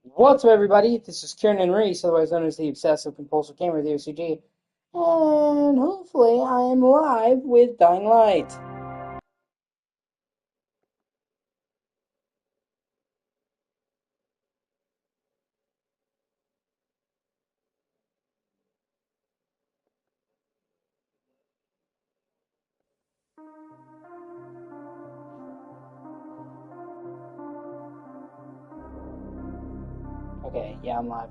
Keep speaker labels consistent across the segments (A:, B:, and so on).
A: What's up, everybody? This is Kieran and Reese, otherwise known as the Obsessive Compulsive Gamer of the O.C.G. And hopefully I am live with Dying Light. Okay, yeah, I'm live.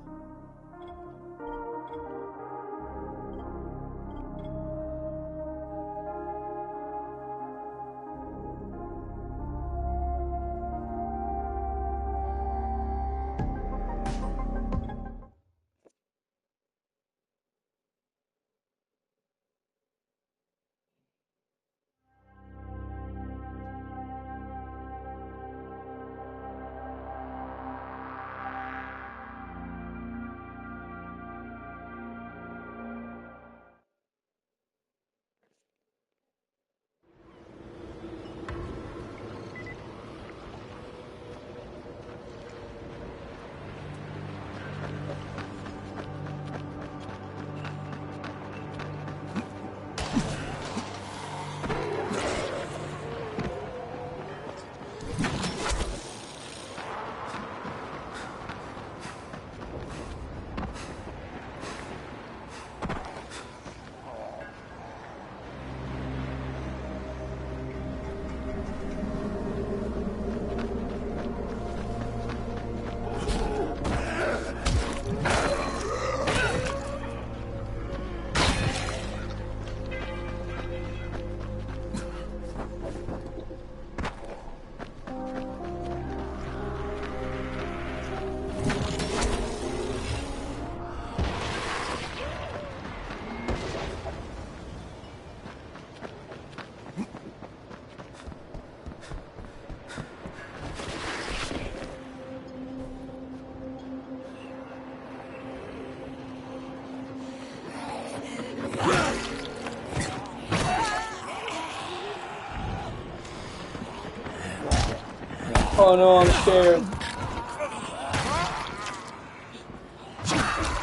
A: Oh no, I'm scared.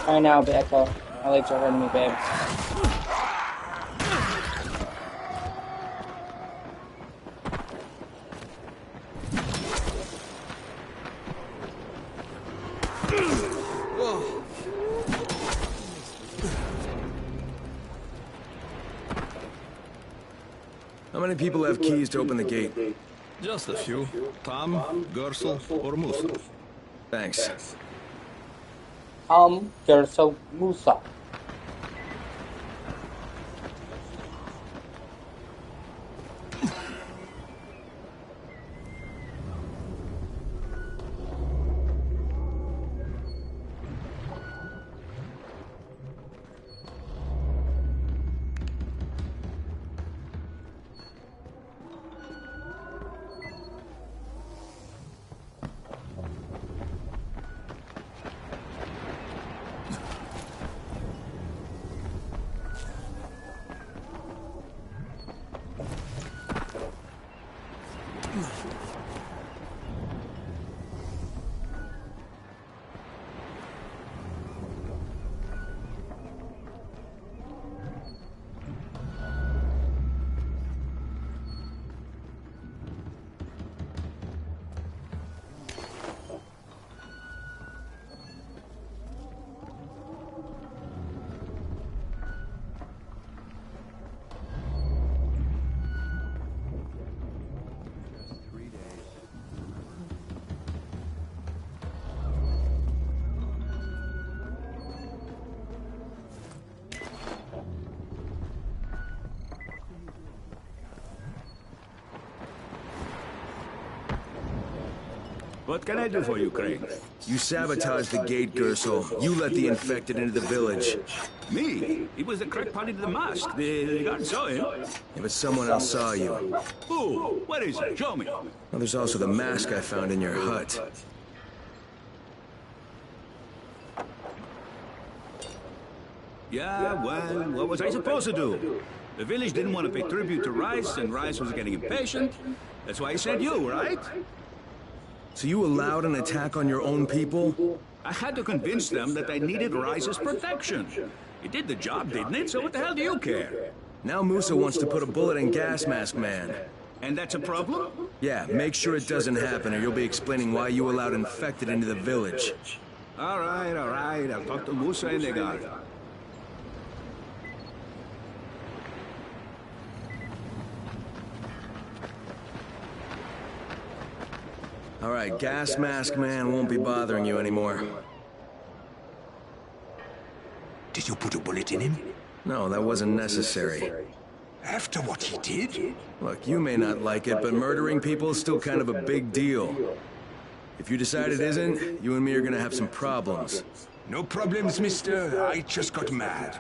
A: Alright now, Echo. My legs are hurting me, babe.
B: How many people have keys to open the gate?
C: Just a few. Tom, Gersel, or Musa.
B: Thanks.
A: Gerso, Musa.
C: What can I do for you, Crane?
B: You sabotaged the gate, Gersel. You let the infected into the village.
C: Me? He was the crack party to the mask. The guard saw him.
B: Yeah, but someone else saw you.
C: Who? Where is he? Show me.
B: Well, there's also the mask I found in your hut.
C: Yeah, well, what was I supposed to do? The village didn't want to pay tribute to Rice, and Rice was getting impatient. That's why he sent you, right?
B: So you allowed an attack on your own people?
C: I had to convince them that they needed Rice's protection. It did the job, didn't it? So what the hell do you care?
B: Now Musa wants to put a bullet in Gas Mask Man.
C: And that's a problem?
B: Yeah, make sure it doesn't happen or you'll be explaining why you allowed infected into the village.
C: All right. I'll talk to Musa and the guard.
B: All right, Gas Mask Man won't be bothering you anymore.
D: Did you put a bullet in him?
B: No, that wasn't necessary.
D: After what he did?
B: Look, you may not like it, but murdering people is still kind of a big deal. If you decide it isn't, you and me are gonna have some problems.
D: No problems, mister. I just got mad.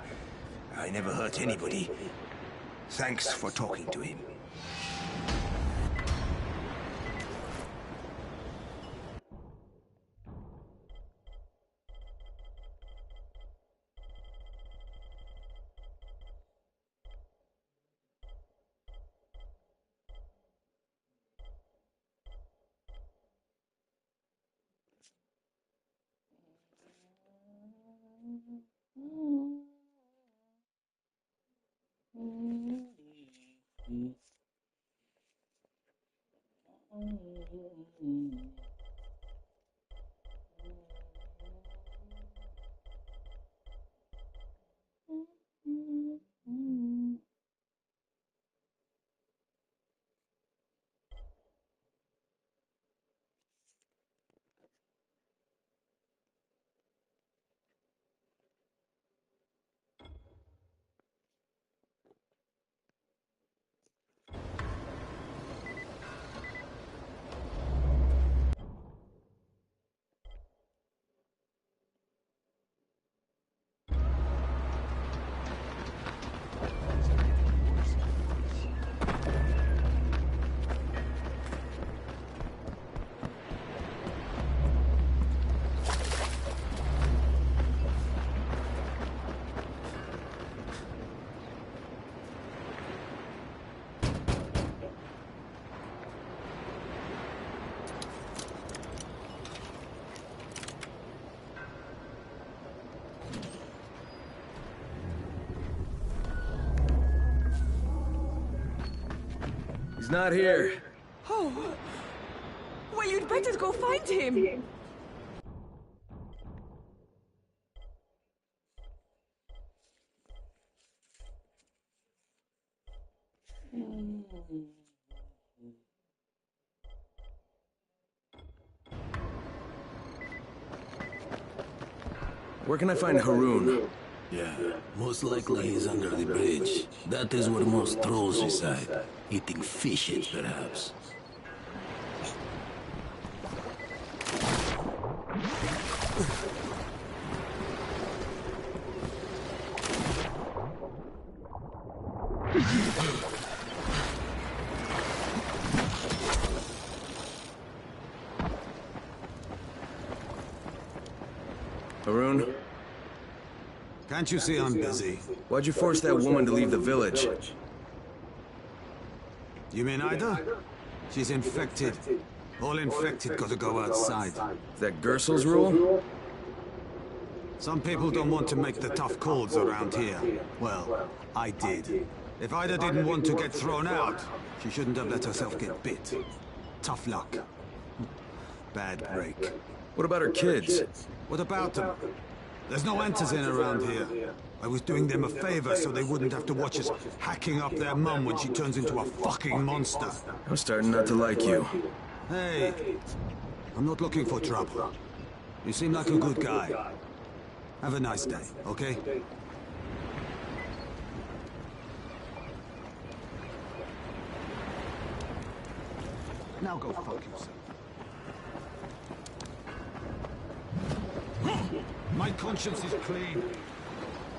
D: I never hurt anybody. Thanks for talking to him.
B: He's not here.
E: Oh. Well, you'd better go find him.
B: Where can I find Haroon?
F: Yeah, most likely he's under the bridge. That is where most trolls reside. Eating fishes, perhaps.
B: Haroon?
G: Can't you see I'm busy?
B: Why'd you force that woman to leave the village?
G: You mean Ida? She's infected. All infected gotta go outside.
B: Is that Gersel's rule?
G: Some people don't want to make the tough calls around here. Well, I did. If Ida didn't want to get thrown out, she shouldn't have let herself get bit. Tough luck. Bad break.
B: What about her kids?
G: What about them? There's no Antizin around here. I was doing them a favor so they wouldn't have to watch us hacking up their mum when she turns into a fucking monster.
B: I'm starting not to like you.
G: Hey, I'm not looking for trouble. You seem like a good guy. Have a nice day, okay? Now go fuck yourself. My conscience is clean.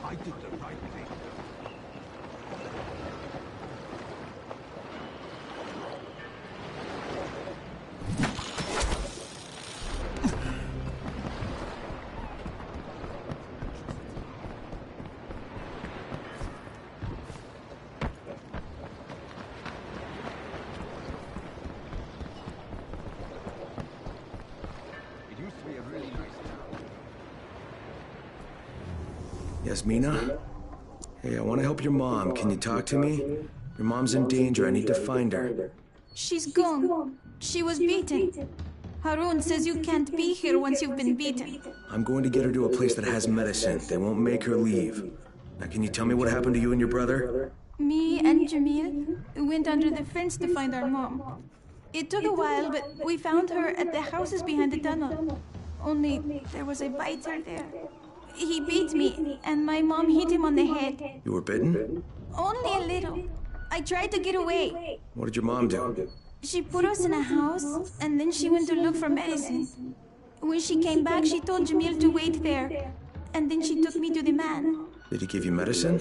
G: I did the right thing.
B: Yasmina? Hey, I want to help your mom. Can you talk to me? Your mom's in danger. I need to find her.
H: She's gone. She was beaten. Harun says you can't be here once you've been beaten.
B: I'm going to get her to a place that has medicine. They won't make her leave. Now, can you tell me what happened to you and your brother?
H: Me and Jamil went under the fence to find our mom. It took a while, but we found her at the houses behind the tunnel. Only there was a biter there. He beat me, and my mom hit him on the head.
B: You were bitten?
H: Only a little. I tried to get away.
B: What did your mom do?
H: She put us in a house, and then she went to look for medicine. When she came back, she told Jamil to wait there. And then she took me to the man.
B: Did he give you medicine?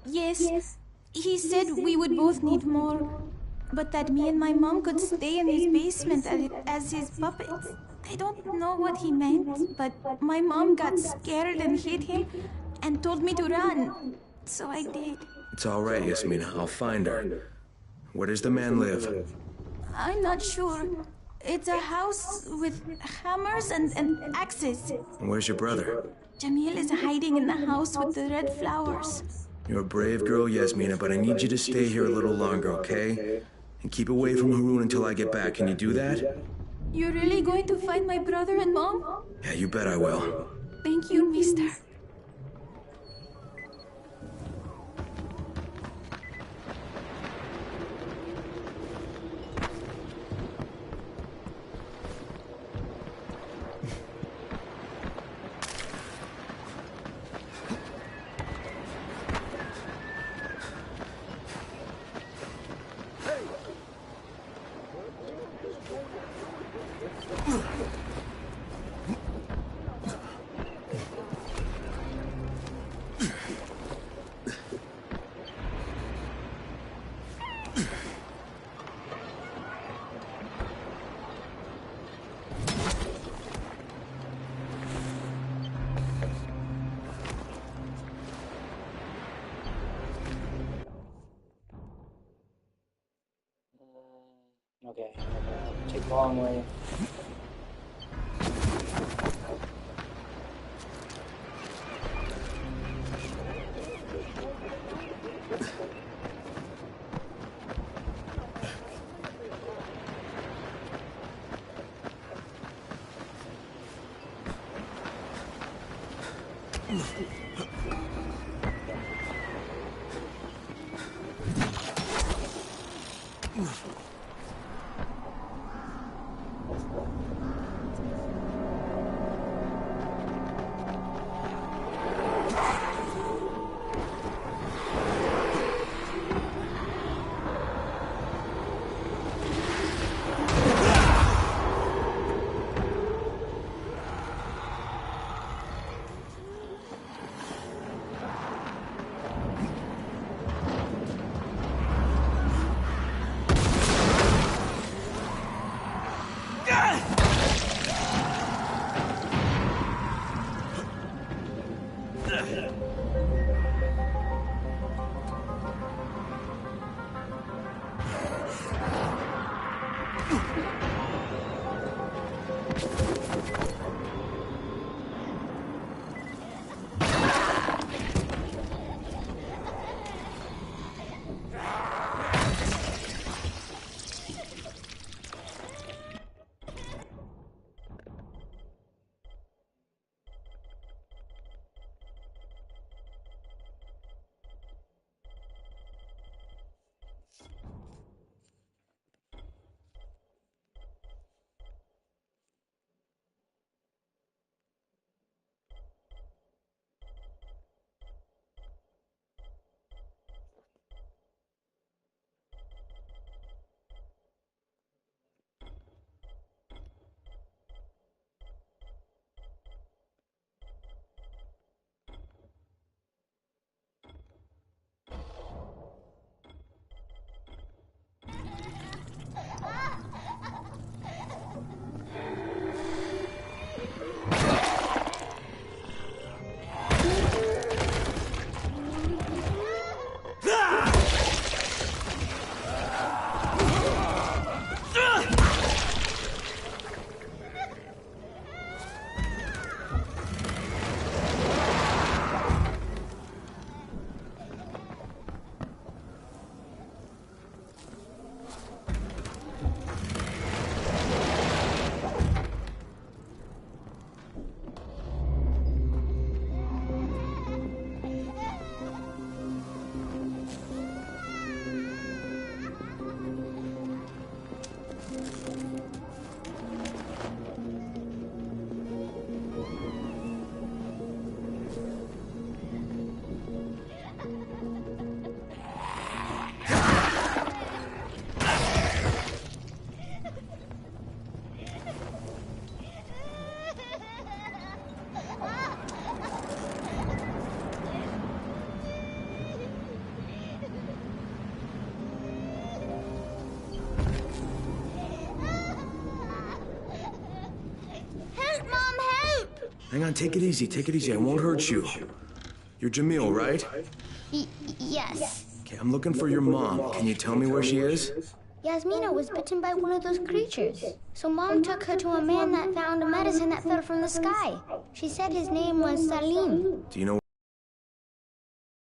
H: Yes. He said we would both need more. But that me and my mom could stay in his basement as his puppets. I don't know what he meant, but my mom got scared and hit him and told me to run. So I did.
B: It's all right, Yasmina. I'll find her. Where does the man live?
H: I'm not sure. It's a house with hammers and axes.
B: And where's your brother?
H: Jamil is hiding in the house with the red flowers.
B: You're a brave girl, Yasmina, but I need you to stay here a little longer, okay? And keep away from Harun until I get back. Can you do that?
H: You're really going to find my brother and mom?
B: Yeah, you bet I will.
H: Thank you, mister.
A: Okay, take the long way.
B: Hang on, take it easy, take it easy. I won't hurt you. You're Jamil, right?
I: Yes.
B: Okay, I'm looking for your mom. Can you tell me where she is?
I: Yasmina was bitten by one of those creatures. So Mom took her to a man that found a medicine that fell from the sky. She said his name was Salim.
B: Do you know?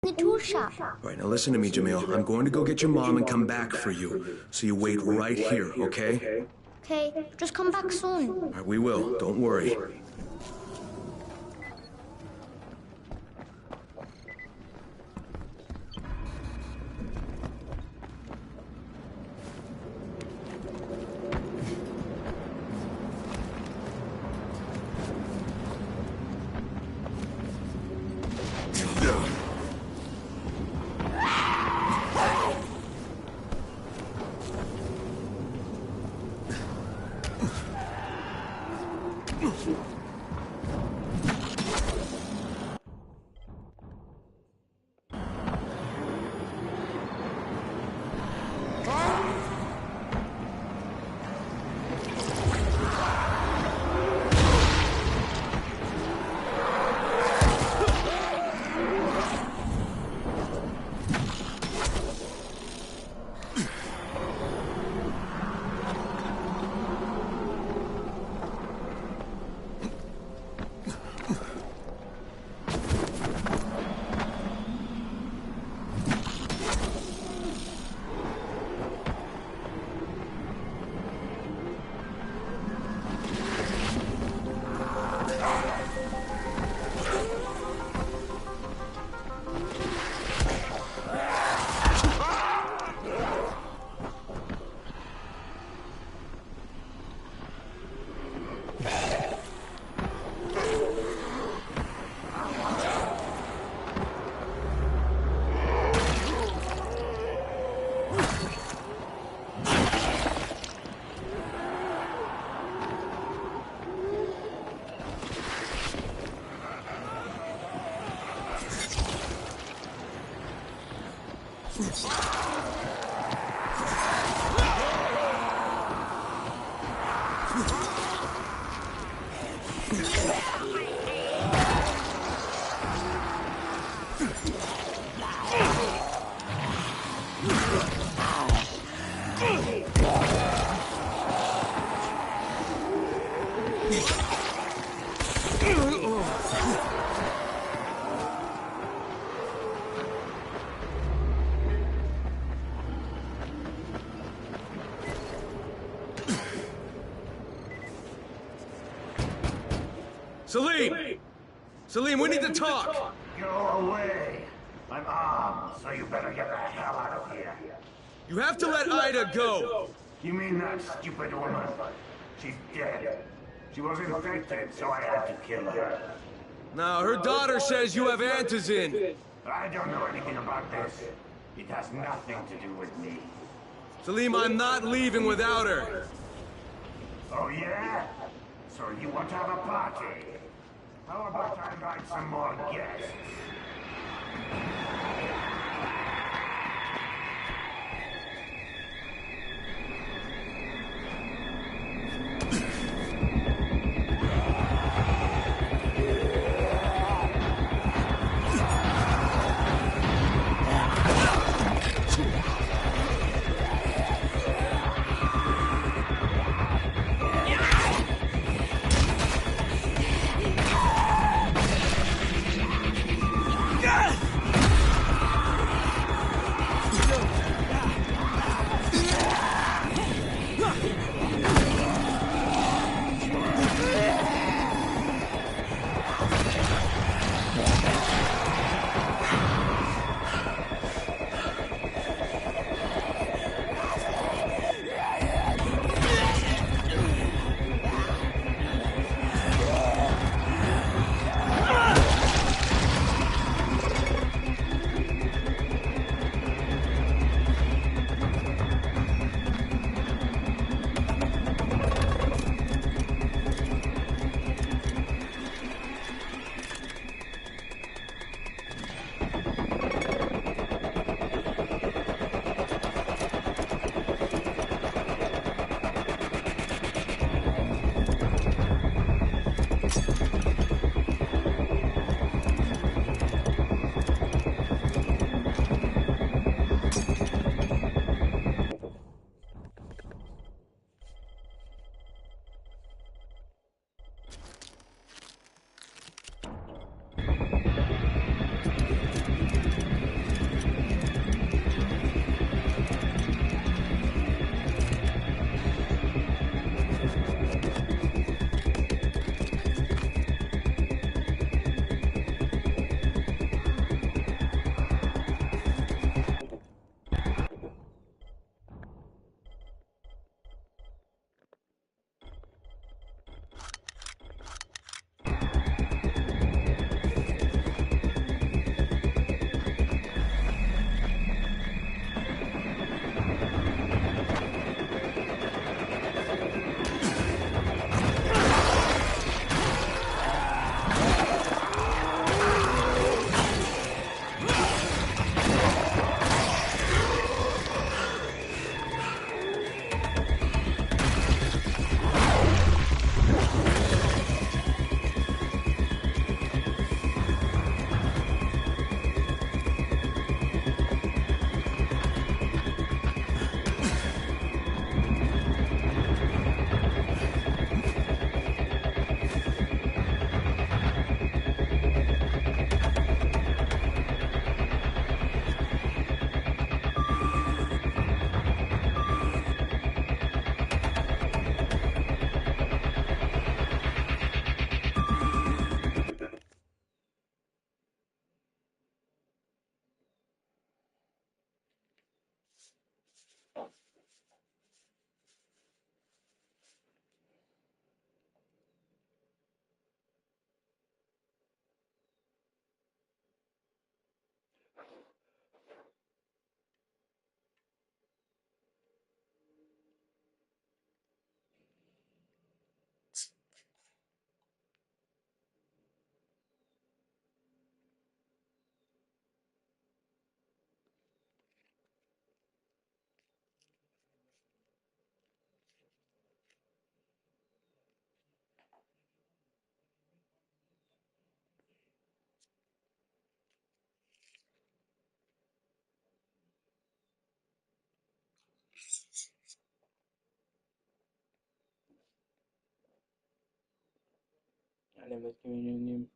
I: The tool shop.
B: All right, now listen to me, Jamil. I'm going to go get your mom and come back for you. So you wait right here, okay?
I: Okay, just come back soon.
B: All right, we will. Don't worry.
J: Salim! Salim, we need to talk!
K: Go away! I'm armed, so you better get the hell out of here.
J: You have to let Ida go!
K: You mean that stupid woman? She's dead. She was infected, so I had to kill her.
J: Now, her daughter says you have antizin.
K: I don't know anything about this. It has nothing to do with me.
J: Salim, I'm not leaving without her.
K: Oh, yeah? So you want to have a party? How about I invite some more guests?
A: I never communion.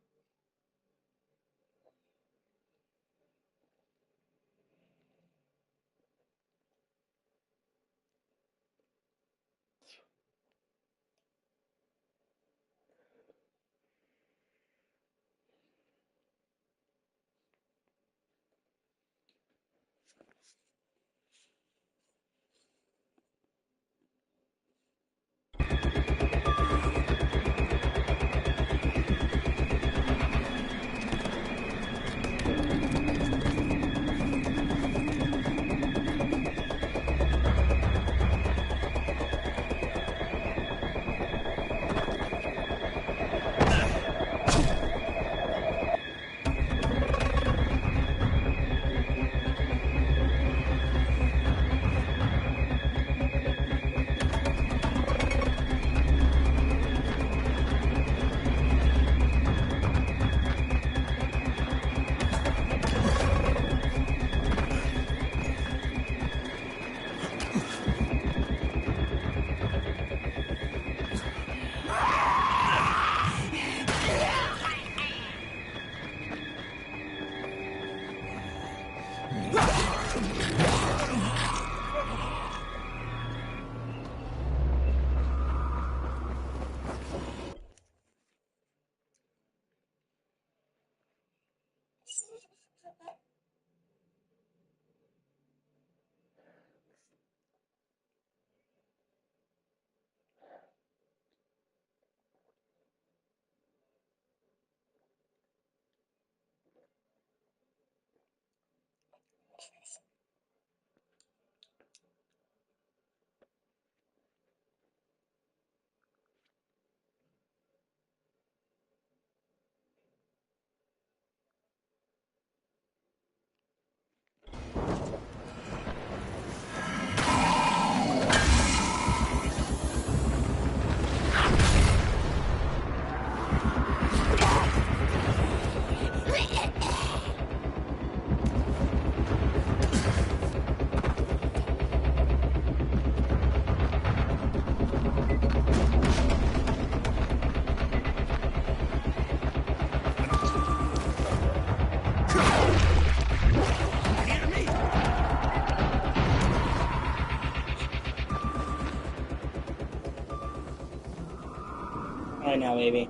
A: Right now, baby.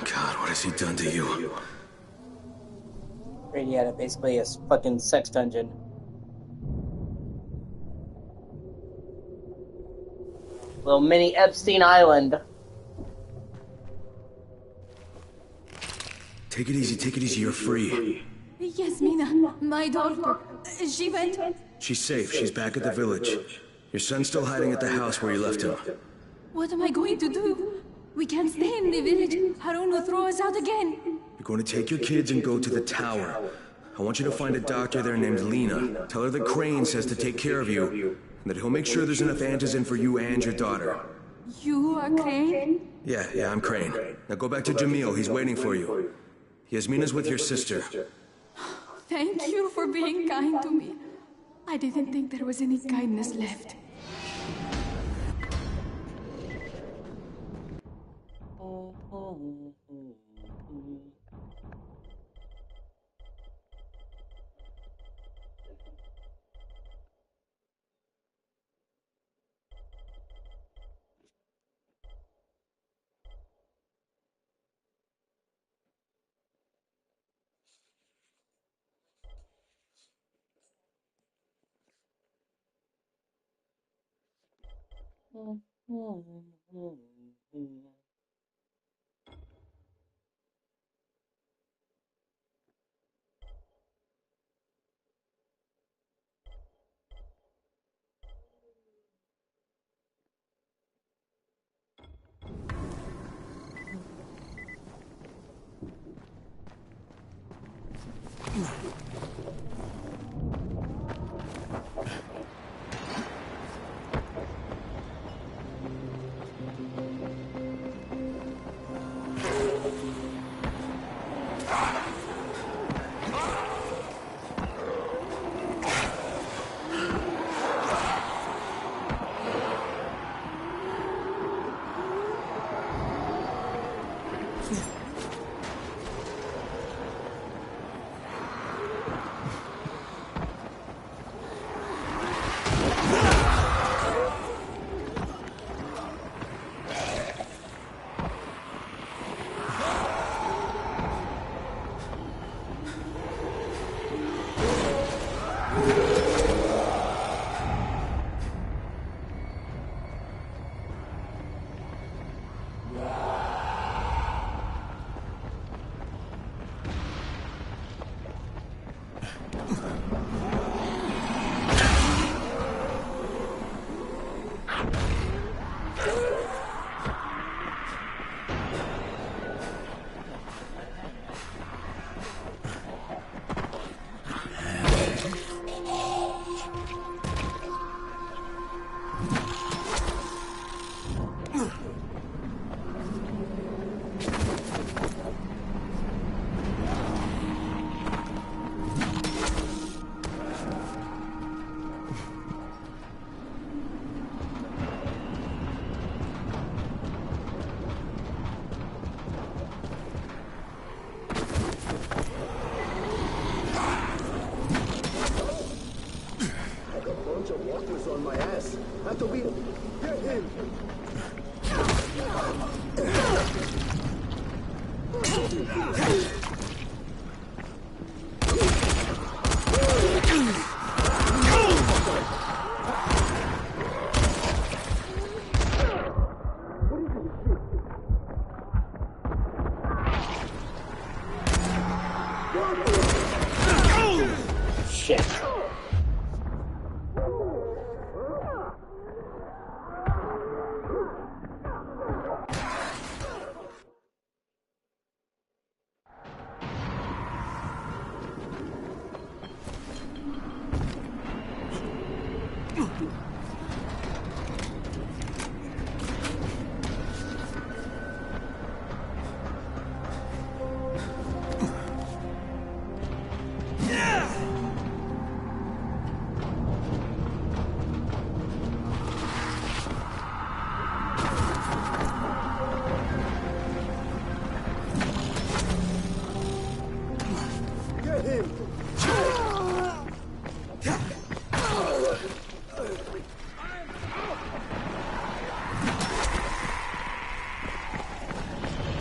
B: God, what has he done to you?
A: Yeah, basically a fucking sex dungeon. Little mini Epstein Island.
B: Take it easy, you're free.
H: Yasmina, my daughter, she went...
B: She's safe, she's back at the village. Your son's still hiding at the house where you left him.
H: What am I going to do? We can't stay in the village. Harun will throw us out again.
B: You're going to take your kids and go to the tower. I want you to find a doctor there named Lena. Tell her that Crane says to take care of you, and that he'll make sure there's enough antizin for you and your daughter.
H: You are Crane?
B: Yeah, I'm Crane. Now go back to Jamil, he's waiting for you. Yasmina's with your sister.
H: Thank you for being kind to me. I didn't think there was any kindness left.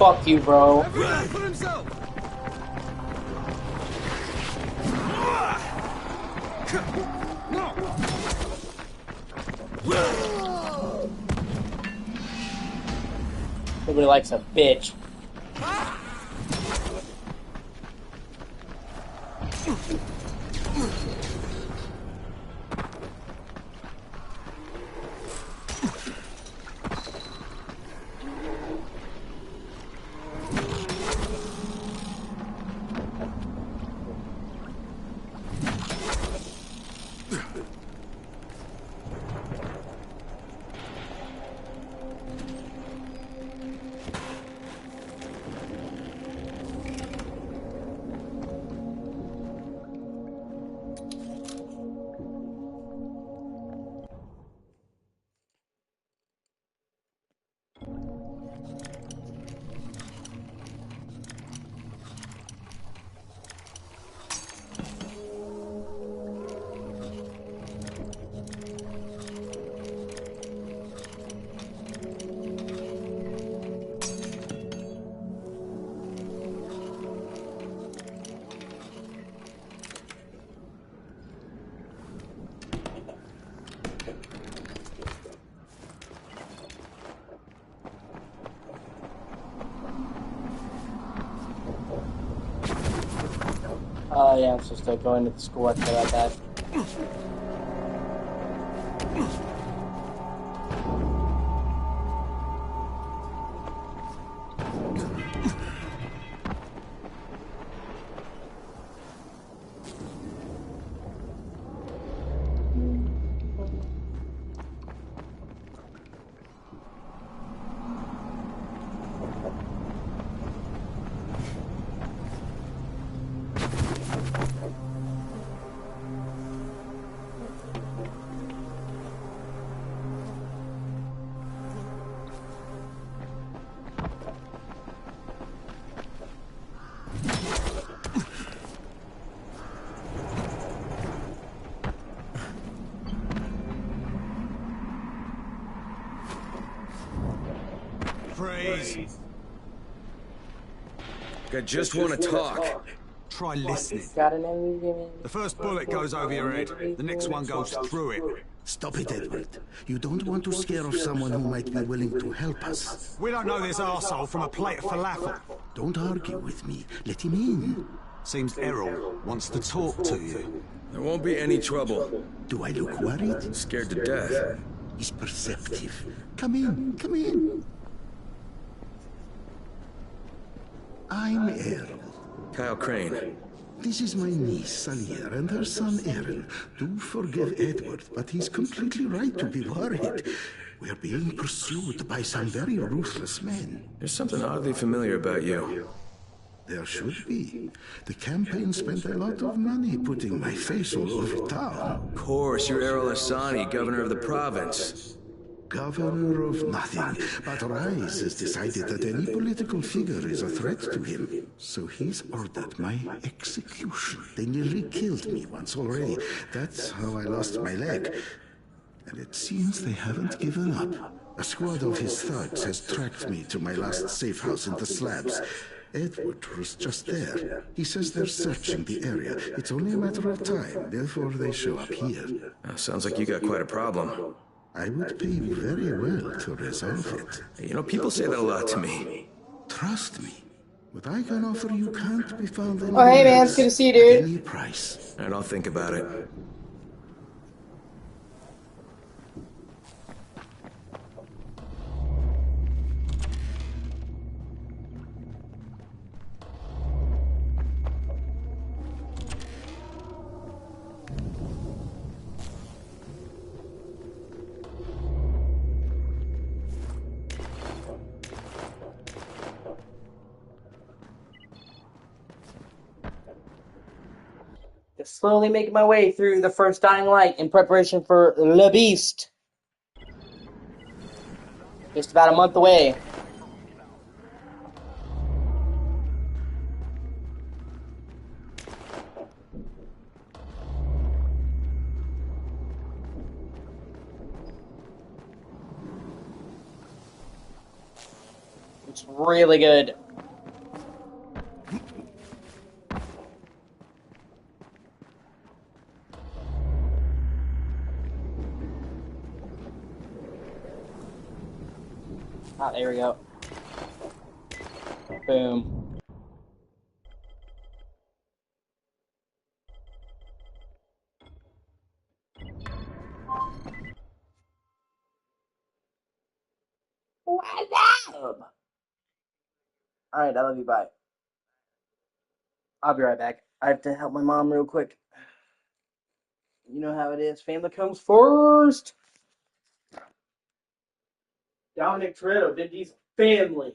A: Fuck you, bro.
J: Everyone put himself! No!
A: Nobody likes a bitch. Oh yeah, I'm supposed to go into the school after that.
G: Freeze.
B: I just want to talk.
G: Try listening.
A: Got an enemy?
G: The first bullet goes over your head. The next one goes through it.
F: Stop it, Edward. You don't want to scare off someone who might be willing to help us.
G: We don't know this arsehole from a plate of falafel.
F: Don't argue with me. Let him in.
G: Seems Errol wants to talk to you.
B: There won't be any trouble.
F: Do I look worried?
B: Scared to death.
F: He's perceptive. Come in, come in. I'm Errol.
B: Kyle Crane.
F: This is my niece, Salia, and her son, Aaron. Do forgive Edward, but he's completely right to be worried. We're being pursued by some very ruthless men.
B: There's something oddly familiar about you.
F: There should be. The campaign spent a lot of money putting my face all over town.
B: Of course, you're Errol Asani, governor of the province.
F: Governor of nothing, but Rise has decided that any political figure is a threat to him. So he's ordered my execution. They nearly killed me once already. That's how I lost my leg. And it seems they haven't given up. A squad of his thugs has tracked me to my last safe house in the slabs. Edward was just there. He says they're searching the area. It's only a matter of time before they show up here.
B: Sounds like you got quite a problem.
F: I would pay you very well to resolve it.
B: You know, people say that a lot to me.
F: Trust me. What I can offer you can't be found
A: Oh,
F: anywhere
A: hey man, it's
F: else
A: good to see you,
F: at
A: dude.
F: any price.
B: And I'll think about it.
A: Slowly making my way through the first Dying Light in preparation for Le Beast. Just about a month away. It's really good. Ah, there we go. Boom. What's up? Alright, I love you, bye. I'll be right back. I have to help my mom real quick. You know how it is. Family comes first. Dominic Toretto, Vin Diesel, family.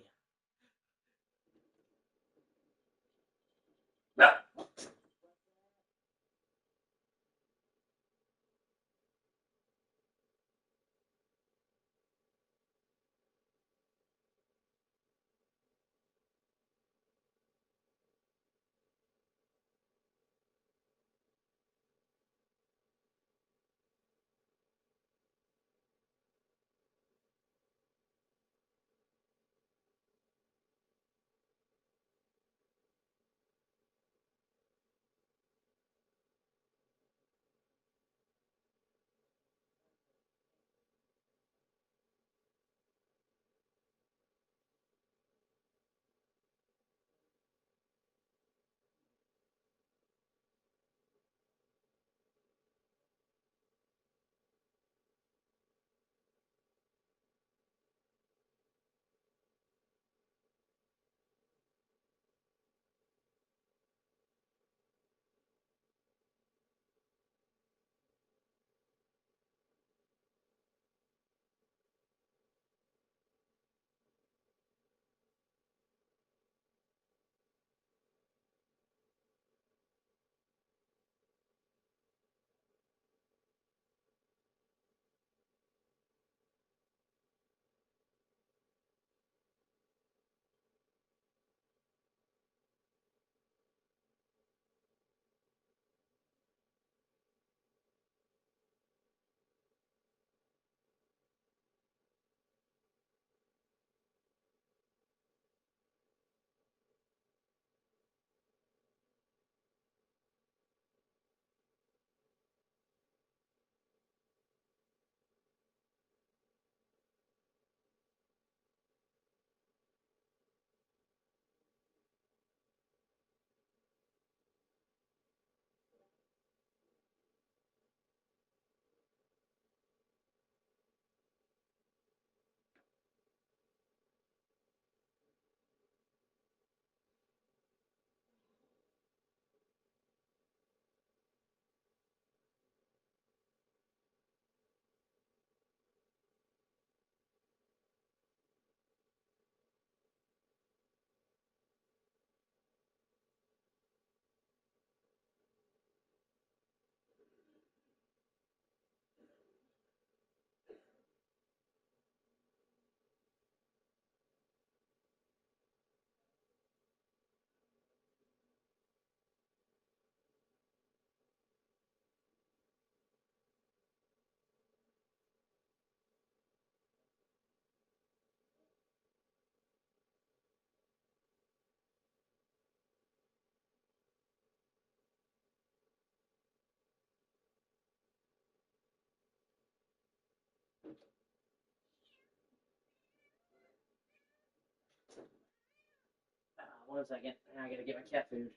A: One second. I gotta get my cat food.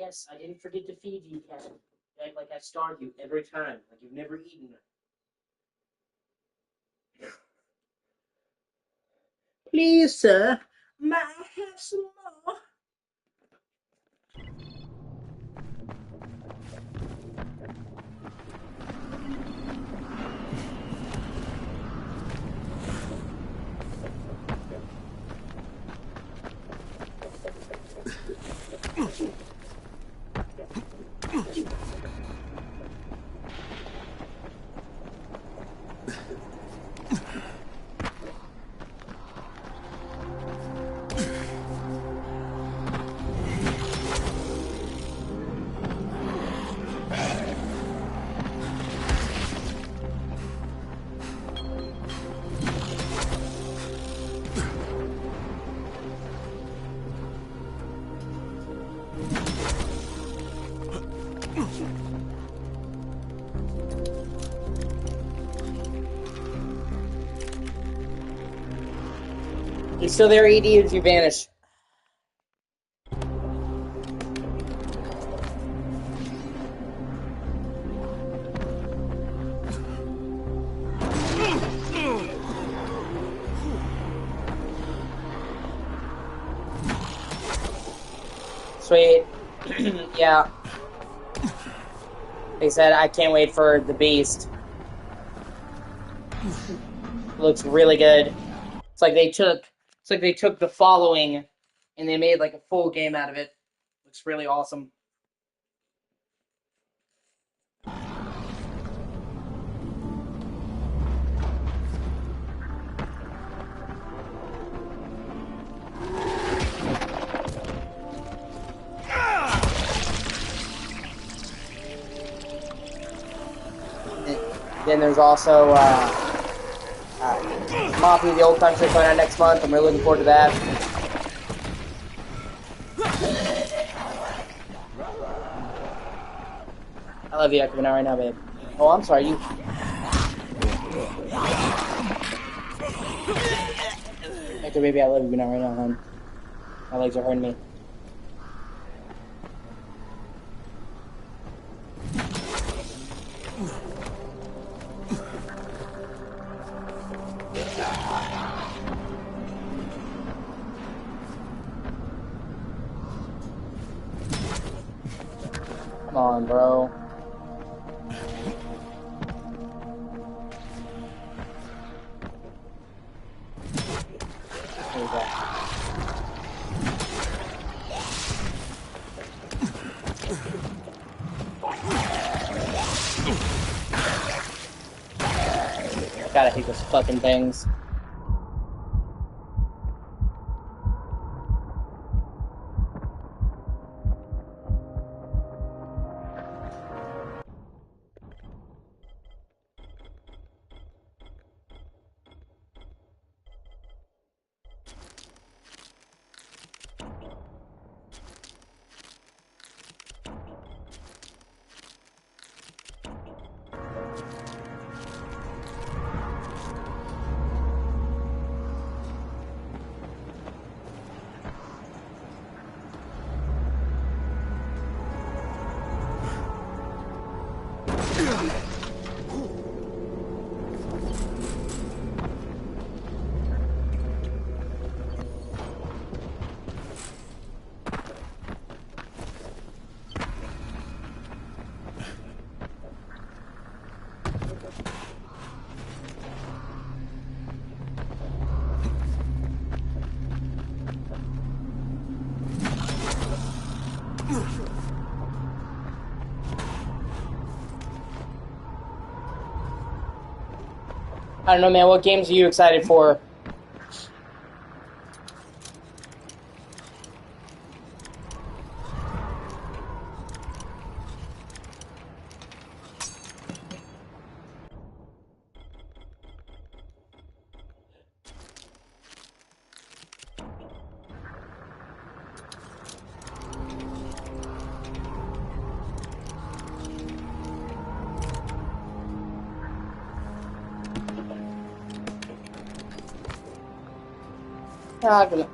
A: Yes, I didn't forget to feed you, cat. You act like I starve you every time, like you've never eaten. Please, sir, may I have some more? You still there, ED, or did you vanish? Sweet. Yeah. They said I can't wait for the Beast. Looks really good. It's like they took the following and they made like a full game out of it. Looks really awesome. Then there's also Mafia the Old Country coming out next month. I'm really looking forward to that. I love you, Echo right now, babe. Oh, I'm sorry, you. Echo, baby, I love you right now, hon. My legs are hurting me. Come on, bro. There we go. Gotta hate those fucking things. I don't know, man. What games are you excited for?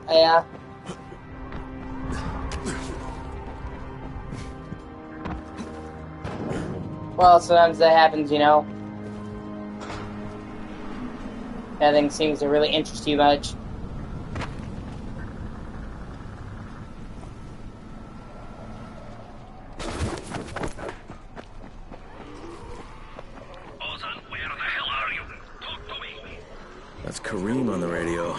A: Yeah. Well, sometimes that happens, you know. Nothing seems to really interest you much.
B: That's Kareem on the radio.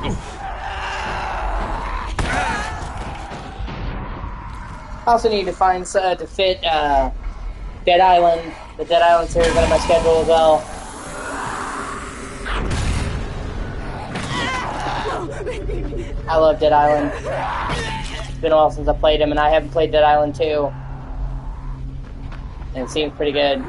A: I also need to find to fit Dead Island, the Dead Island series on my schedule as well. I love Dead Island. It's been a while since I played him, and I haven't played Dead Island 2. And it seems pretty good.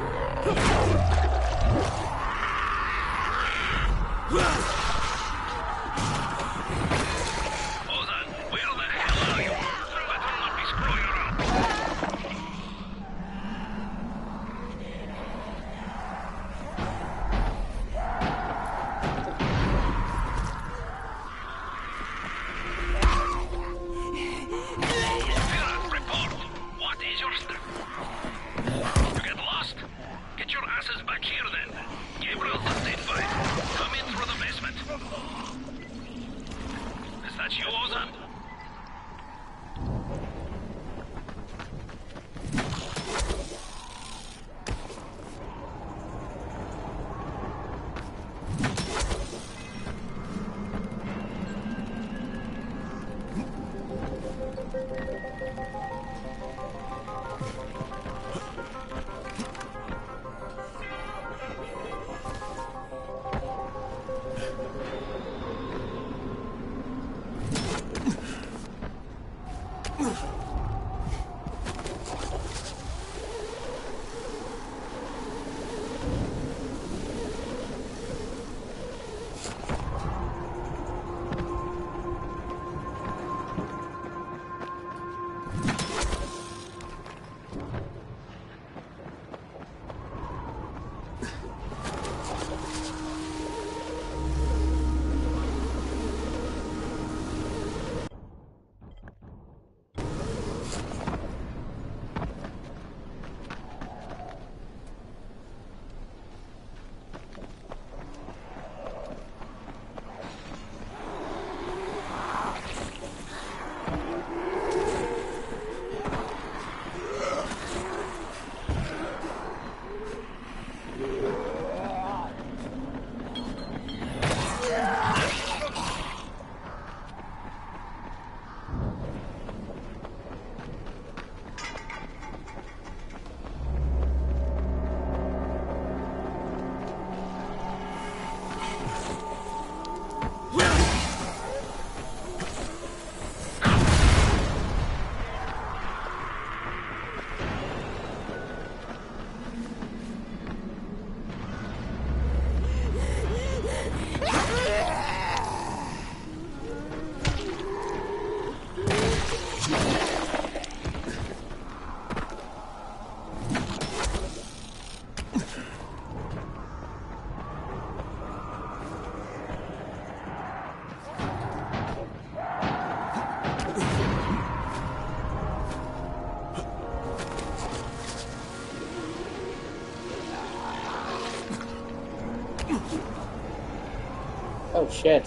A: Oh shit.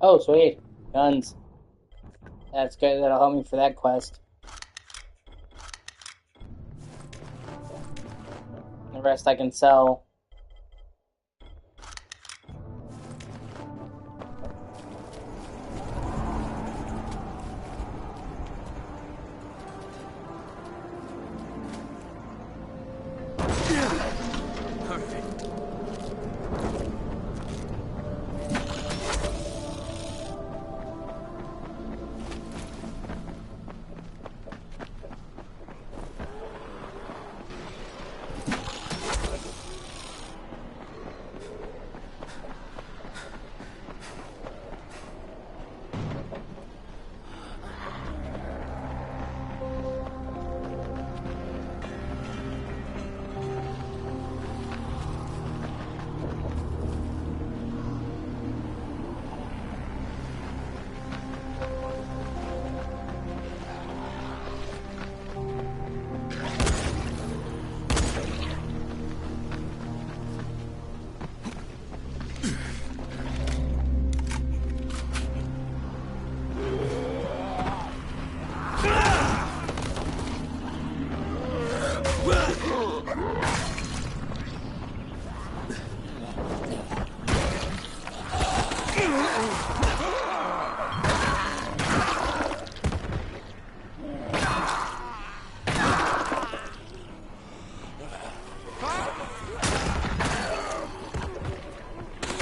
A: Oh, sweet. Guns. That's good. That'll help me for that quest. The rest I can sell.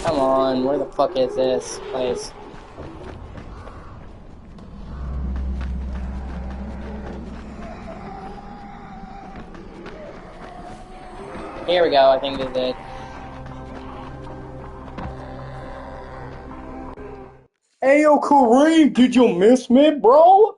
A: Come on, where the fuck is this place? Here we go, I think this is it. Hey yo, Kareem, did you miss me, bro?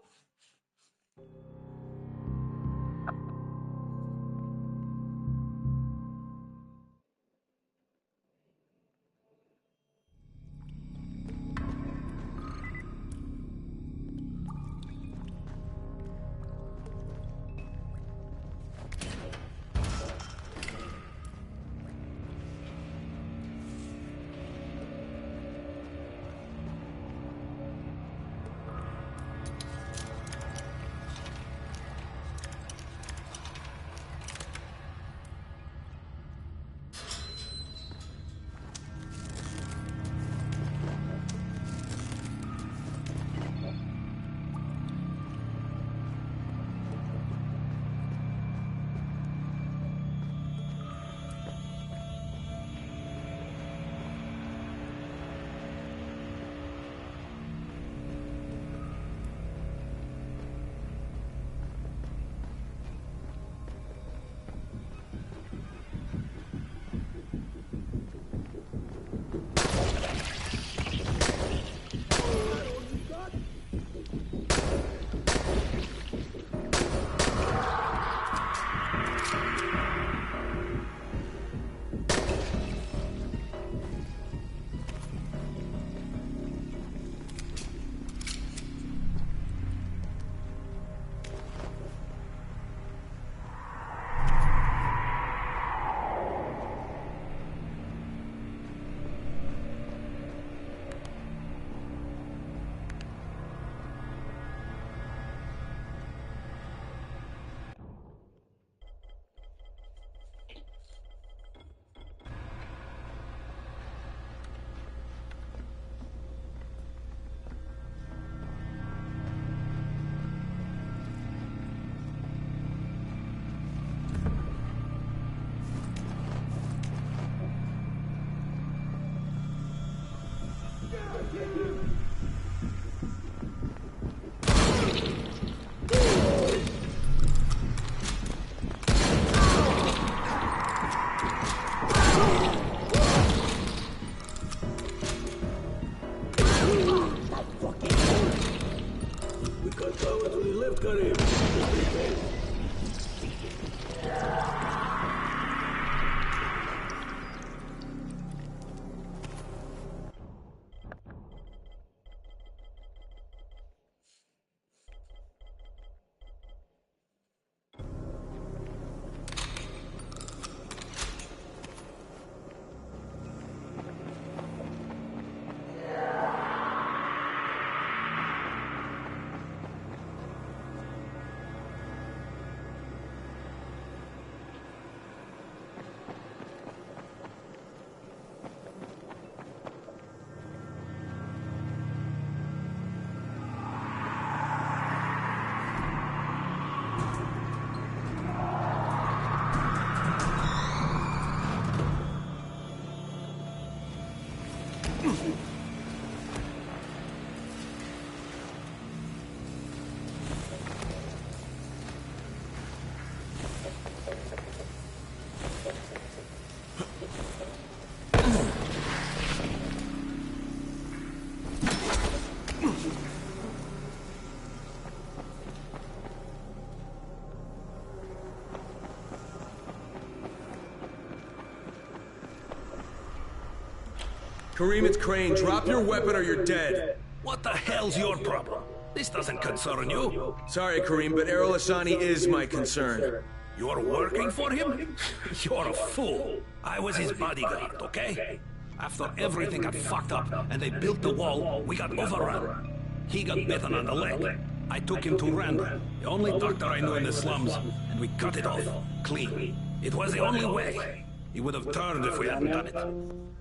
B: Kareem, it's Crane. Drop your weapon or you're dead.
C: What the hell's your problem? This doesn't concern you.
B: Sorry, Kareem, but Errol Hassani is my concern.
C: You're working for him? You're a fool. I was his bodyguard, okay? After everything got fucked up and they built the wall, we got overrun. He got bitten on the leg. I took him to Randall, the only doctor I knew in the slums, and we cut it off, clean. It was the only way. He would have turned if we hadn't done it.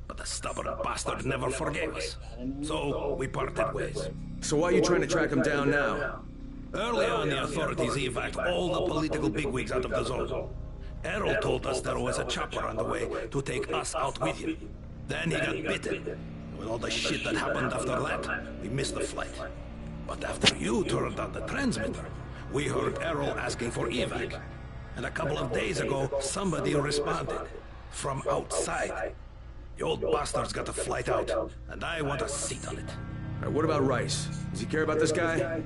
C: But the stubborn bastard never forgave us. So, we parted ways.
B: So why are you trying to track him down now?
C: Early on, the authorities evacuated all the political bigwigs out of the zone. Errol told us there was a chopper on the way to take us out with him. Then he got bitten. With all the shit that happened after that, we missed the flight. But after you turned on the transmitter, we heard Errol asking for evac. And a couple of days ago, somebody responded. From outside. The old bastard's got a flight out, and I want a seat on it.
B: What about Rice? Does he care about this guy?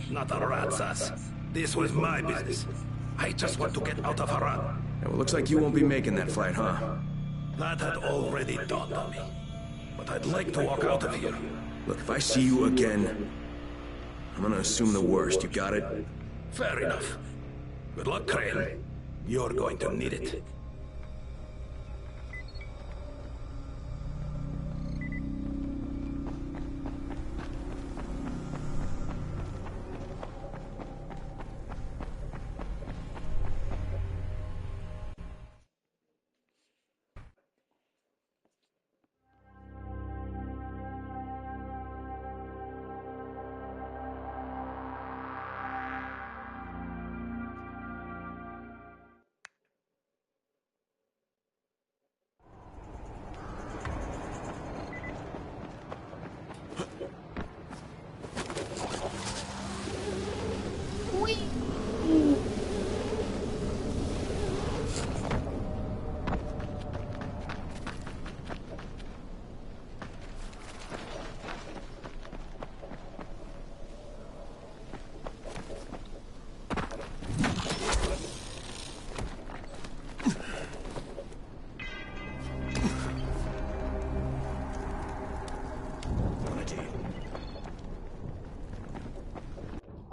C: Not a rat's ass. This was my business. I just want to get out of Haran.
B: Yeah, well, looks like you won't be making that flight, huh?
C: That had already dawned on me. But I'd like to walk out of here.
B: Look, if I see you again, I'm gonna assume the worst. You got it?
C: Fair enough. Good luck, Crane. You're going to need it.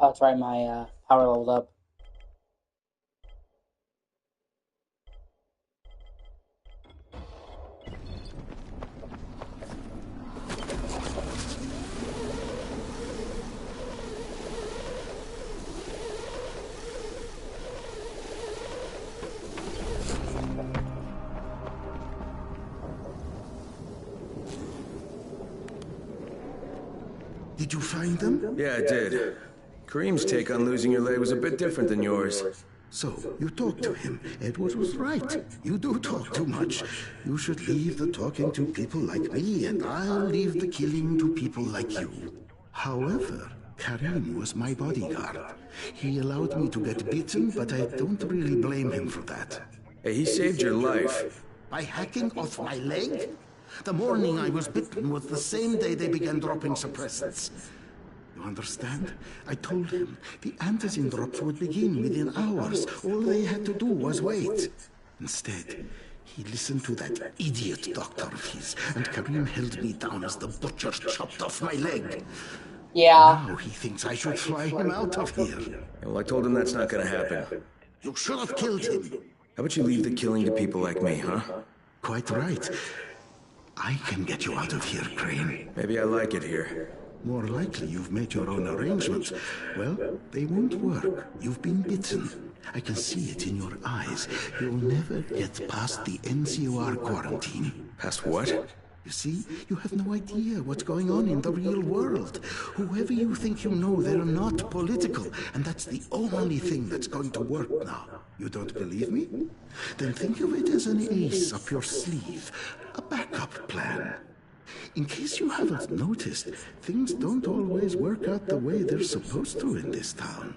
A: Oh, that's right, my power leveled up.
F: Did you find them?
B: Yeah, I did. Kareem's take on losing your leg was a bit different than yours.
F: So, you talked to him. Edward was right. You do talk too much. You should leave the talking to people like me, and I'll leave the killing to people like you. However, Kareem was my bodyguard. He allowed me to get bitten, but I don't really blame him for that.
B: Hey, he saved your life.
F: By hacking off my leg? The morning I was bitten was the same day they began dropping suppressants. You understand? I told him the antizin drops would begin within hours. All they had to do was wait. Instead, he listened to that idiot doctor of his, and Kareem held me down as the butcher chopped off my leg.
A: Yeah.
F: Now he thinks I should fly him out of here.
B: Well, I told him that's not gonna happen.
F: You should have killed him.
B: How about you leave the killing to people like me, huh?
F: Quite right. I can get you out of here, Crane.
B: Maybe I like it here.
F: More likely you've made your own arrangements. Well, they won't work. You've been bitten. I can see it in your eyes. You'll never get past the NCOR quarantine.
B: Past what?
F: You see, you have no idea what's going on in the real world. Whoever you think you know, they're not political, and that's the only thing that's going to work now. You don't believe me? Then think of it as an ace up your sleeve, a backup plan. In case you haven't noticed, things don't always work out the way they're supposed to in this town.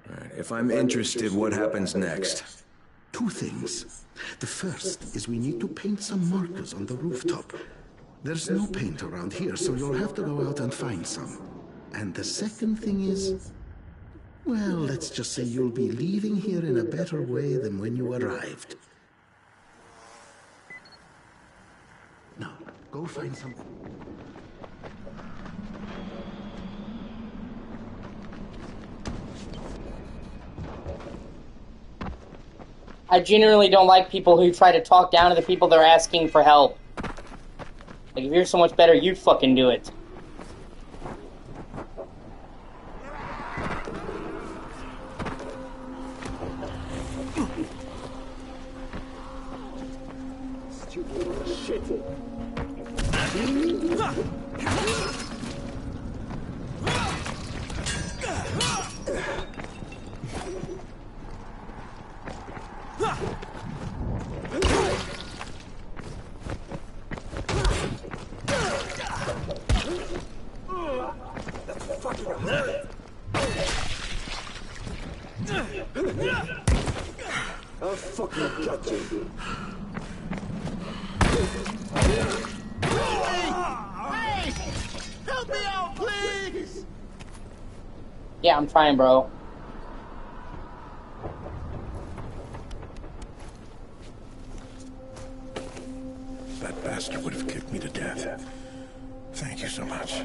B: Right. If I'm interested, what happens next?
F: Two things. The first is we need to paint some markers on the rooftop. There's no paint around here, so you'll have to go out and find some. And the second thing is, well, let's just say you'll be leaving here in a better way than when you arrived. Now, go find some...
A: I genuinely don't like people who try to talk down to the people that are asking for help. Like, if you're so much better, you fucking do it.
K: Stupid shit.
A: Yeah, I'm trying, bro.
K: That bastard would have kicked me to death. Thank you so much.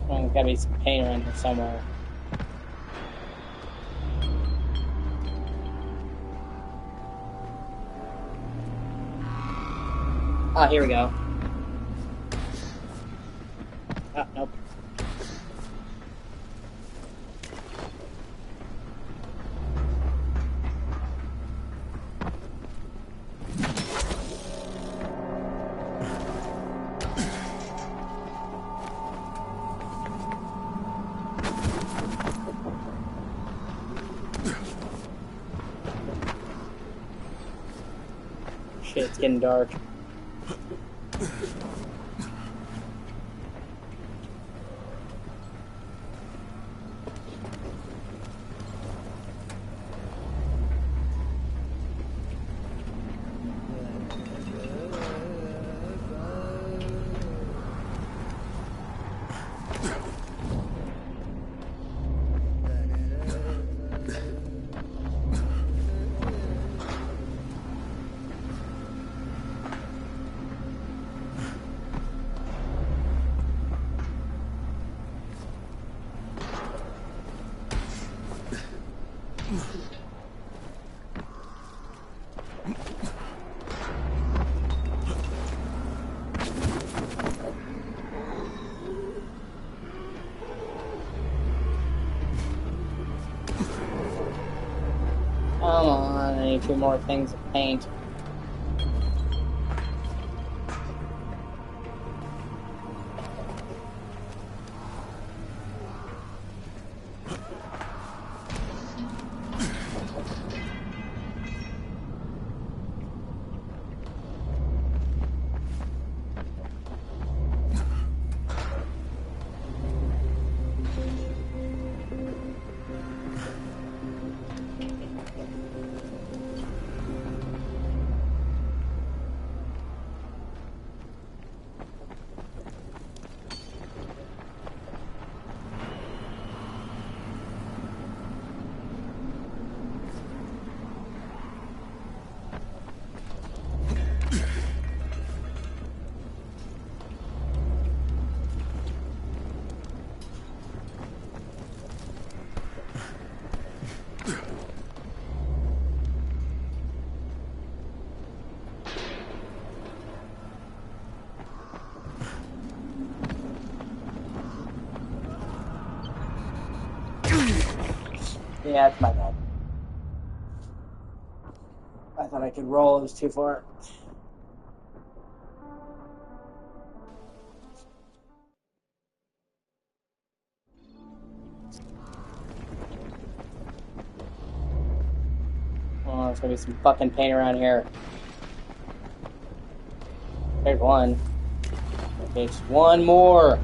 A: There's gotta be some paint around here somewhere. Ah, here we go. Ah, nope. Shit, it's getting dark. Come on, I need 2 more things of paint. Yeah, it's my bad. I thought I could roll, it was too far. Oh, there's gonna be some fucking paint around here. There's one. Okay, just one more.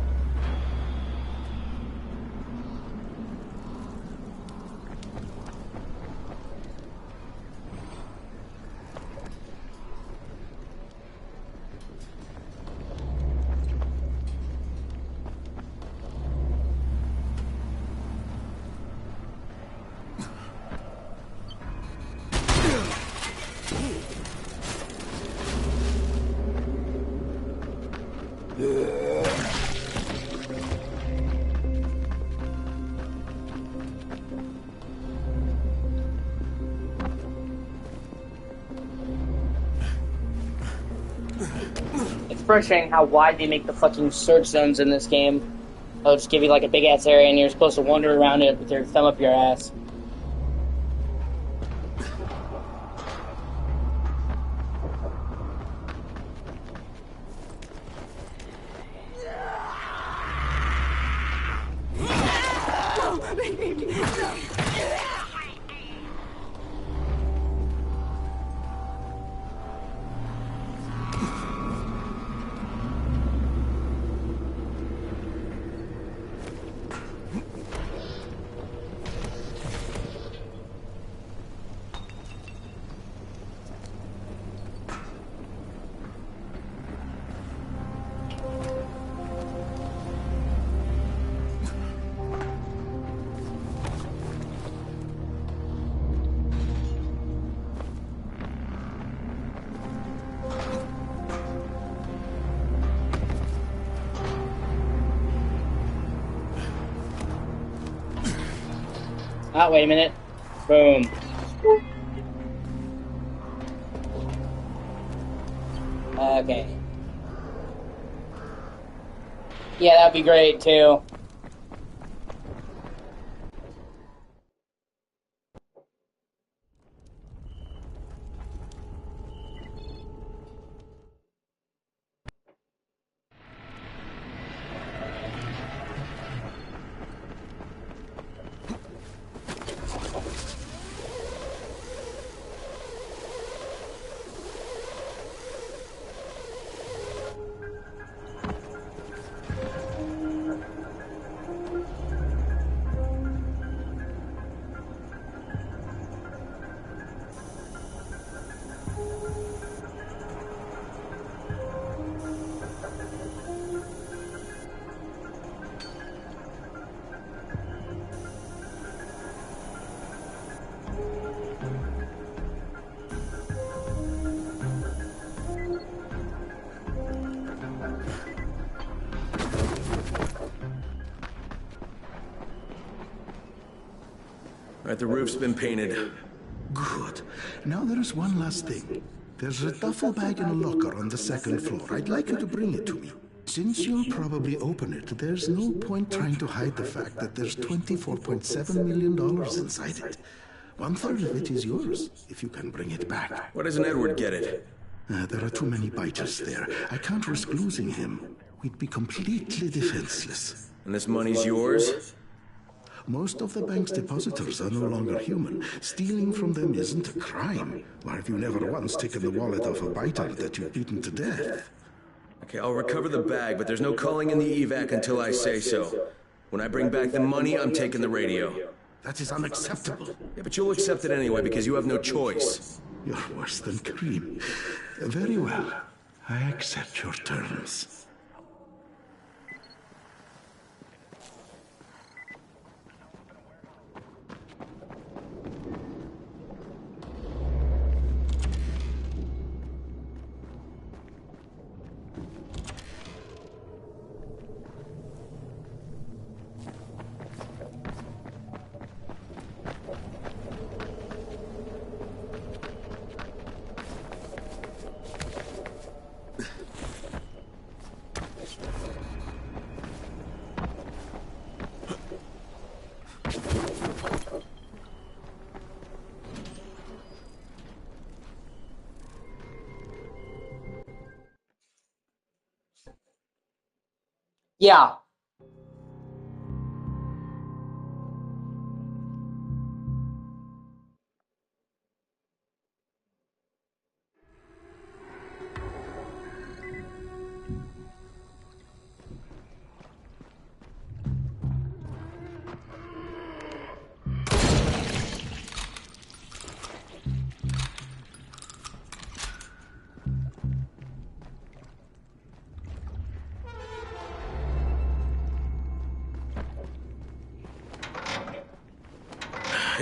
A: It's frustrating how wide they make the fucking search zones in this game. They'll just give you like a big ass area and you're supposed to wander around it with your thumb up your ass. Ah, wait a minute. Boom. Okay. Yeah, that'd be great, too.
B: Right, the roof's been painted.
F: Good. Now there's one last thing. There's a duffel bag in a locker on the second floor. I'd like you to bring it to me. Since you'll probably open it, there's no point trying to hide the fact that there's $24.7 million inside it. 1/3 of it is yours, if you can bring it back.
B: Why doesn't Edward get it?
F: There are too many biters there. I can't risk losing him. We'd be completely defenseless.
B: And this money's yours?
F: Most of the bank's depositors are no longer human. Stealing from them isn't a crime. Or have you never once taken the wallet of a biter that you've beaten to death?
B: Okay, I'll recover the bag, but there's no calling in the evac until I say so. When I bring back the money, I'm taking the radio.
F: That is unacceptable.
B: Yeah, but you'll accept it anyway because you have no choice.
F: You're worse than cream. Very well. I accept your terms.
A: Yeah.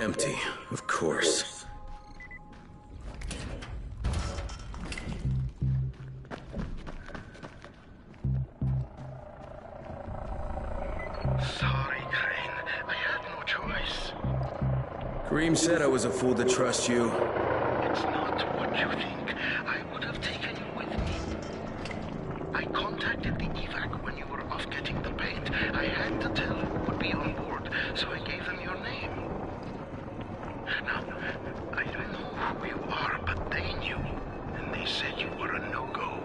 B: Empty, of course.
F: Sorry, Crane. I had no choice.
B: Kareem said I was a fool to trust you.
F: It's not what you think. I would have taken you with me. I contacted the evac when you were off getting the paint. I had to tell who would be on board, so I gave them your name. Now, I don't know who you are, but they knew, and they said you were a no-go.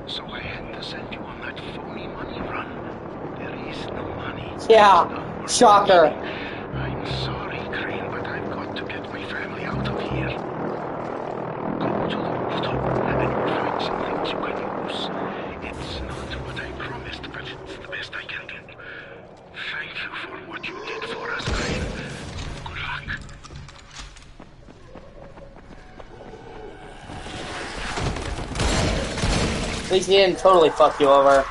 F: So I had to send you on that phony money run. There is no money.
A: Yeah, shocker.
F: I'm sorry, Crane, but I've got to get my family out of here. Go to the rooftop and you'll find some things you can use. It's not what I promised, but it's the best I can do. Thank you for what you did for us, Crane. Good luck.
A: At least he didn't totally fuck you over.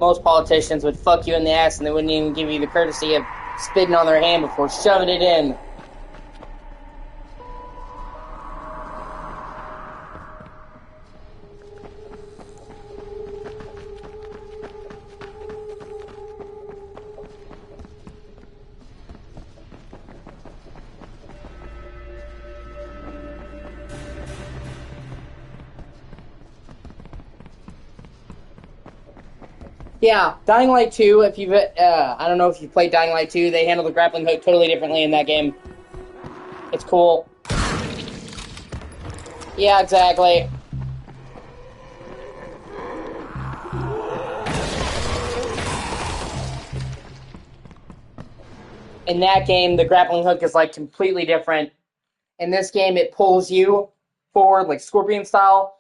A: Most politicians would fuck you in the ass and they wouldn't even give you the courtesy of spitting on their hand before shoving it in. Yeah, Dying Light 2, if you've, I don't know if you've played Dying Light 2, they handle the grappling hook totally differently in that game. It's cool. Yeah, exactly. In that game, the grappling hook is, like, completely different. In this game, it pulls you forward, like Scorpion style.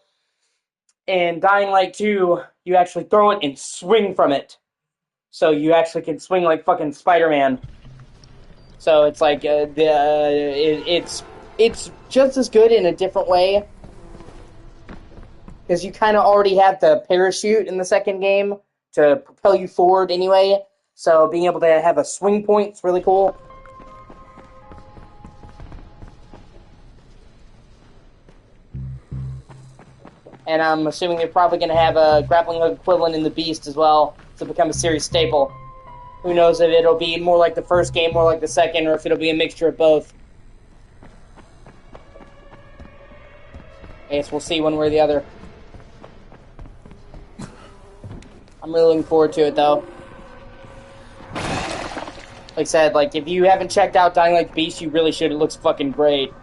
A: In Dying Light 2, you actually throw it and swing from it. So you actually can swing like fucking Spider-Man. So it's like it's just as good in a different way, because you kind of already have the parachute in the second game to propel you forward anyway. So being able to have a swing point is really cool. And I'm assuming they're probably going to have a grappling hook equivalent in the Beast as well to become a series staple. Who knows if it'll be more like the first game, more like the second, or if it'll be a mixture of both. I guess we'll see one way or the other. I'm really looking forward to it, though. Like I said, like, if you haven't checked out Dying Light Beast, you really should. It looks fucking great.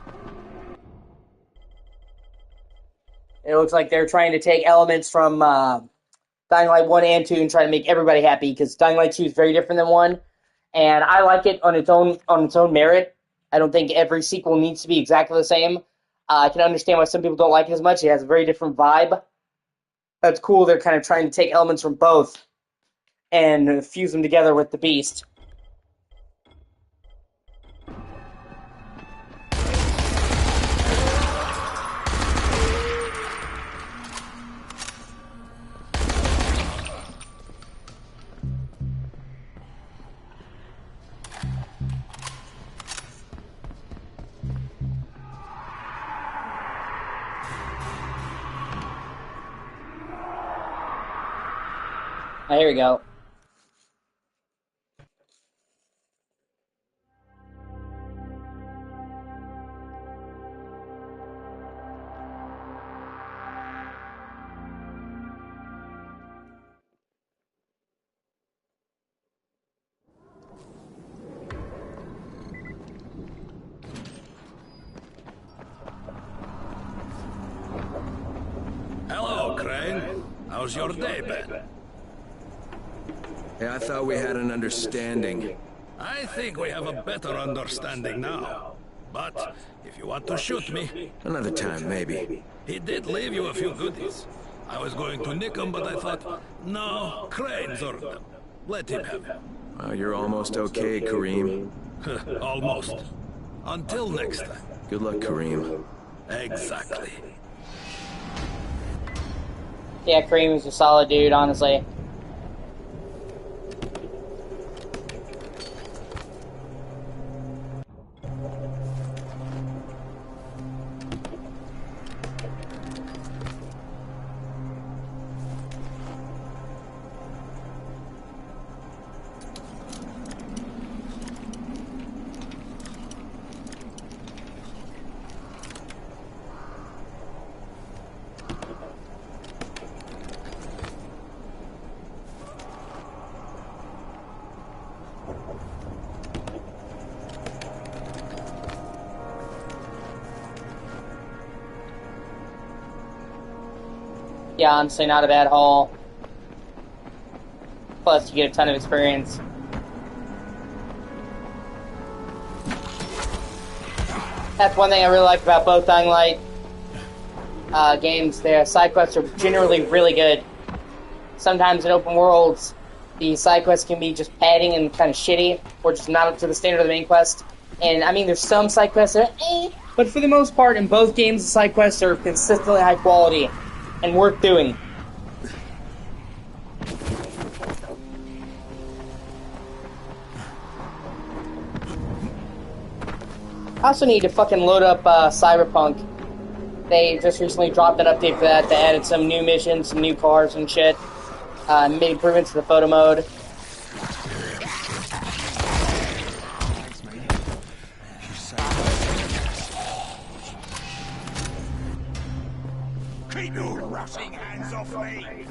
A: It looks like they're trying to take elements from Dying Light 1 and 2 and try to make everybody happy, because Dying Light 2 is very different than 1. And I like it on its own merit. I don't think every sequel needs to be exactly the same. I can understand why some people don't like it as much. It has a very different vibe. That's cool. They're kind of trying to take elements from both and fuse them together with the Beast. Oh, here we go.
C: Hello, Crane. How's your day been?
B: Hey, I thought we had an understanding.
C: I think we have a better understanding now. But if you want to shoot me...
B: Another time, maybe.
C: He did leave you a few goodies. I was going to nick them, but I thought, no, Crane's earned them. Let him have them.
B: Well, you're almost okay, Kareem.
C: Almost. Until next time.
B: Good luck, Kareem.
C: Exactly.
A: Yeah, Kareem is a solid dude, honestly.
L: Yeah, honestly, not a bad haul. Plus, you get a ton of experience. That's one thing I really like about both Dying Light games. Their side quests are generally really good. Sometimes in open worlds, the side quests can be just padding and kind of shitty, or just not up to the standard of the main quest. And I mean, there's some side quests that are but for the most part, in both games, the side quests are consistently high quality and worth doing. I also need to fucking load up Cyberpunk. They just recently dropped an update for that. They added some new missions, some new cars and shit. Made improvements to the photo mode.
K: Keep your rotting hands off me!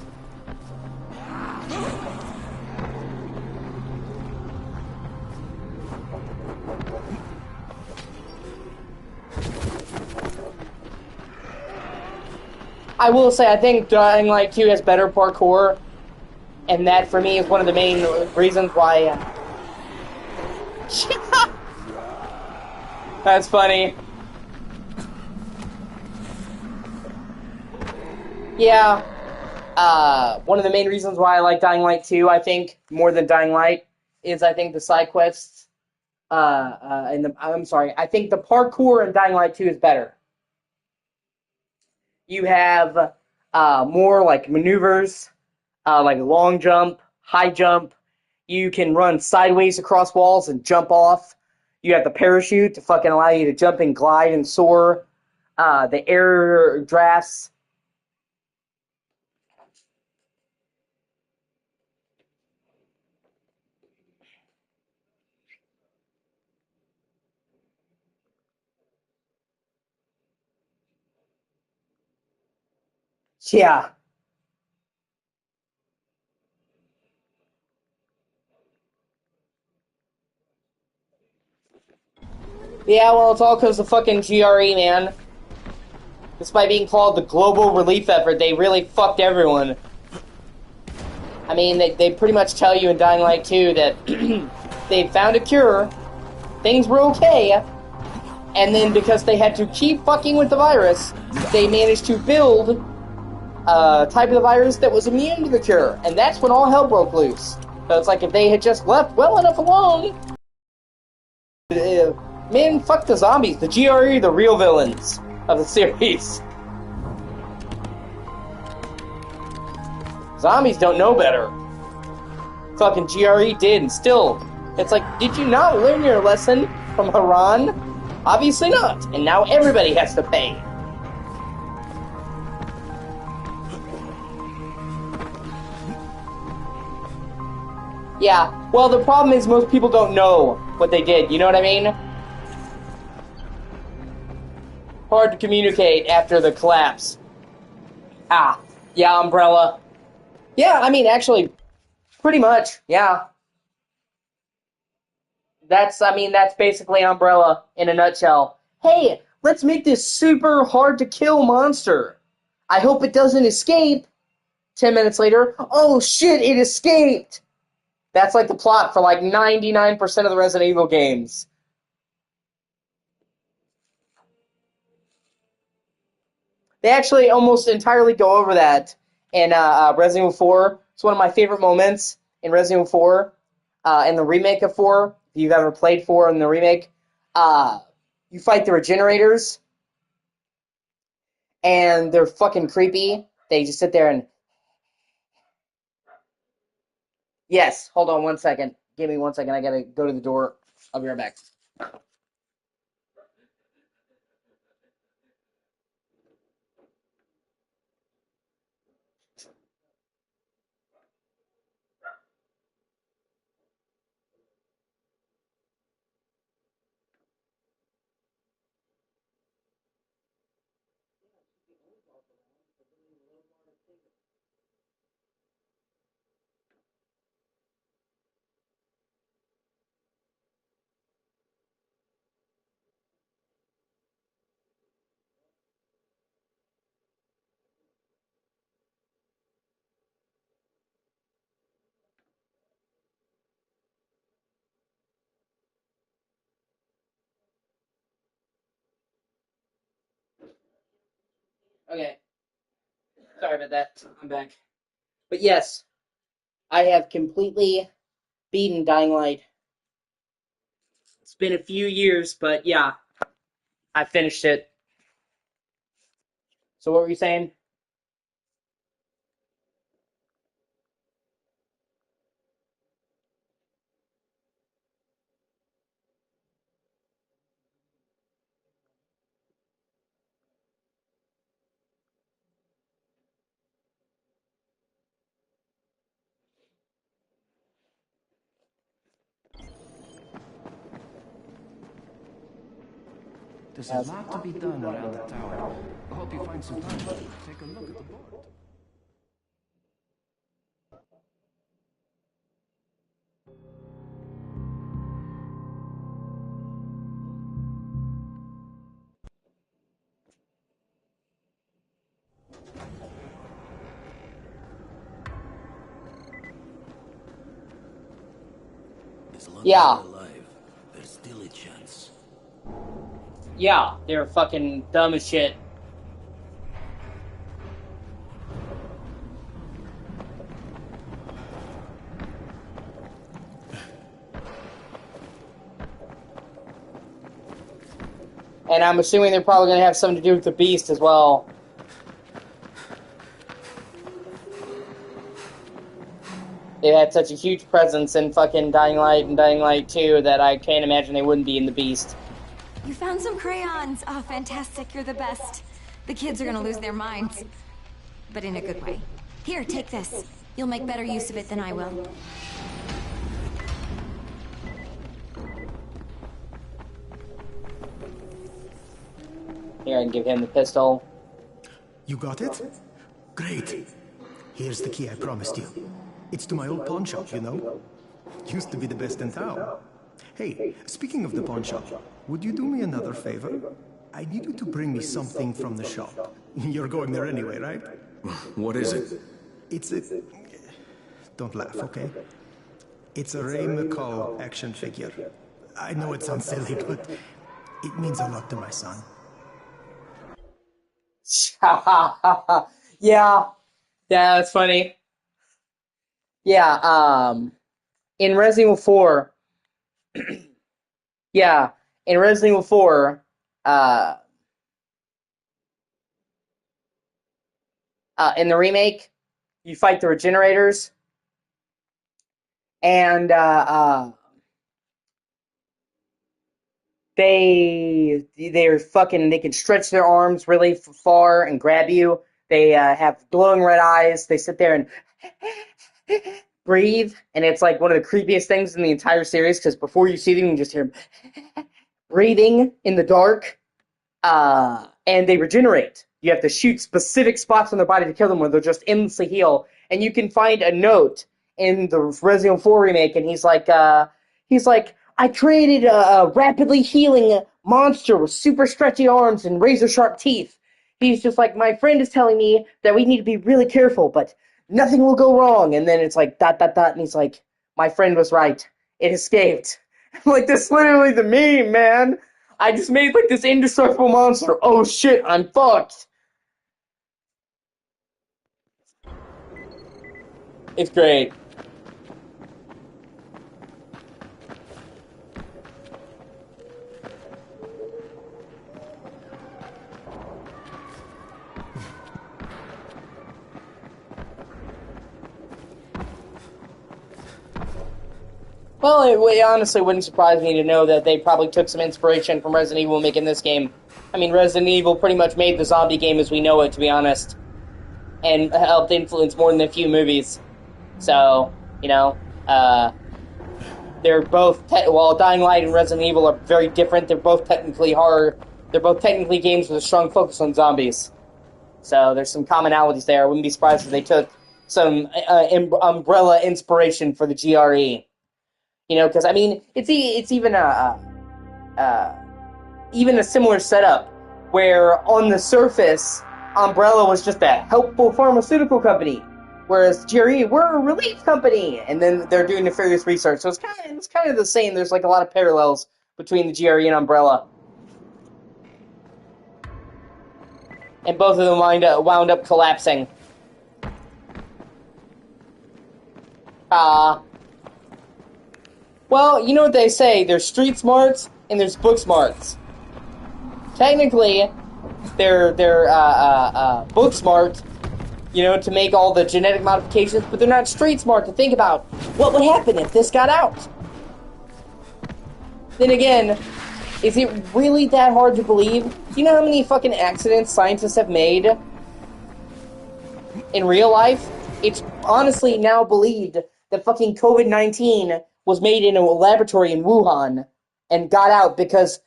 L: I will say, I think Dying Light 2 has better parkour, and that, for me, is one of the main reasons why... That's funny. Yeah. One of the main reasons why I like Dying Light 2, I think, more than Dying Light, is I think the side quests... I'm sorry, I think the parkour in Dying Light 2 is better. You have more like maneuvers, like long jump, high jump. You can run sideways across walls and jump off. You have the parachute to fucking allow you to jump and glide and soar. The air drafts. Yeah. Yeah, well, it's all because of fucking GRE, man. Despite being called the global relief effort, they really fucked everyone. I mean, they pretty much tell you in Dying Light 2 that they found a cure, things were okay, and then because they had to keep fucking with the virus, they managed to build a type of the virus that was immune to the cure, and that's when all hell broke loose. So it's like if they had just left well enough alone, man, fuck the zombies. The GRE are the real villains of the series. Zombies don't know better. Fucking GRE did, and still, it's like, did you not learn your lesson from Haran? Obviously not, and now everybody has to pay. Yeah, well, the problem is most people don't know what they did, you know what I mean? Hard to communicate after the collapse. Yeah, Umbrella. Yeah, I mean, actually, pretty much, yeah. That's basically Umbrella in a nutshell. Hey, let's make this super hard to kill monster. I hope it doesn't escape. 10 minutes later, oh shit, it escaped! That's like the plot for like 99% of the Resident Evil games. They actually almost entirely go over that in Resident Evil 4. It's one of my favorite moments in Resident Evil 4. In the remake of 4, if you've ever played 4 in the remake, you fight the Regenerators, and they're fucking creepy. They just sit there and... Yes, hold on one second. Give me 1 second. I gotta go to the door. I'll be right back. Okay. Sorry about that. I'm back. But yes, I have completely beaten Dying Light. It's been a few years, but yeah, I finished it. So what were you saying?
M: There's a lot to be done around the tower. I hope you find some time to take a look at the board.
C: As long as
L: Yeah.
C: they're alive, there's still a chance.
L: Yeah, they're fucking dumb as shit. And I'm assuming they're probably going to have something to do with the Beast as well. They had such a huge presence in fucking Dying Light and Dying Light 2 that I can't imagine they wouldn't be in the Beast.
E: You found some crayons. Oh, fantastic. You're the best. The kids are gonna lose their minds. But in a good way. Here, take this. You'll make better use of it than I will.
L: Here, I can give him the pistol.
N: You got it? Great. Here's the key I promised you. It's to my old pawn shop, you know? Used to be the best in town. Hey, speaking of the pawn shop, would you do me another favor? I need you to bring me something from the shop. You're going there anyway, right?
B: What is it?
N: It's a... Don't laugh, okay? It's a Ray McCall action figure. I know it sounds silly, but it means a lot to my son.
L: Yeah, that's funny. Yeah, in Resident Evil 4, yeah, in Resident Evil 4, in the remake, you fight the Regenerators, and, they're fucking, they can stretch their arms really far and grab you. They, have glowing red eyes. They sit there and breathe, and it's like one of the creepiest things in the entire series, because before you see them, you just hear them breathing in the dark, and they regenerate. You have to shoot specific spots on their body to kill them, where they'll just endlessly heal. And you can find a note in the Resident Evil 4 remake, and he's like, I created a rapidly healing monster with super stretchy arms and razor sharp teeth. He's just like, my friend is telling me that we need to be really careful, but nothing will go wrong. And then it's like, ... and he's like, my friend was right. It escaped. I'm like, this is literally the meme, man. I just made, like, this indestructible monster. Oh, shit, I'm fucked. It's great. Well, it honestly wouldn't surprise me to know that they probably took some inspiration from Resident Evil making this game. I mean, Resident Evil pretty much made the zombie game as we know it, to be honest, and helped influence more than a few movies. So, you know, they're both, while Dying Light and Resident Evil are very different, they're both technically horror, they're both technically games with a strong focus on zombies. So there's some commonalities there. I wouldn't be surprised if they took some umbrella inspiration for the GRE. You know, because I mean, it's even even a similar setup where on the surface, Umbrella was just a helpful pharmaceutical company, whereas GRE we're a relief company, and then they're doing nefarious research. So it's kind of the same. There's like a lot of parallels between the GRE and Umbrella. and both of them wound up collapsing. Well, you know what they say, there's street smarts and there's book smarts. Technically, they're book smart, you know, to make all the genetic modifications, but they're not street smart to think about what would happen if this got out. Then again, is it really that hard to believe? Do you know how many fucking accidents scientists have made in real life? It's honestly now believed that fucking COVID-19 was made in a laboratory in Wuhan and got out because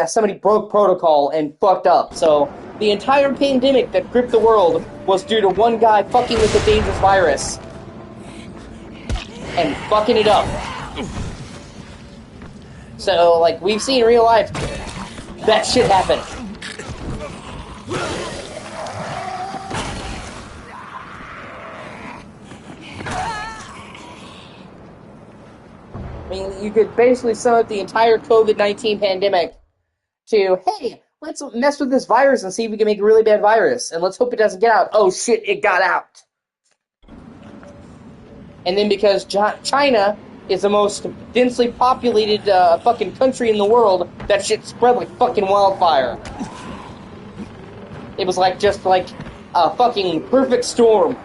L: somebody broke protocol and fucked up. So the entire pandemic that gripped the world was due to one guy fucking with a dangerous virus and fucking it up. So, like, we've seen in real life that shit happen. I mean, you could basically sum up the entire COVID-19 pandemic to, hey, let's mess with this virus and see if we can make a really bad virus, and let's hope it doesn't get out. Oh shit, it got out. And then because China is the most densely populated fucking country in the world, that shit spread like fucking wildfire. It was like just like a fucking perfect storm.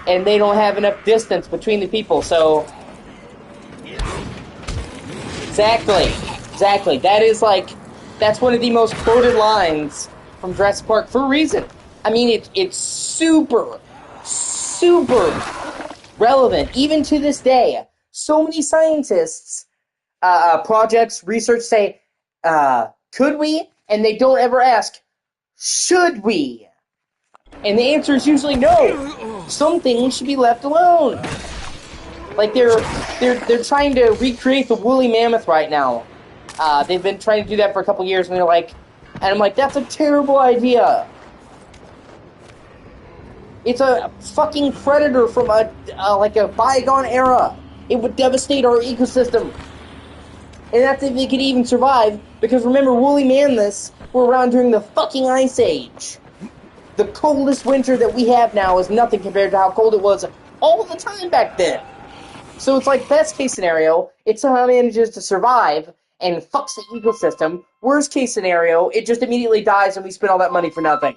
L: And they don't have enough distance between the people, so... Exactly. That's one of the most quoted lines from Jurassic Park for a reason. I mean, it's super relevant, even to this day. So many scientists, projects, research say, could we? And they don't ever ask, should we? And the answer is usually no. Some things should be left alone. Like they're trying to recreate the woolly mammoth right now. They've been trying to do that for a couple years, and I'm like, that's a terrible idea. It's a fucking predator from a bygone era. It would devastate our ecosystem. And that's if it could even survive, because remember, woolly mammoths were around during the fucking Ice Age. The coldest winter that we have now is nothing compared to how cold it was all the time back then. So it's like, best case scenario, it somehow manages to survive and fucks the ecosystem. Worst case scenario, it just immediately dies and we spend all that money for nothing.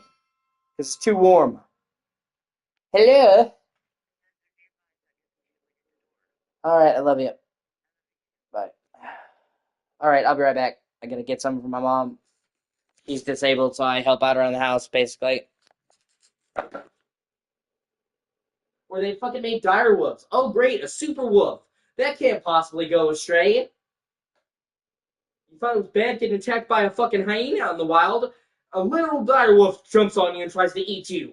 L: Because it's too warm. Hello? Alright, I love you. Bye. Alright, I'll be right back. I gotta get something for my mom. He's disabled, so I help out around the house, basically. Or they fucking made dire wolves. Oh, great, a super wolf. That can't possibly go astray. You thought it was bad getting attacked by a fucking hyena out in the wild. A literal dire wolf jumps on you and tries to eat you.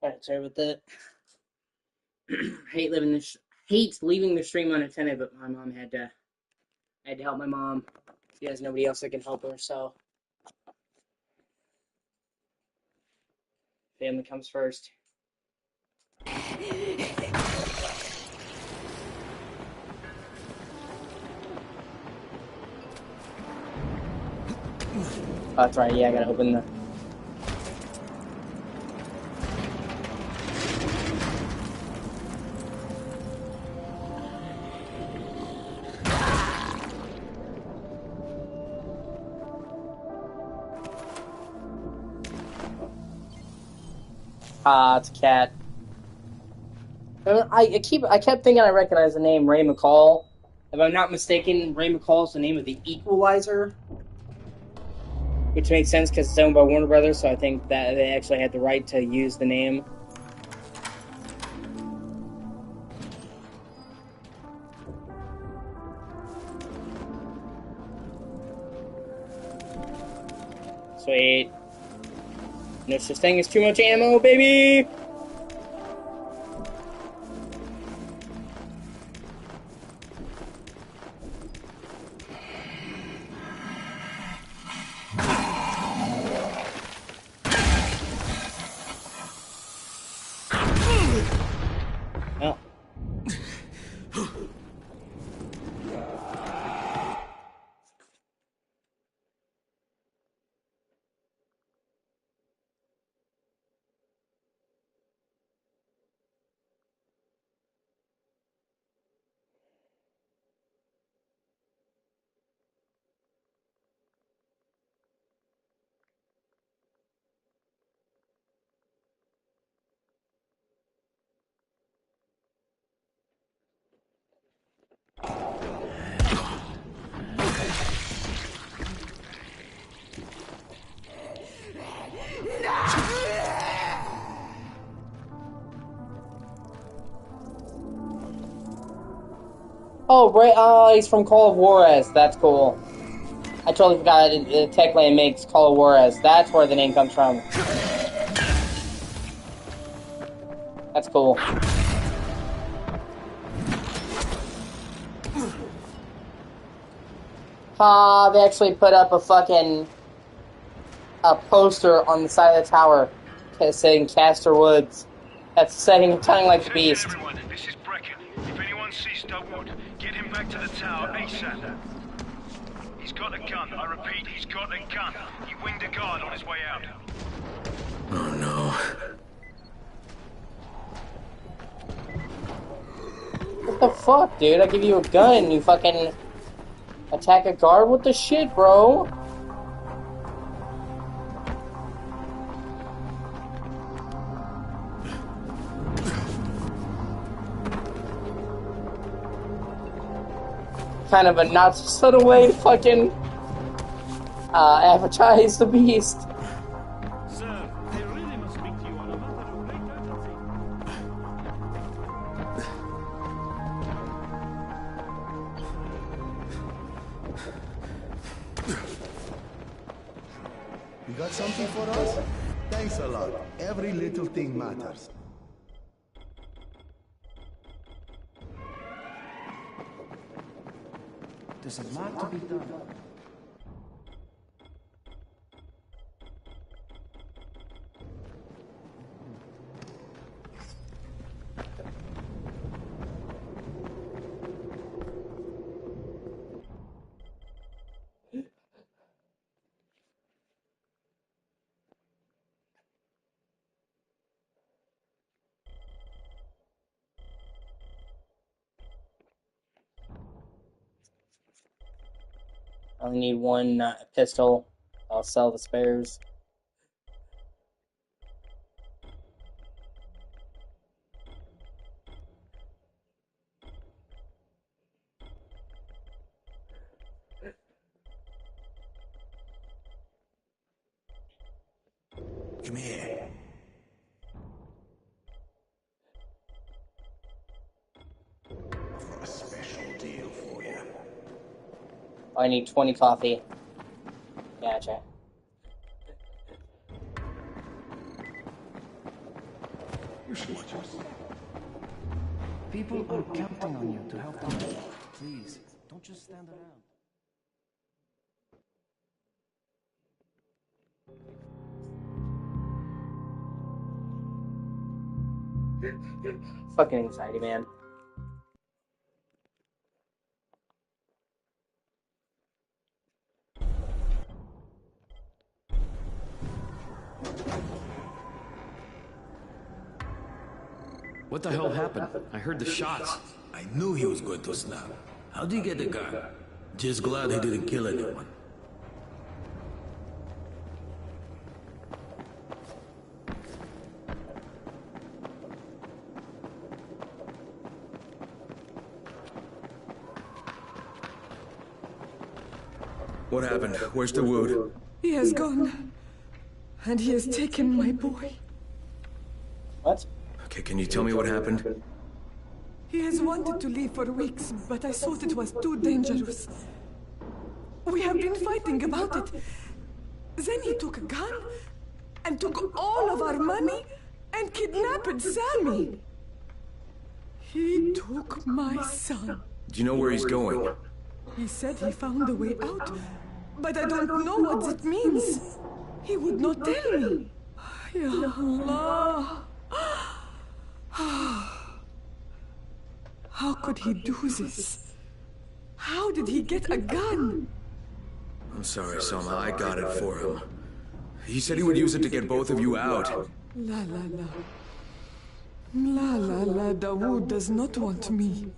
L: Alright, sorry about that. Hate leaving the stream unattended, but my mom had to help my mom. She has nobody else that can help her, so family comes first. Oh, that's right, yeah, I gotta open the... Ah, it's a cat. I kept thinking I recognized the name Ray McCall. If I'm not mistaken, Ray McCall is the name of the Equalizer, which makes sense because it's owned by Warner Brothers. So I think that they actually had the right to use the name. Sweet. No such thing as too much ammo, baby. Oh, Ray, he's from Call of Juarez. That's cool. I totally forgot Techland makes Call of Juarez. That's where the name comes from. That's cool. They actually put up a poster on the side of the tower saying Castor Woods. That's saying telling like the beast.
O: Everyone, this is Brecken. If anyone sees Dugwood, get him back to the tower ASAP. He's got a gun. I repeat, he's got a gun. He winged a guard on his way out.
B: Oh no.
L: What the fuck, dude? I give you a gun and you fucking attack a guard? What the shit, bro? Kind of a not so subtle way to fucking advertise the beast.
O: Sir, I really must speak to you on a matter of great urgency.
F: You got something for us? Thanks a lot. Every little thing matters.
M: There's a lot to be done.
L: I only need one pistol. I'll sell the spares.
D: Come here. I've got a special deal for you.
L: I need 20 coffee. Gotcha.
J: You should watch yourself.
M: People are counting on you to help them. Please, don't just stand around.
L: Fucking anxiety, man.
J: What the hell happened? I heard the shots.
C: I knew he was going to snap. How'd he get the gun? Just glad he didn't kill anyone.
B: What happened? Where's the wood?
P: He has gone. And he has taken my boy.
L: What?
B: Okay, can you tell me what happened?
P: He has wanted to leave for weeks, but I thought it was too dangerous. We have been fighting about it. Then he took a gun and took all of our money and kidnapped Sammy. He took my son.
B: Do you know where he's going?
P: He said he found a way out, but I don't know what it means. He would not tell me. Ya Allah. How could he do this? How did he get a gun?
B: I'm sorry, Selma. I got it for him. He said he would use it to get both of you out.
P: La la la. La la la, Dawood does not want me.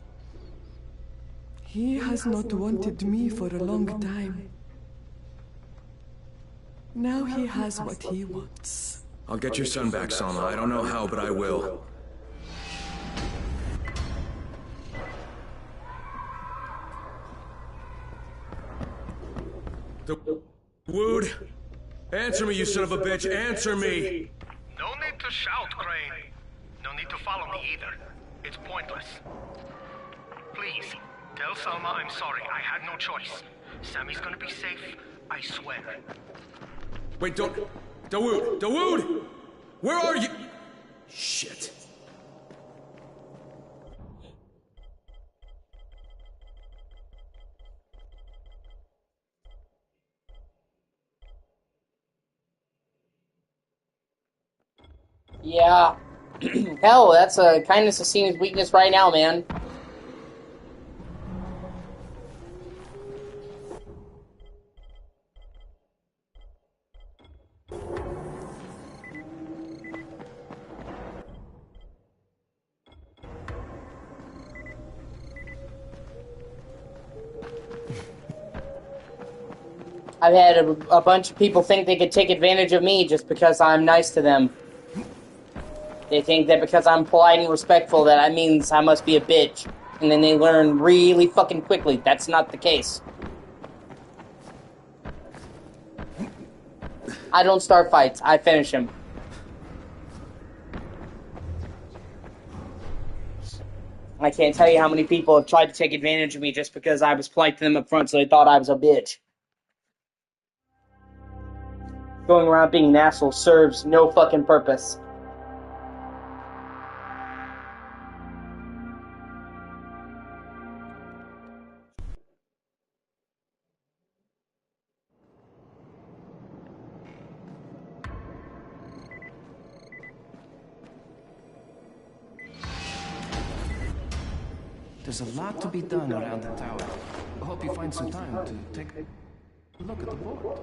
P: He has not wanted me for a long time. Now he has what he wants.
B: I'll get your son back, Selma. I don't know how, but I will. Wood! Answer me, you son of a bitch! Answer me!
O: No need to shout, Crane. No need to follow me either. It's pointless. Please, tell Salma I'm sorry. I had no choice. Sammy's gonna be safe, I swear.
B: Wait, don't... Dawood! Dawood! Where are you? Shit.
L: Yeah. Hell, that's a kindness is seen as weakness right now, man. I've had a bunch of people think they could take advantage of me just because I'm nice to them. They think that because I'm polite and respectful that means I must be a bitch. And then they learn really fucking quickly. That's not the case. I don't start fights. I finish them. I can't tell you how many people have tried to take advantage of me just because I was polite to them up front so they thought I was a bitch. Going around being an asshole serves no fucking purpose.
M: There's a lot to be done around the tower. I hope you find some time to take a look at the board.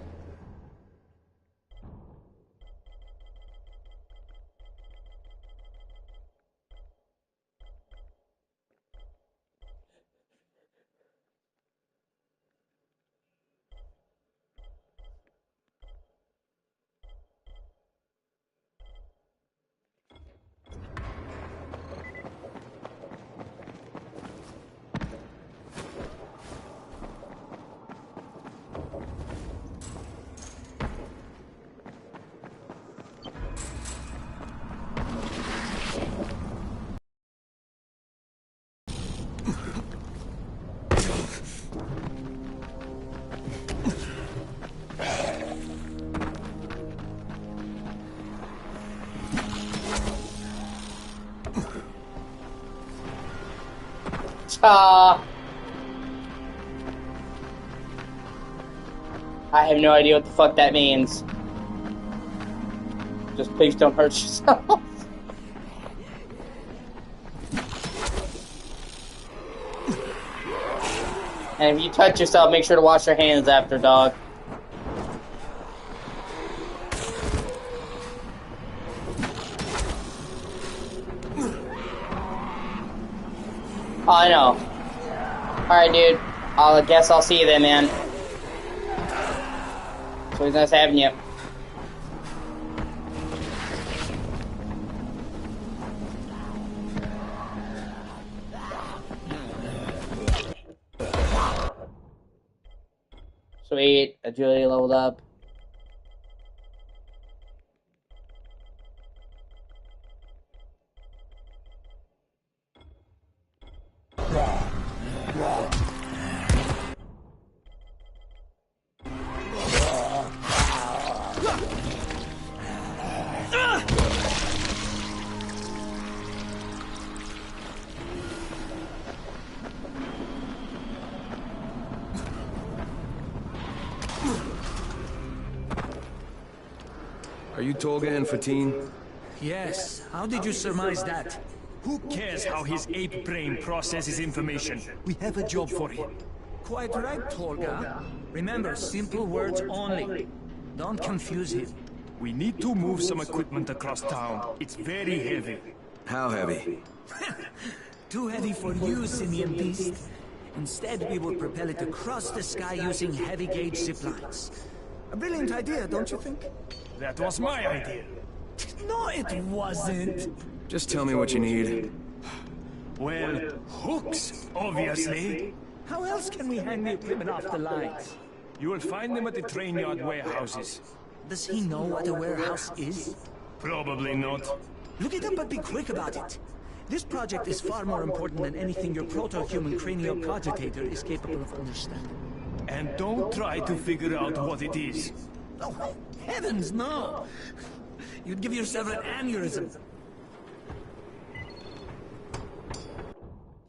L: I have no idea what the fuck that means. Just please don't hurt yourself. And if you touch yourself, make sure to wash your hands after, dog. Oh, I know. Alright, dude. I guess I'll see you then, man. So it's nice having you. Sweet. I Julie leveled up.
B: Are you Tolga and Fatine?
Q: Yes. How did you surmise that? Who cares how his ape brain processes information? We have a job for him. Quite right, Tolga. Remember, simple words only. Don't confuse him. We need to move some equipment across town. It's very heavy.
B: How heavy?
Q: Too heavy for you, Simian Beast. Instead, we will propel it across the sky using heavy-gauge zip lines. A brilliant idea, don't you think? That was my idea. No, it wasn't.
B: Just tell me what you need.
Q: Well, hooks, obviously. How else can we hang the equipment off the lines? You will find them at the train yard warehouses. Does he know what a warehouse is? Probably not. Look it up, but be quick about it. This project is far more important than anything your proto-human cranio-cogitator is capable of understanding. And don't try to figure out what it is. Oh, heavens, no! You'd give yourself an aneurysm.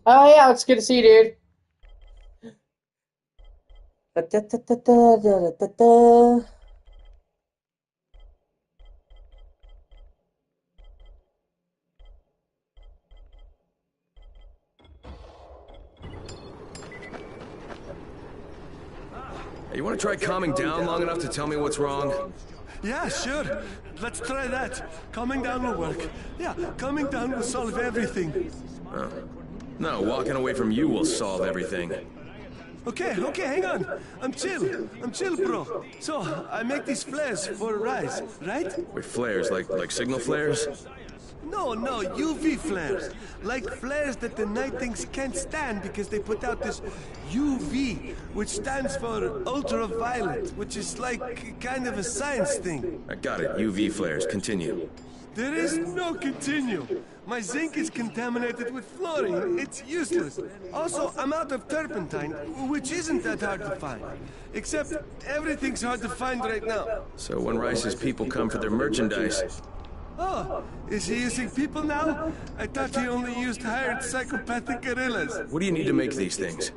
L: Oh yeah, it's good to see you, dude. Da-da-da-da-da-da-da-da.
B: Hey, you want to try calming down long enough to tell me what's wrong?
R: Yeah, sure. Let's try that. Calming down will work. Yeah, calming down will solve everything.
B: Oh. No, walking away from you will solve everything.
R: Okay, hang on. I'm chill, bro. So, I make these flares for Rise, right?
B: Wait, flares? Like signal flares?
R: No, UV flares. Like flares that the Night Things can't stand because they put out this UV, which stands for ultraviolet, which is like kind of a science thing.
B: I got it. UV flares. Continue.
R: There is no continue. My zinc is contaminated with fluorine. It's useless. Also, I'm out of turpentine, which isn't that hard to find. Except, everything's hard to find right now.
B: So when Rice's people come for their merchandise...
R: Oh, is he using people now? I thought he only used hired psychopathic gorillas.
B: What do you need to make these things?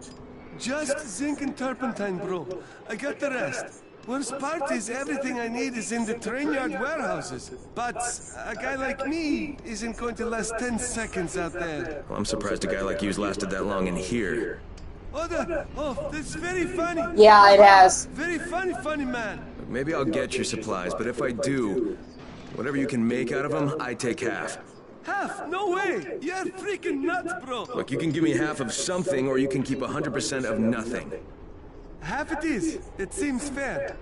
R: Just zinc and turpentine, bro. I got the rest. Worst part is everything I need is in the train yard warehouses. But a guy like me isn't going to last 10 seconds out there.
B: Well, I'm surprised a guy like you's lasted that long in here.
R: Oh, that's very funny.
L: Yeah, it has.
R: Very funny man.
B: Maybe I'll get your supplies, but if I do, whatever you can make out of them, I take half.
R: Half? No way! You're freaking nuts, bro!
B: Look, you can give me half of something, or you can keep 100% of nothing.
R: Half it is. It seems fair.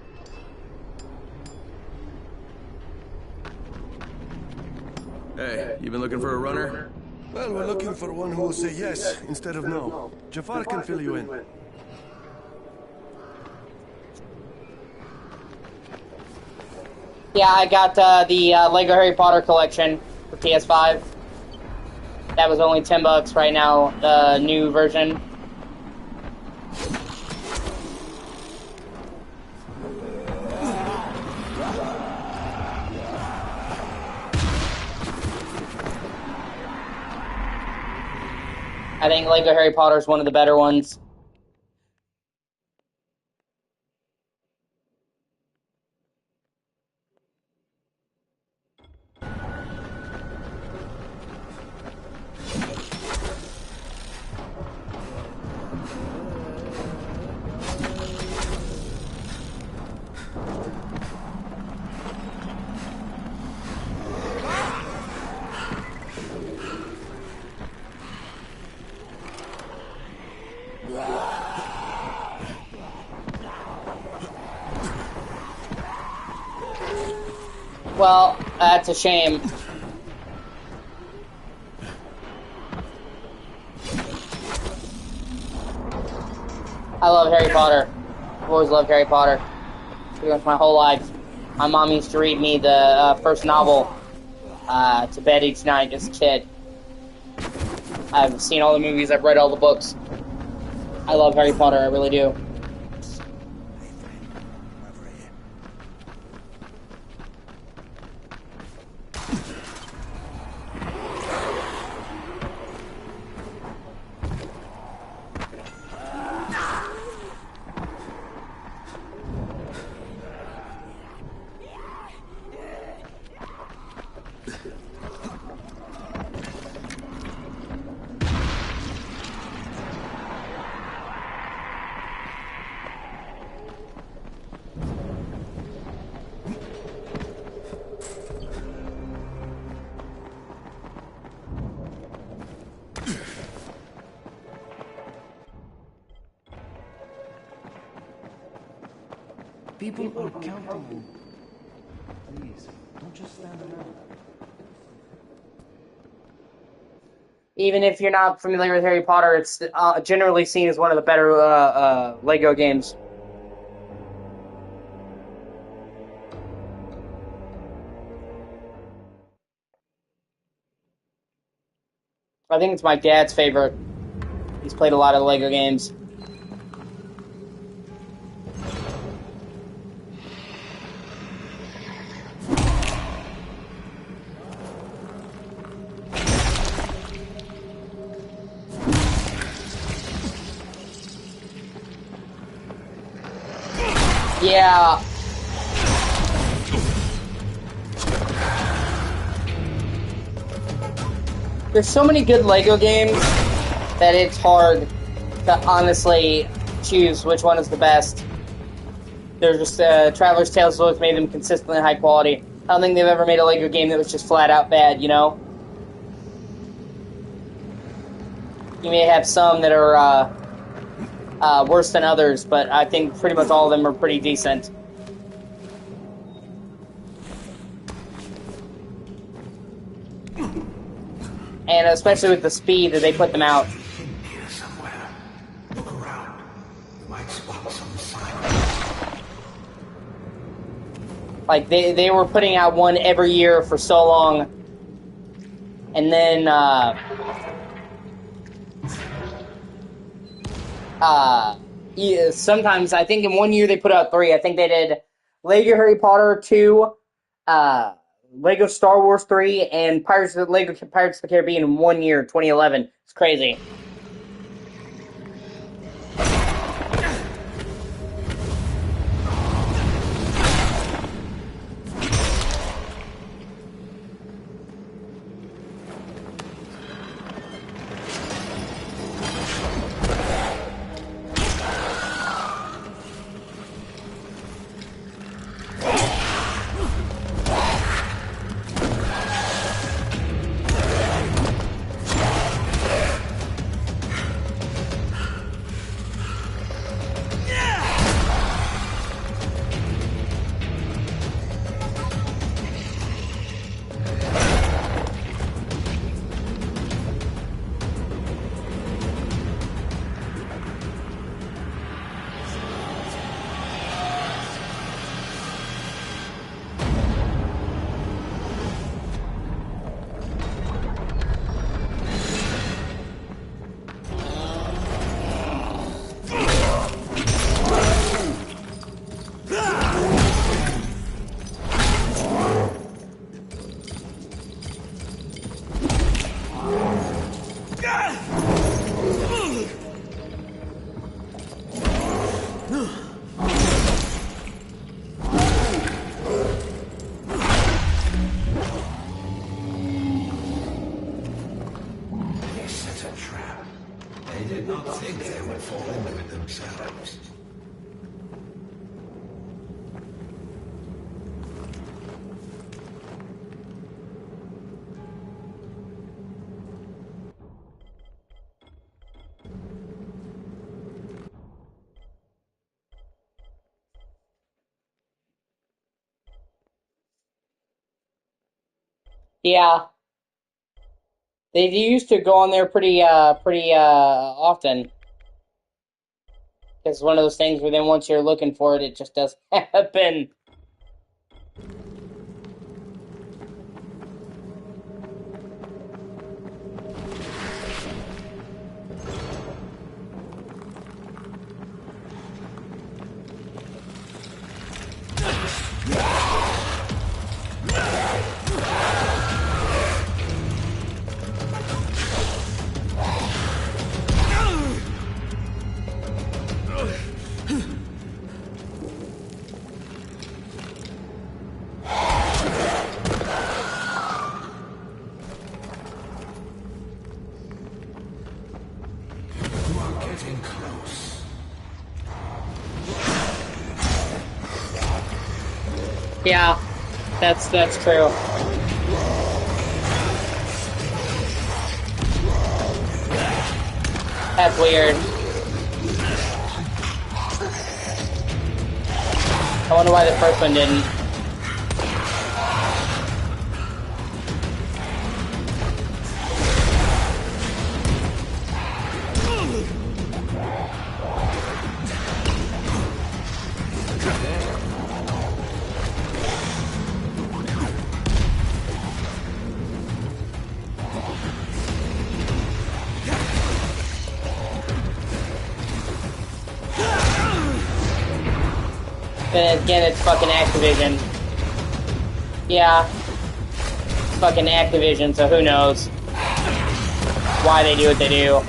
B: Hey, you been looking for a runner?
R: Well, we're looking for one who will say yes instead of no. Jafar can fill you in.
L: Yeah, I got the Lego Harry Potter collection for PS5. That was only $10 right now, the new version. I think Lego Harry Potter is one of the better ones. Well, that's a shame. I love Harry Potter. I've always loved Harry Potter. Pretty much my whole life. My mom used to read me the first novel to bed each night as a kid. I've seen all the movies, I've read all the books. I love Harry Potter, I really do.
M: People are counting on you. Please, don't just stand around.
L: Even if you're not familiar with Harry Potter, it's generally seen as one of the better Lego games. I think it's my dad's favorite. He's played a lot of the Lego games. Yeah. There's so many good Lego games that it's hard to honestly choose which one is the best. They're just Traveler's Tales has always made them consistently high quality. I don't think they've ever made a Lego game that was just flat out bad, you know? You may have some that are worse than others, but I think pretty much all of them are pretty decent. And especially with the speed that they put them out.
K: Here somewhere. Look around. Might spot some sign.
L: Like, they were putting out one every year for so long. And then, yeah, sometimes, I think in one year they put out 3. I think they did Lego Harry Potter 2, Lego Star Wars 3, and Lego Pirates of the Caribbean in 1 year, 2011. It's crazy.
D: think they would fall into it themselves.
L: Yeah. They used to go on there pretty often. It's one of those things where then once you're looking for it, it just doesn't happen. Yeah, that's true. That's weird. I wonder why the first one didn't. Then again, it's fucking Activision. Yeah. It's fucking Activision, so who knows why they do what they do.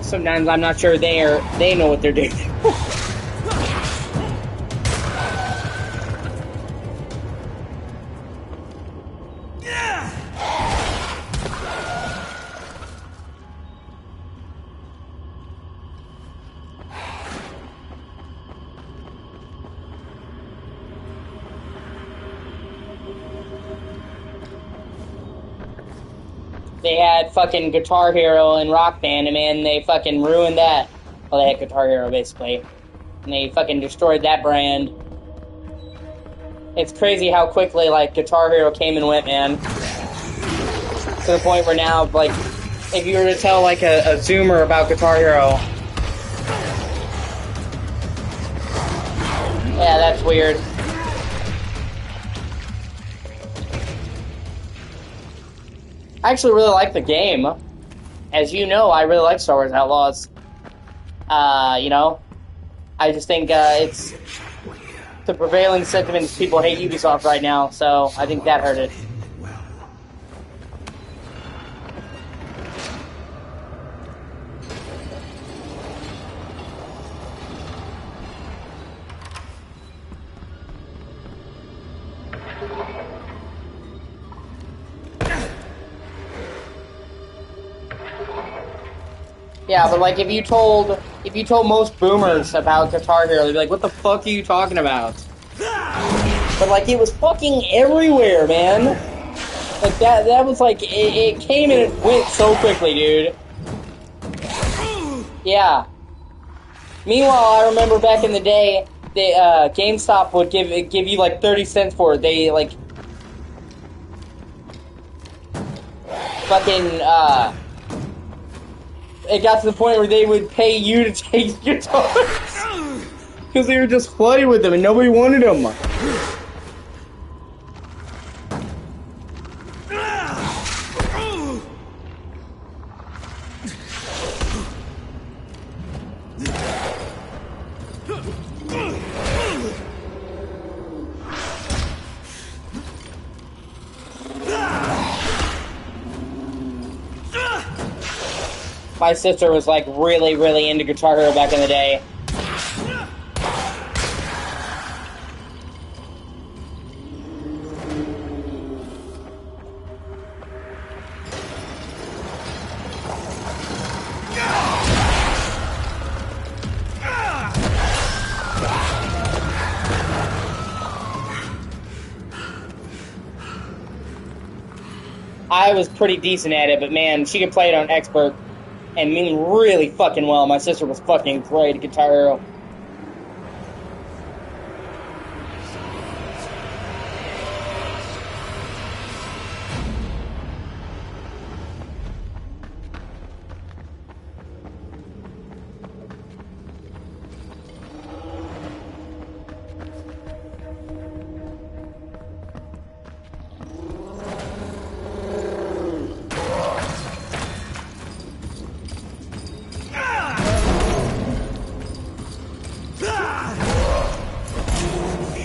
L: Sometimes I'm not sure they know what they're doing. They had fucking Guitar Hero and Rock Band, and man, they fucking ruined that. Well, they had Guitar Hero, basically. And they fucking destroyed that brand. It's crazy how quickly, like, Guitar Hero came and went, man. To the point where now, like, if you were to tell, like, a Zoomer about Guitar Hero... Yeah, that's weird. I actually really like the game. As you know, I really like Star Wars Outlaws. You know? I just think, it's... The prevailing sentiment is people hate Ubisoft right now, so I think that hurt it. Yeah, but like if you told most boomers about Guitar Hero, they'd be like, "What the fuck are you talking about?" But like it was fucking everywhere, man. Like that was like it came and it went so quickly, dude. Yeah. Meanwhile, I remember back in the day, GameStop would give you like 30 cents for it. They like fucking it got to the point where they would pay you to take guitars because they were just flooded with them and nobody wanted them. My sister was like really, really into Guitar Hero back in the day. I was pretty decent at it, but man, she could play it on expert and mean really fucking well. My sister was fucking great at Guitar Hero.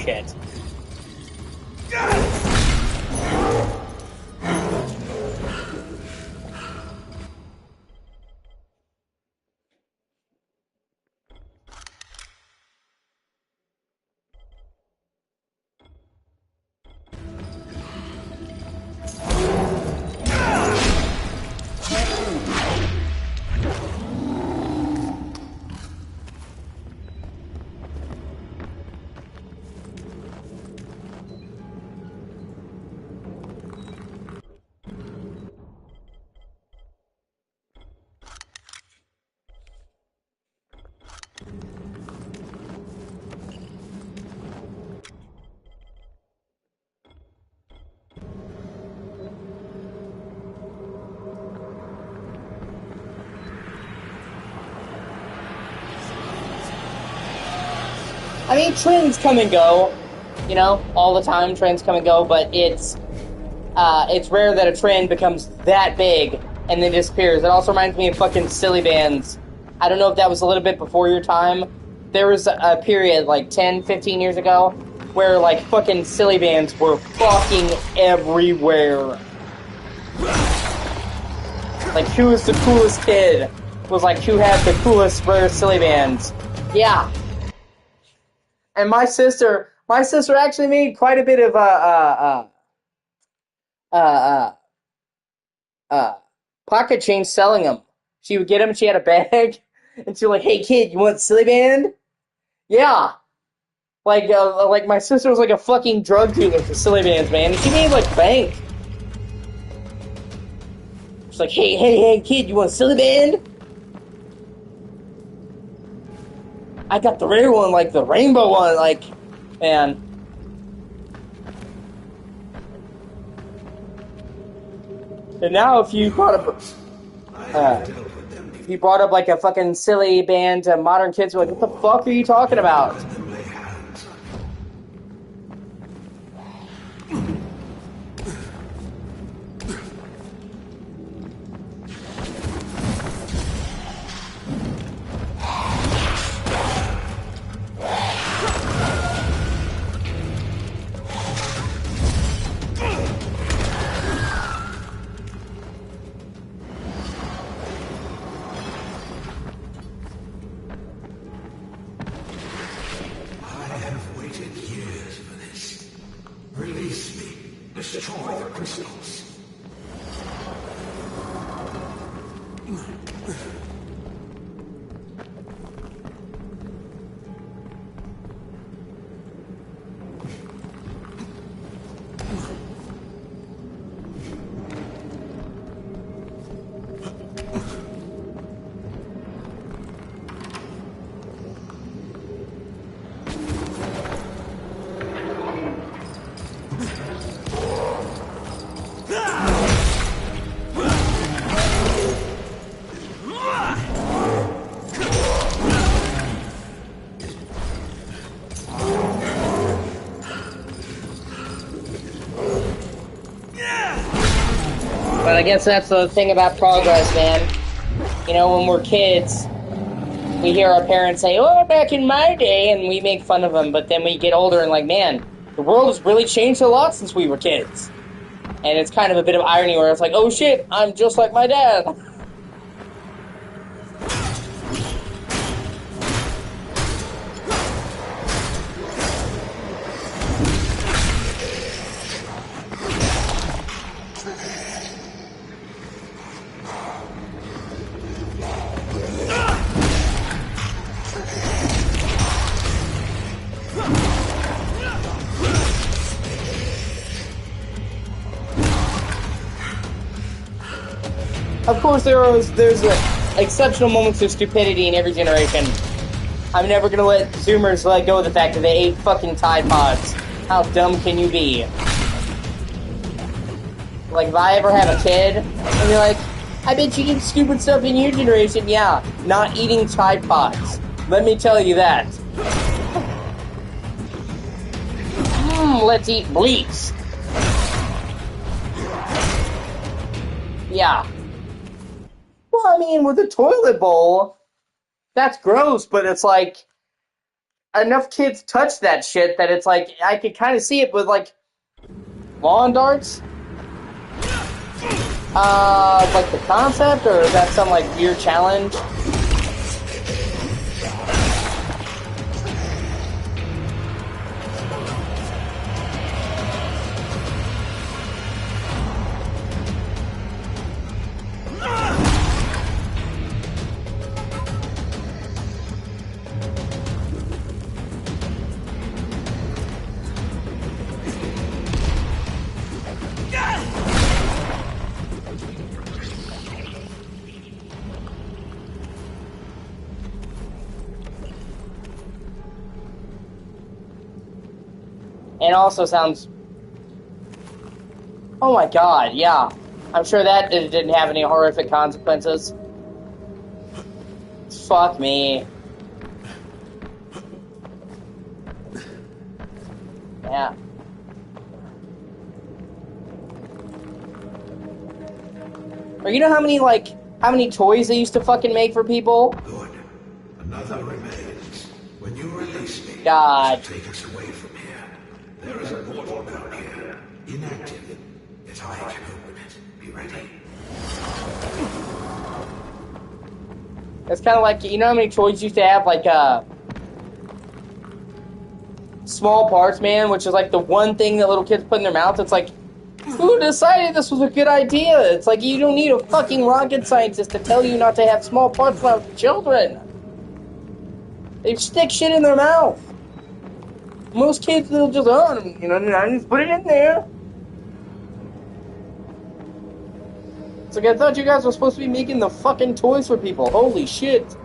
L: Shit. I mean, trends come and go, you know, all the time. Trends come and go, but it's rare that a trend becomes that big and then disappears. It also reminds me of fucking silly bands. I don't know if that was a little bit before your time. There was a period like 10, 15 years ago where like fucking silly bands were fucking everywhere. Like, who was the coolest kid? Was like, who had the coolest rare silly bands? Yeah. And my sister actually made quite a bit of pocket change selling them. She would get them. She had a bag, and she was like, "Hey kid, you want silly band?" Yeah, like my sister was like a fucking drug dealer for silly bands, man. And she made like bank. She's like, "Hey kid, you want a silly band?" I got the rare one, like the rainbow one, like, man. And now if you brought up, like a fucking silly band to modern kids, are like, what the fuck are you talking about?
K: Destroy the crystals.
L: But I guess that's the thing about progress, man. You know, when we're kids, we hear our parents say, "Oh, back in my day," and we make fun of them, but then we get older and like, man, the world has really changed a lot since we were kids. And it's kind of a bit of irony where it's like, oh shit, I'm just like my dad. Of course, there's exceptional moments of stupidity in every generation. I'm never gonna let Zoomers let go of the fact that they ate fucking Tide Pods. How dumb can you be? Like, if I ever have a kid, and you're like, I bet you eat stupid stuff in your generation. Yeah, not eating Tide Pods. Let me tell you that. Let's eat bleach. Yeah. Well, I mean, with a toilet bowl, that's gross, but it's like, enough kids touch that shit that it's like, I could kind of see it with, like, lawn darts? Like the concept, or is that some, like, weird challenge? And also sounds... Oh my god, yeah. I'm sure that didn't have any horrific consequences. Fuck me. Yeah. Or you know how many toys they used to fucking make for people?
K: Good. Another remains. When you release me,
L: God.
K: take us away from here. There is a portal down here, inactive. Yet I can open it. Be ready.
L: It's kind of like, you know how many toys used to have, like, small parts, man, which is like the one thing that little kids put in their mouth. It's like, who decided this was a good idea? It's like, you don't need a fucking rocket scientist to tell you not to have small parts around children. They stick shit in their mouth. Most kids, they'll just, I just put it in there. It's like, I thought you guys were supposed to be making the fucking toys for people. Holy shit.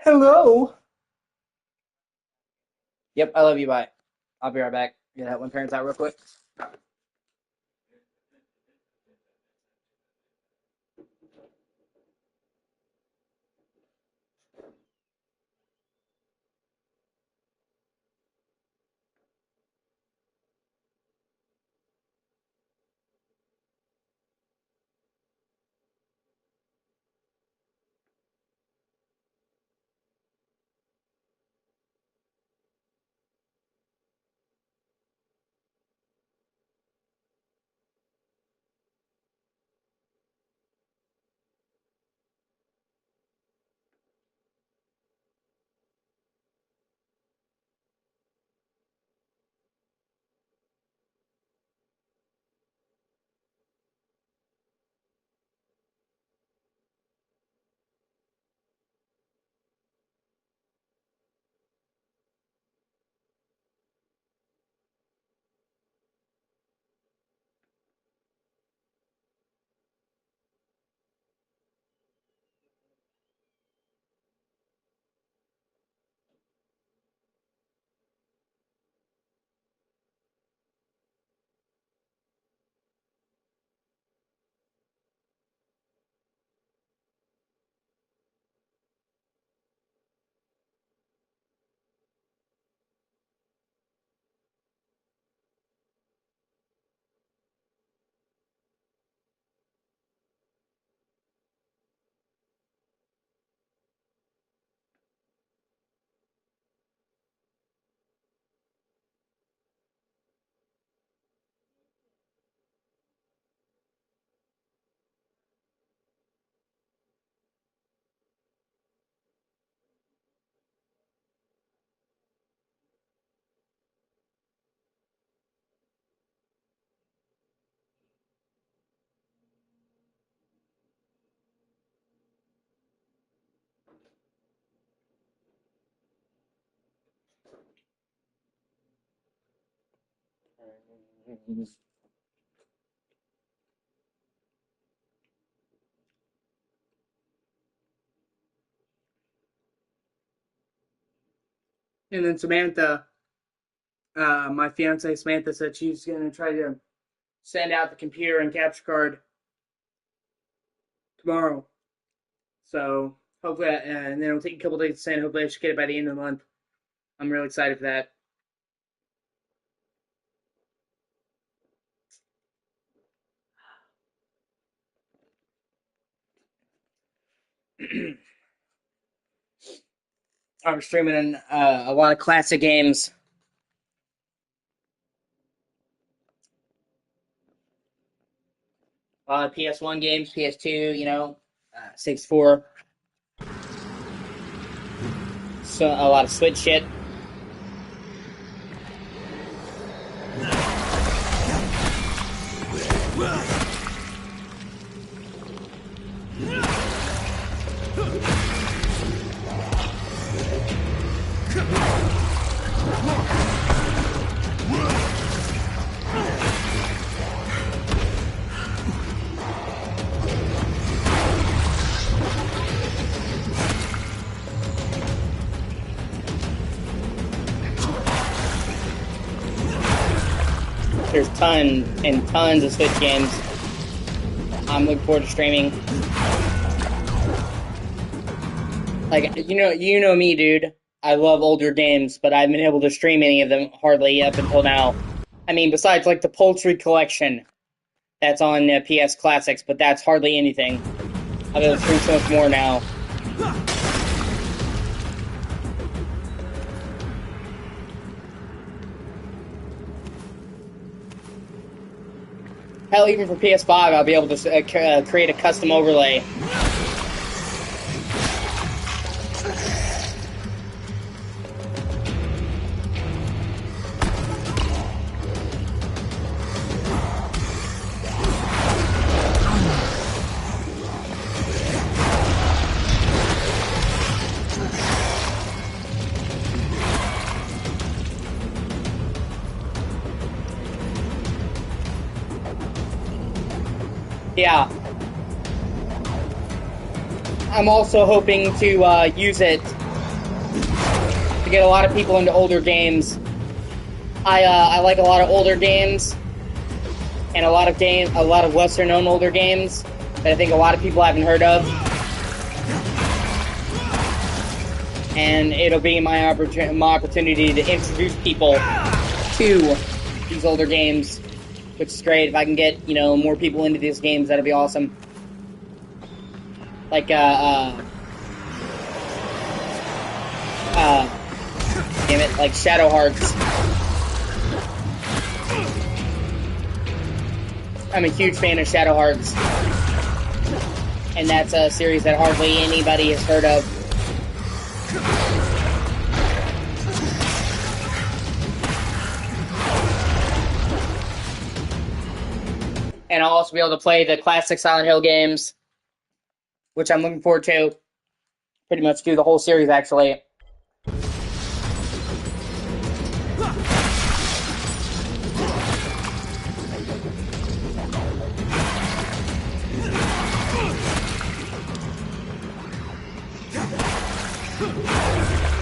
L: Hello? Yep, I love you, bye. I'll be right back. Get out my parents out real quick. And then Samantha, my fiance Samantha, said she's going to try to send out the computer and capture card tomorrow. So hopefully, and then it'll take a couple days to send. Hopefully, I should get it by the end of the month. I'm really excited for that. I'm streaming a lot of classic games. A lot of PS1 games, PS2, 64. So a lot of Switch shit. There's tons and tons of Switch games. I'm looking forward to streaming. Like, you know me, dude. I love older games, but I haven't been able to stream any of them hardly up until now. I mean, besides like the Poultry Collection, that's on PS Classics, but that's hardly anything. I'll be able to stream so much more now. Hell, even for PS5, I'll be able to create a custom overlay. Yeah. I'm also hoping to use it to get a lot of people into older games. I like a lot of older games and a lot of lesser known older games that I think a lot of people haven't heard of. And it'll be my opportunity to introduce people to these older games, which is great. If I can get, more people into these games, that'd be awesome. Like, damn it, like Shadow Hearts. I'm a huge fan of Shadow Hearts. And that's a series that hardly anybody has heard of. And I'll also be able to play the classic Silent Hill games, which I'm looking forward to. Pretty much do the whole series, actually.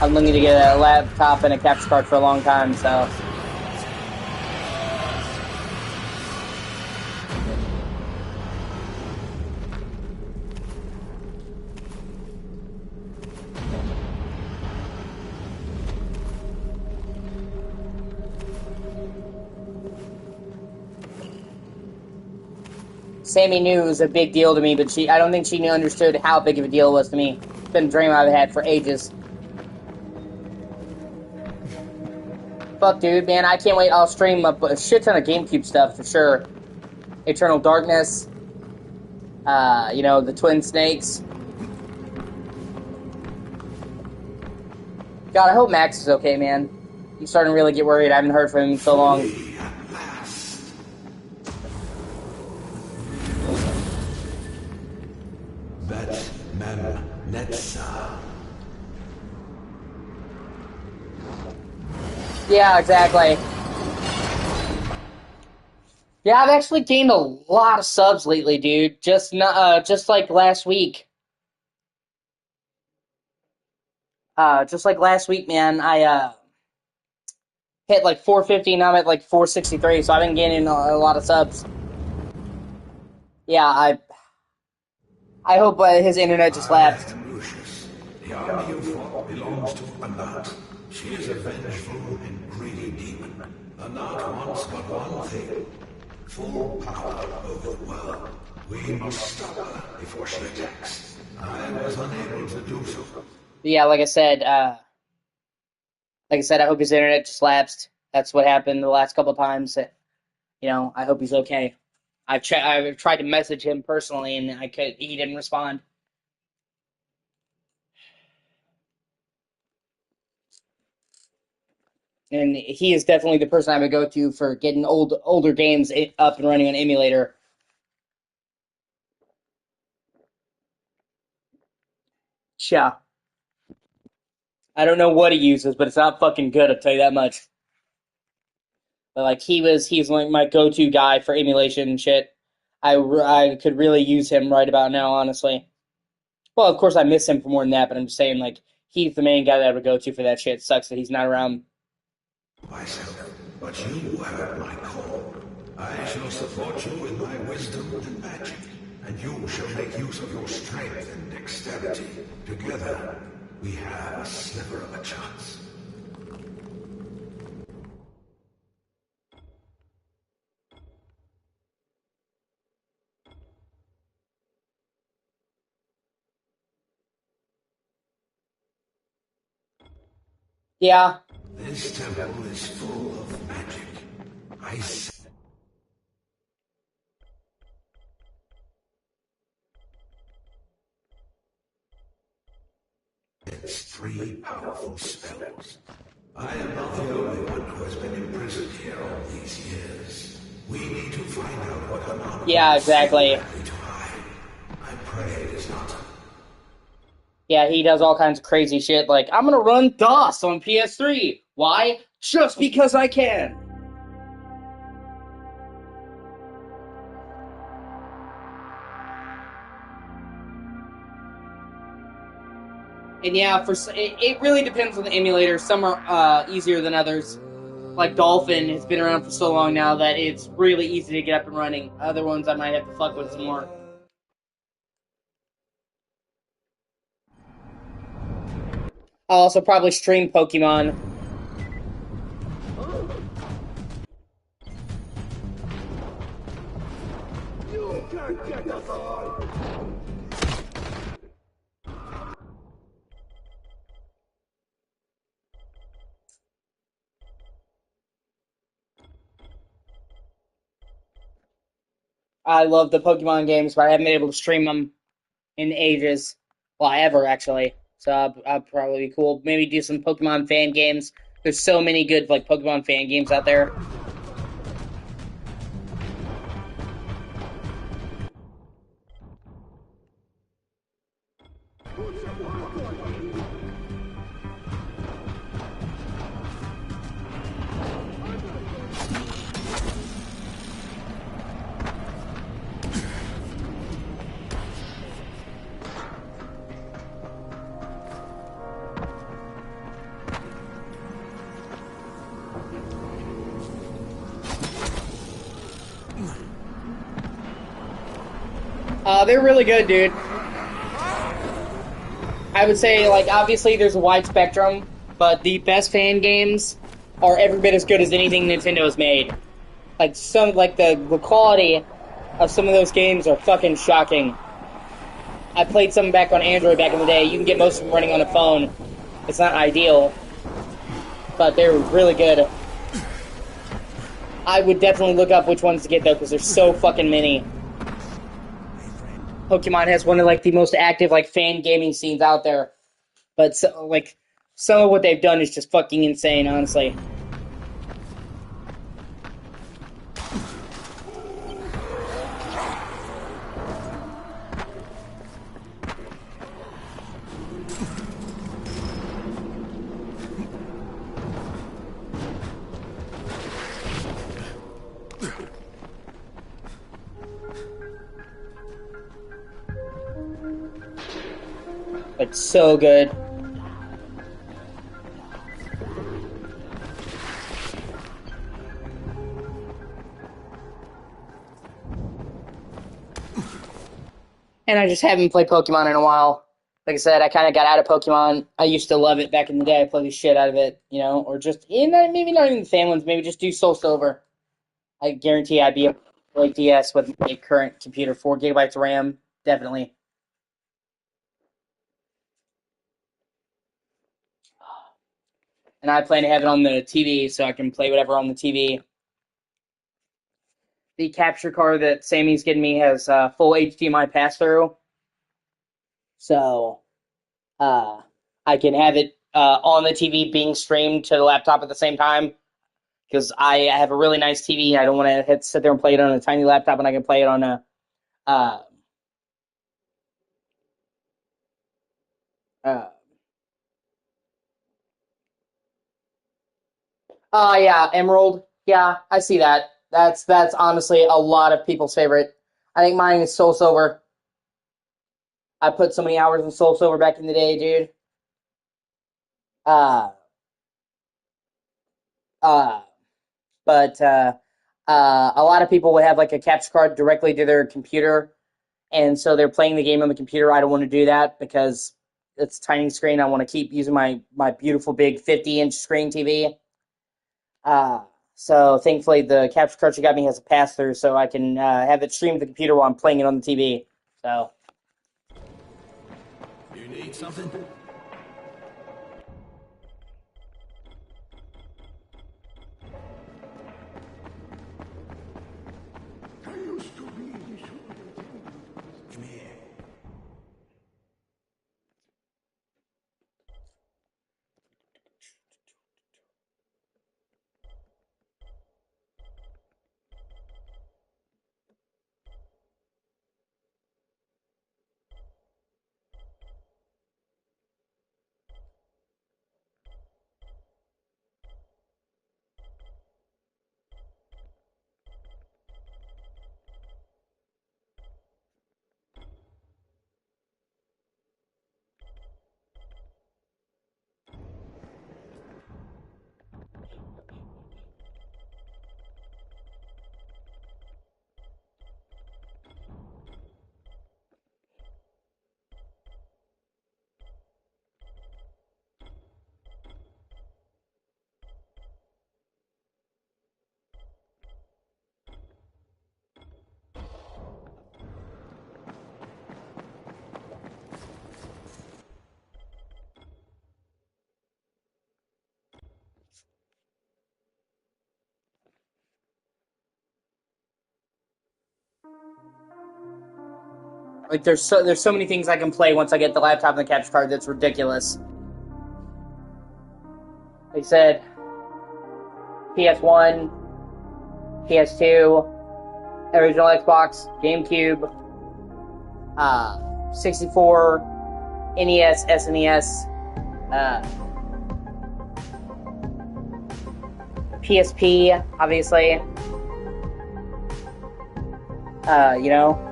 L: I'm looking to get a laptop and a capture card for a long time, so... Sammy knew it was a big deal to me, but I don't think she understood how big of a deal it was to me. It's been a dream I've had for ages. Fuck, dude, man, I can't wait. I'll stream a shit ton of GameCube stuff, for sure. Eternal Darkness. The Twin Snakes. God, I hope Max is okay, man. I'm starting to really get worried. I haven't heard from him in so long. Yeah, exactly. Yeah, I've actually gained a lot of subs lately, dude. Just like last week. Just like last week, man, I hit like 450, now I'm at like 463, so I've been gaining a lot of subs. Yeah, I hope his internet just lapsed.
S: The army you fought belongs to Anat. She is a vengeful and greedy demon. Anat wants but one thing: full power over the world. We must stop her before she attacks. I was unable to do so.
L: Yeah, like I said, I hope his internet just lapsed. That's what happened the last couple of times. You know, I hope he's okay. I've tried to message him personally, and he didn't respond. And he is definitely the person I would go to for getting older games up and running on emulator. Yeah. I don't know what he uses, but it's not fucking good, I'll tell you that much. But like he's like my go-to guy for emulation and shit. I could really use him right about now, honestly. Well, of course I miss him for more than that, but I'm just saying, like, he's the main guy that I would go to for that shit. It sucks that he's not around.
S: Myself, but you have my call. I shall support you in my wisdom and magic, and you shall make use of your strength and dexterity. Together, we have a sliver of a chance.
L: Yeah.
S: This temple is full of magic. It's 3 powerful spells. I am not the only one who has been imprisoned here all these years. We need to find out what Anonymous
L: Yeah, exactly.
S: I pray it is not.
L: Yeah, he does all kinds of crazy shit, like, I'm gonna run DOS on PS3. Why? Just because I can. And yeah, it really depends on the emulator. Some are easier than others. Like Dolphin has been around for so long now that it's really easy to get up and running. Other ones I might have to fuck with some more. I'll also probably stream Pokemon.
K: You can't get us all!
L: I love the Pokemon games, but I haven't been able to stream them in ages. Well, ever, actually. So I'll probably be cool. Maybe do some Pokemon fan games. There's so many good, like, Pokemon fan games out there. They're really good, dude. I would say, like, obviously there's a wide spectrum, but the best fan games are every bit as good as anything Nintendo has made. Like, the quality of some of those games are fucking shocking. I played some back on Android back in the day. You can get most of them running on a phone. It's not ideal, but they're really good. I would definitely look up which ones to get, though, because there's so fucking many. Pokemon has one of, like, the most active, like, fan gaming scenes out there. But, so, like, some of what they've done is just fucking insane, honestly. Like, so good. And I just haven't played Pokemon in a while. Like I said, I kind of got out of Pokemon. I used to love it back in the day. I played the shit out of it, you know, or just, maybe not even the fan ones, maybe just do Soul Silver. I guarantee I'd be able to play DS with my current computer. 4 gigabytes of RAM, definitely. And I plan to have it on the TV so I can play whatever on the TV. The capture card that Sammy's getting me has full HDMI pass-through. So, I can have it on the TV being streamed to the laptop at the same time. Because I have a really nice TV. I don't want to sit there and play it on a tiny laptop, and I can play it on a... yeah, Emerald. Yeah, I see that. That's honestly a lot of people's favorite. I think mine is Soul Silver. I put so many hours in Soul Silver back in the day, dude. But a lot of people would have like a capture card directly to their computer, and so they're playing the game on the computer. I don't want to do that because it's a tiny screen. I want to keep using my beautiful big 50-inch screen TV. So thankfully the capture card she got me has a pass-through, so I can have it stream to the computer while I'm playing it on the TV. So.
C: You need something?
S: Come here.
L: Like there's so many things I can play once I get the laptop and the capture card that's ridiculous. Like I said, PS1, PS2, original Xbox, GameCube, 64, NES, SNES, PSP, obviously. You know.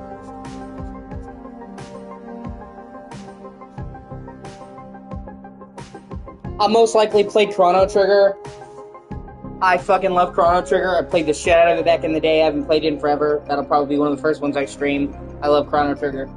L: I'll most likely play Chrono Trigger. I fucking love Chrono Trigger. I played the shit out of it back in the day. I haven't played it in forever. That'll probably be one of the first ones I stream. I love Chrono Trigger.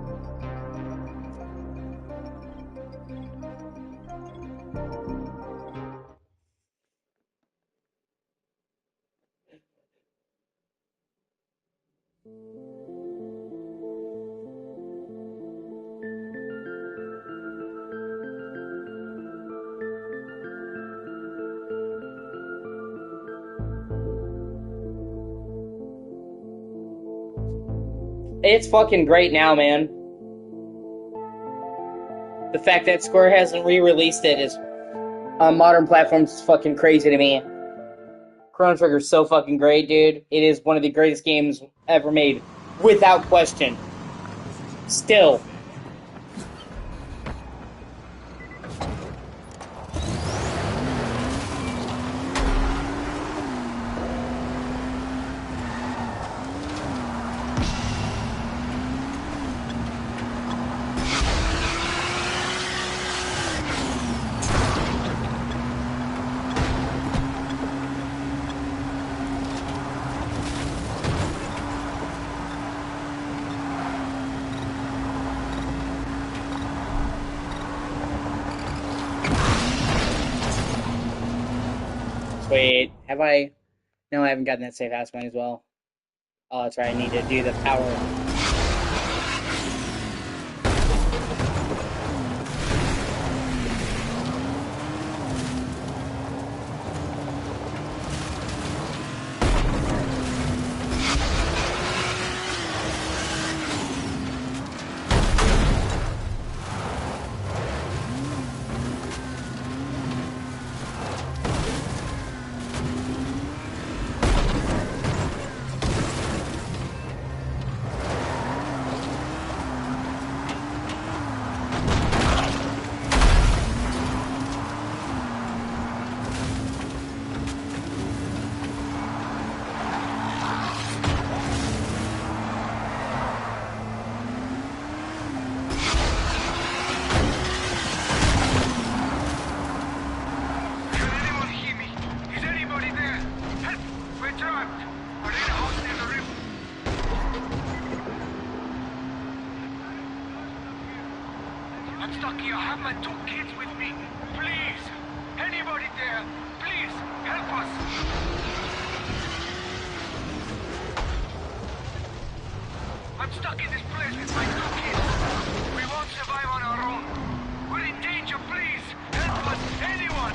L: It's fucking great now, man. The fact that Square hasn't re-released it is on modern platforms is fucking crazy to me. Chrono Trigger is so fucking great, dude. It is one of the greatest games ever made, without question. Still. Wait, have I? No, I haven't gotten that safe house. Might as well. Oh, that's right. I need to do the power one.
O: I'm stuck here. I have my 2 kids with me. Please! Anybody there? Please, help us! I'm stuck in this place with my 2 kids. We won't survive on our own. We're in danger, please! Help us, anyone!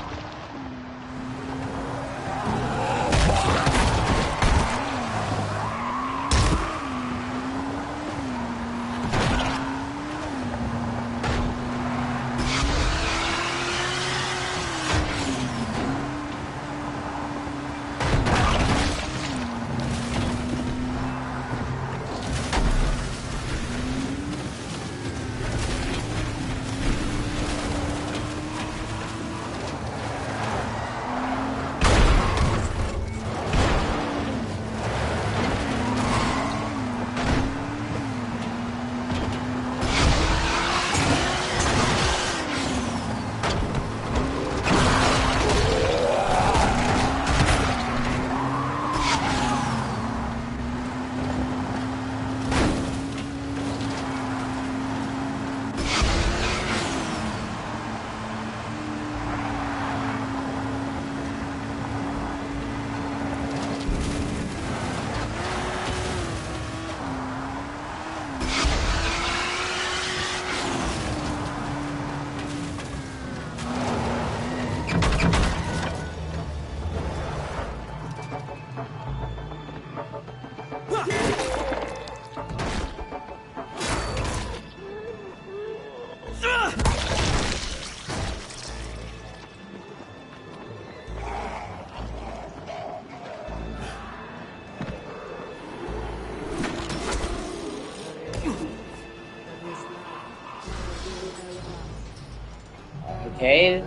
L: Okay.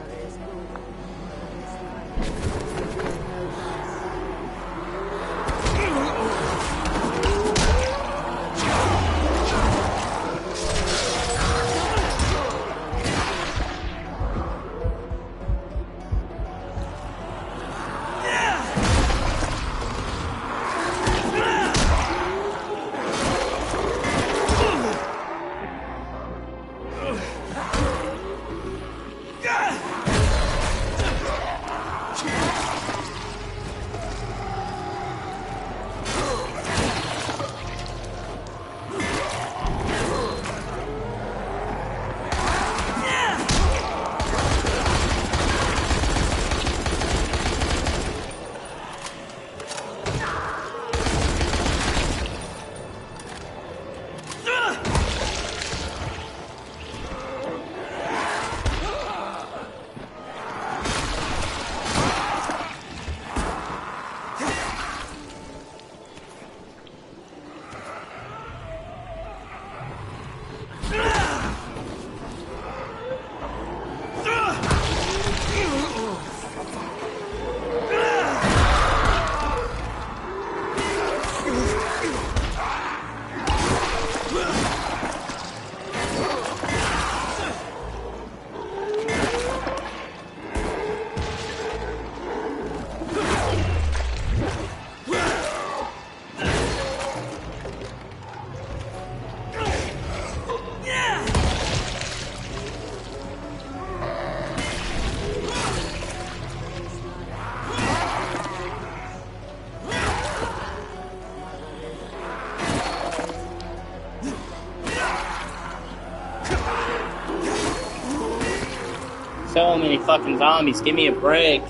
L: So many fucking zombies. Give me a break.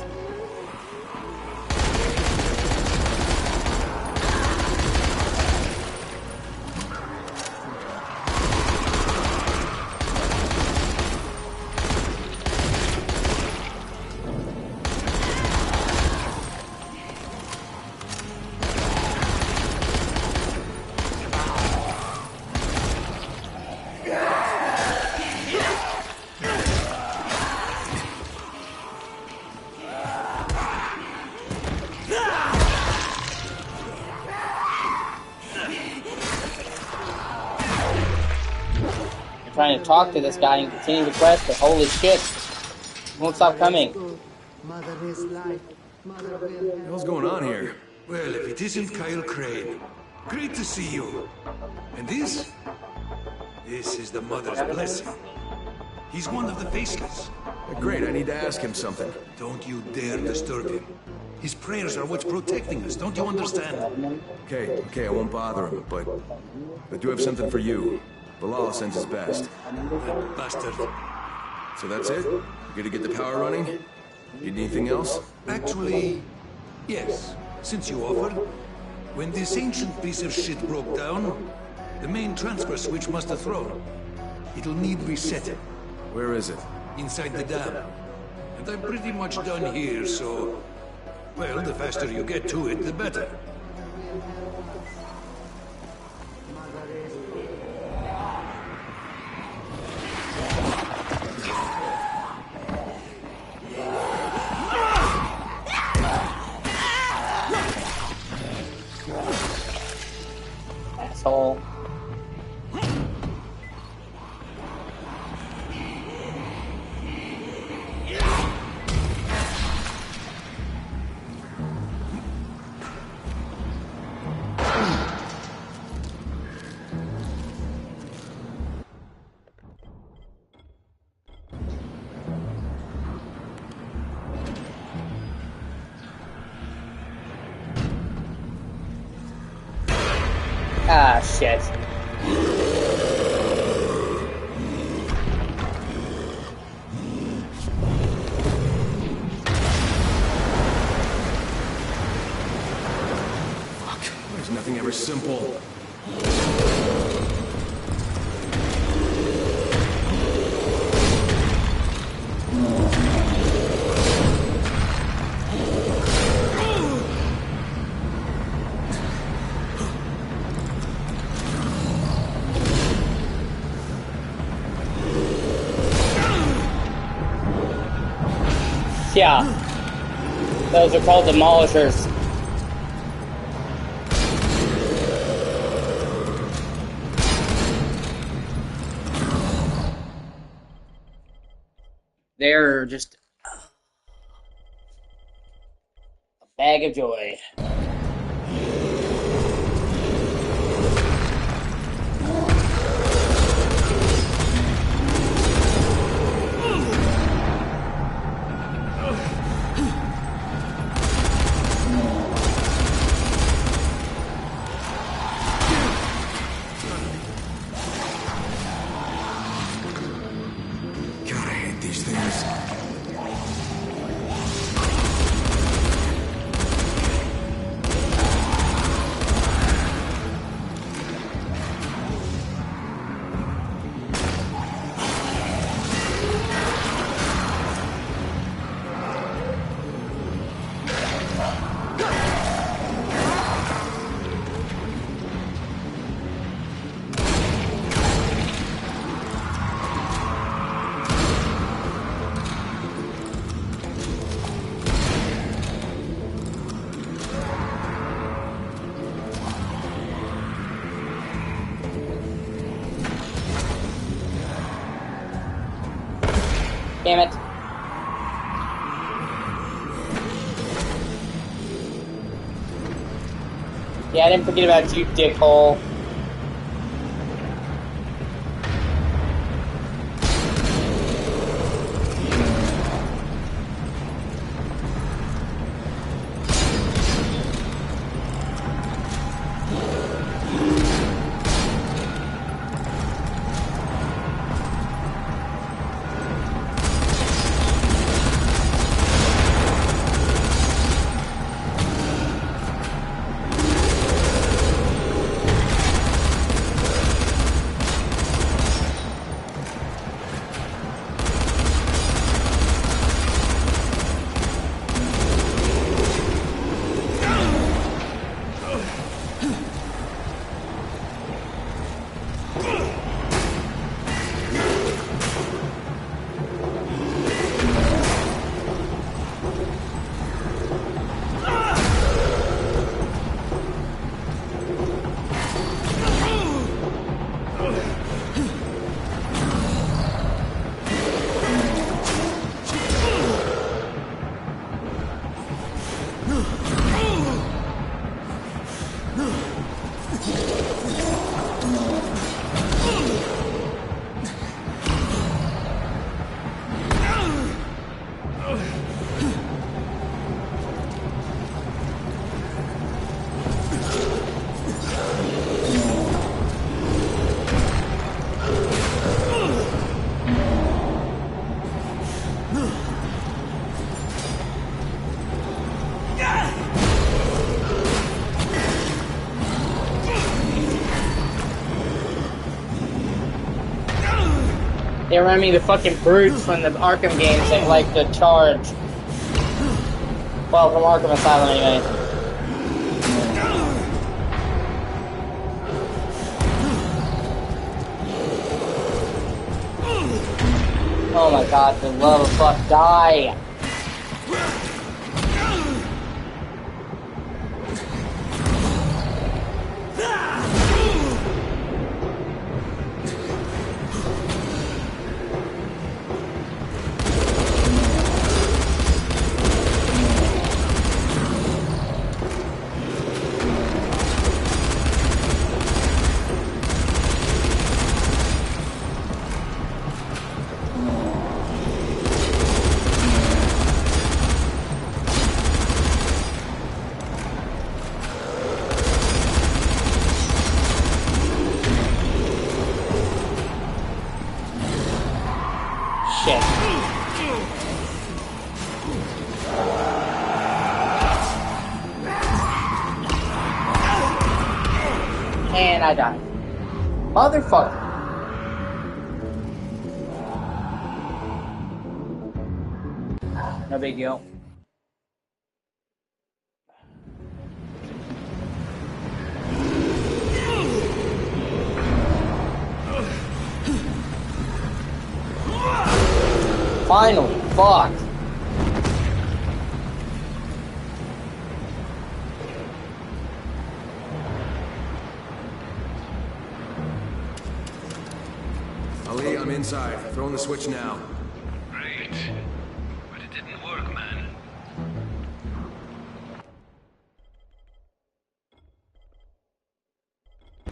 L: Trying to talk to this guy and continue the quest, but holy shit, he won't stop coming.
B: What's going on here?
D: Well, if it isn't Kyle Crane, great to see you. And this? This is the Mother's blessing. He's one of the Faceless.
B: Great, I need to ask him something.
D: Don't you dare disturb him. His prayers are what's protecting us, don't you understand?
B: Okay, I won't bother him, but I do have something for you. Bilal sends his best.
D: That bastard.
B: So that's it? You gonna get the power running? Need anything else?
D: Actually, yes. Since you offered. When this ancient piece of shit broke down, the main transfer switch must have thrown. It'll need resetting.
B: Where is it?
D: Inside the dam. And I'm pretty much done here, so... Well, the faster you get to it, the better.
L: Asshole. Ah, shit.
B: Fuck, there's nothing ever simple.
L: Yeah. Those are called demolishers. They're just a bag of joy.
B: God, I hate these things.
L: Damn it. Yeah, I didn't forget about you, dickhole. They remind me of the fucking brutes from the Arkham games that like to charge. Well, from Arkham Asylum anyway. Oh my god, for the love of fuck, die! And I died. Motherfucker. No big deal. Finally, fuck.
B: Ali, I'm inside. Throwing the switch now.
C: Great. But it didn't work, man.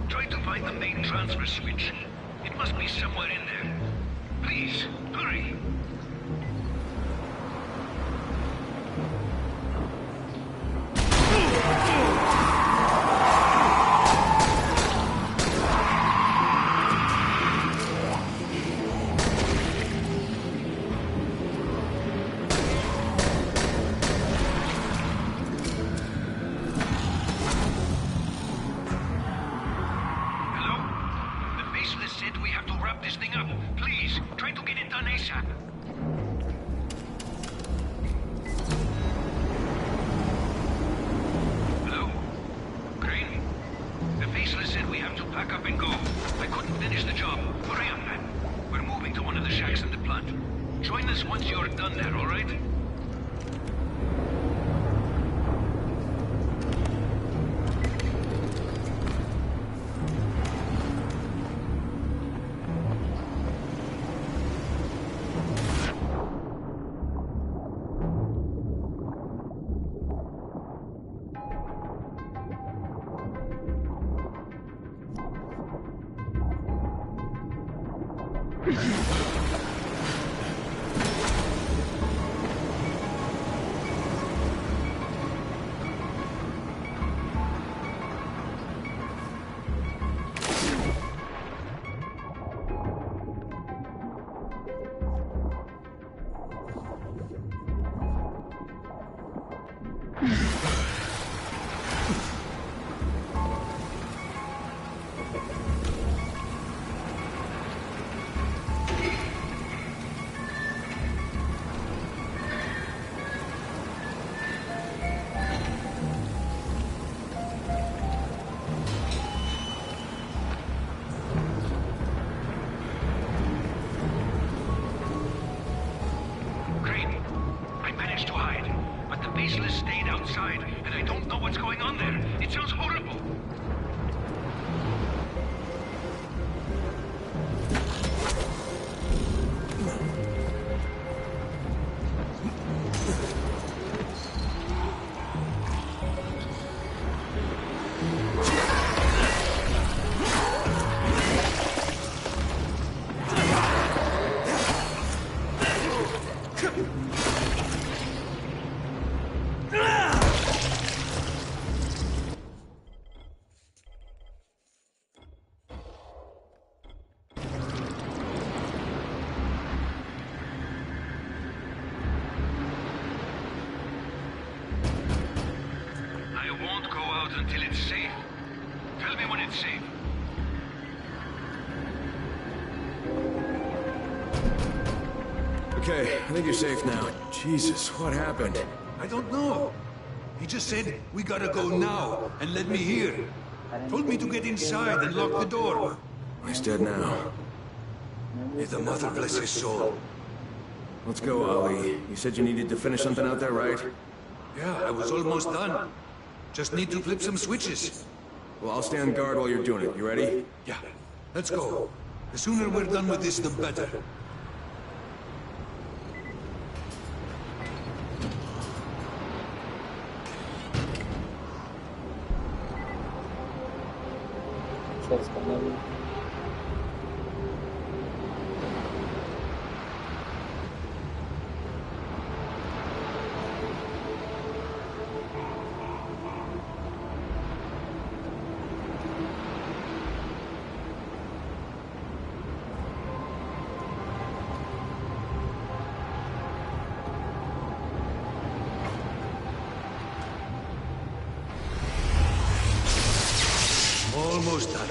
C: Try to find the main transfer switch. It must be somewhere in there. Please, hurry.
B: Okay, I think you're safe now. Jesus, what happened?
D: I don't know. He just said, we gotta go now, and led me here. Told me to get inside and lock the door.
B: He's dead now.
D: May the mother bless his soul.
B: Let's go, Ali. You said you needed to finish something out there, right?
D: Yeah, I was almost done. Just need to flip some switches.
B: Well, I'll stand guard while you're doing it. You ready?
D: Yeah, let's go. The sooner we're done with this, the better. Almost done.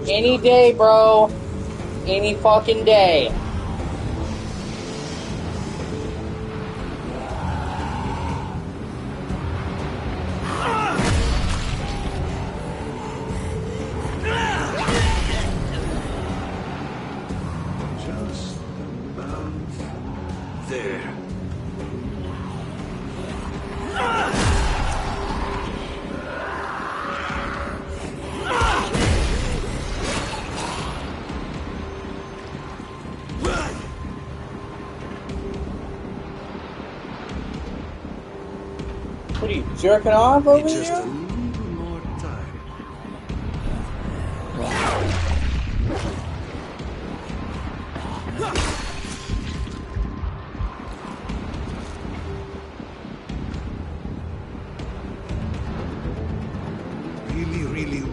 L: Any day, bro. Any fucking day.
D: Just about there.
L: What are you, jerking off over
D: Just a
L: here?
D: little more time.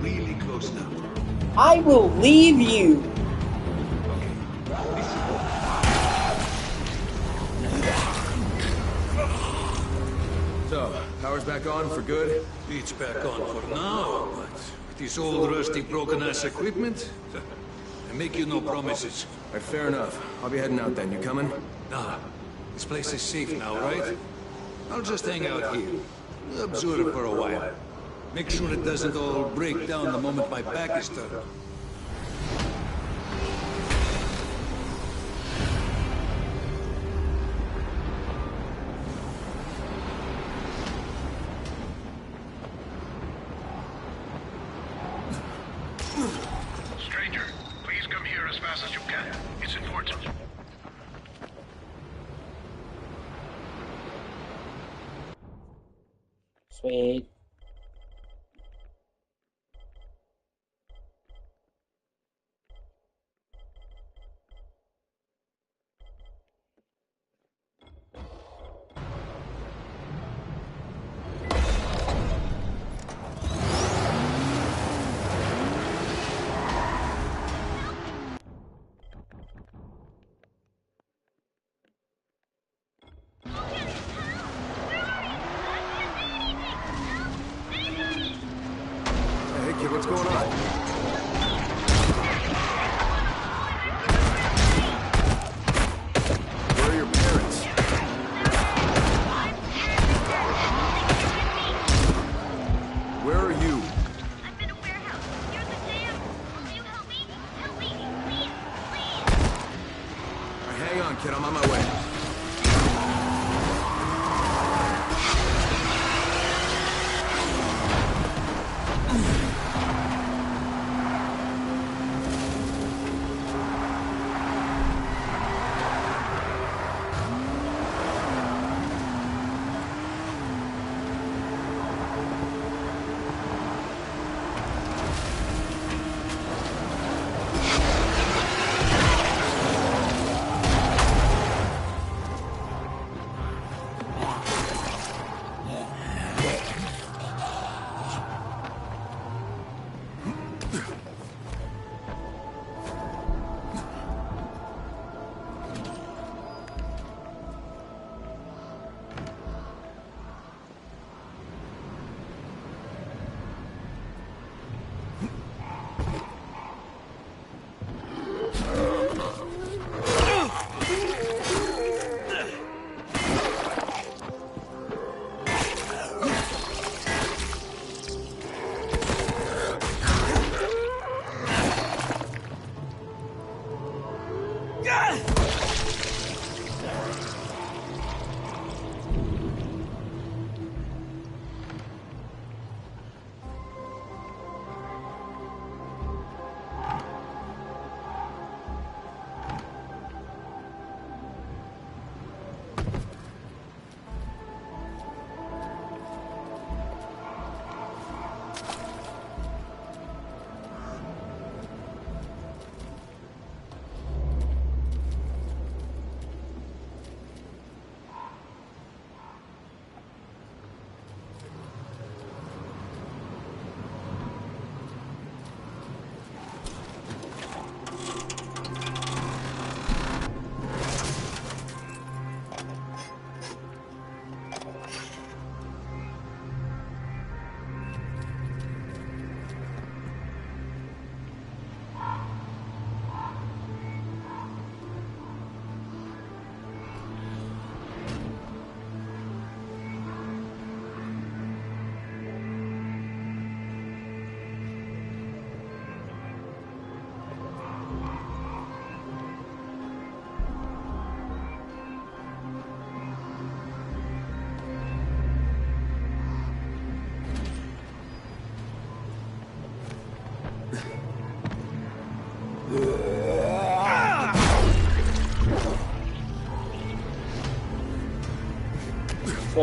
D: Really close now.
L: I will leave you.
B: So, power's back on for good?
D: It's back on for now, but with this old rusty broken-ass equipment, I make you no promises.
B: Alright, fair enough. I'll be heading out then. You coming?
D: Nah, this place is safe now, right? I'll just hang out here. Observe for a while. Make sure it doesn't all break down the moment my back is turned.
K: Stranger, please come here as fast as you can. It's important.
L: Sweet.
B: Hey, kid, what's going on? Where are your parents? Where are you?
K: I'm in a warehouse. Here's the dam. Will you help me? Help me, please,
B: All right, hang on, kid. I'm on my way.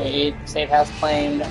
L: Sweet. Safe house claimed.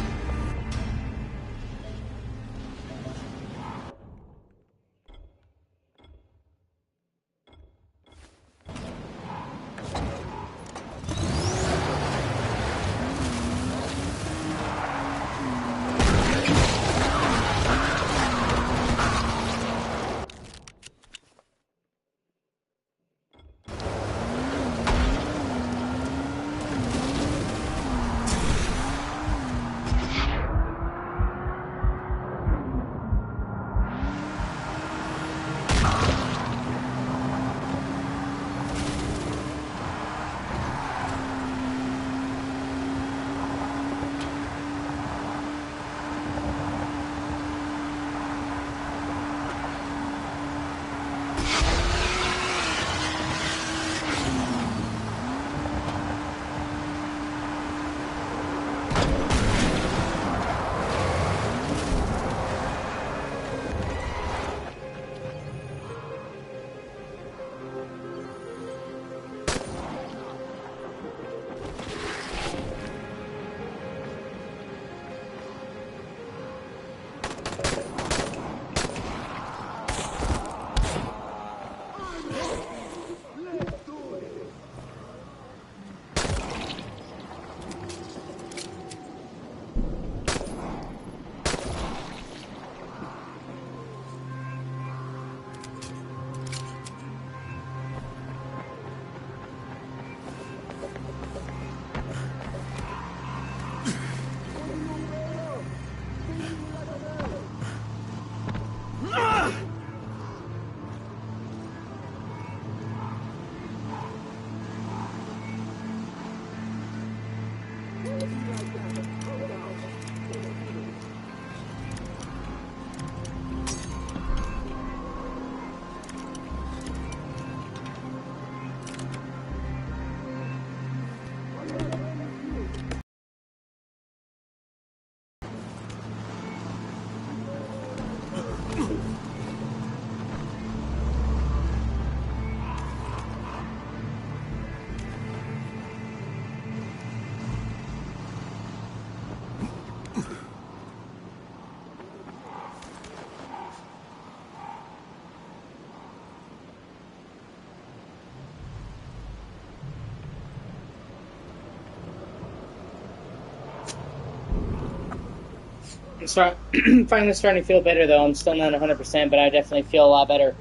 L: Finally starting to feel better, though. I'm still not 100%, but I definitely feel a lot better.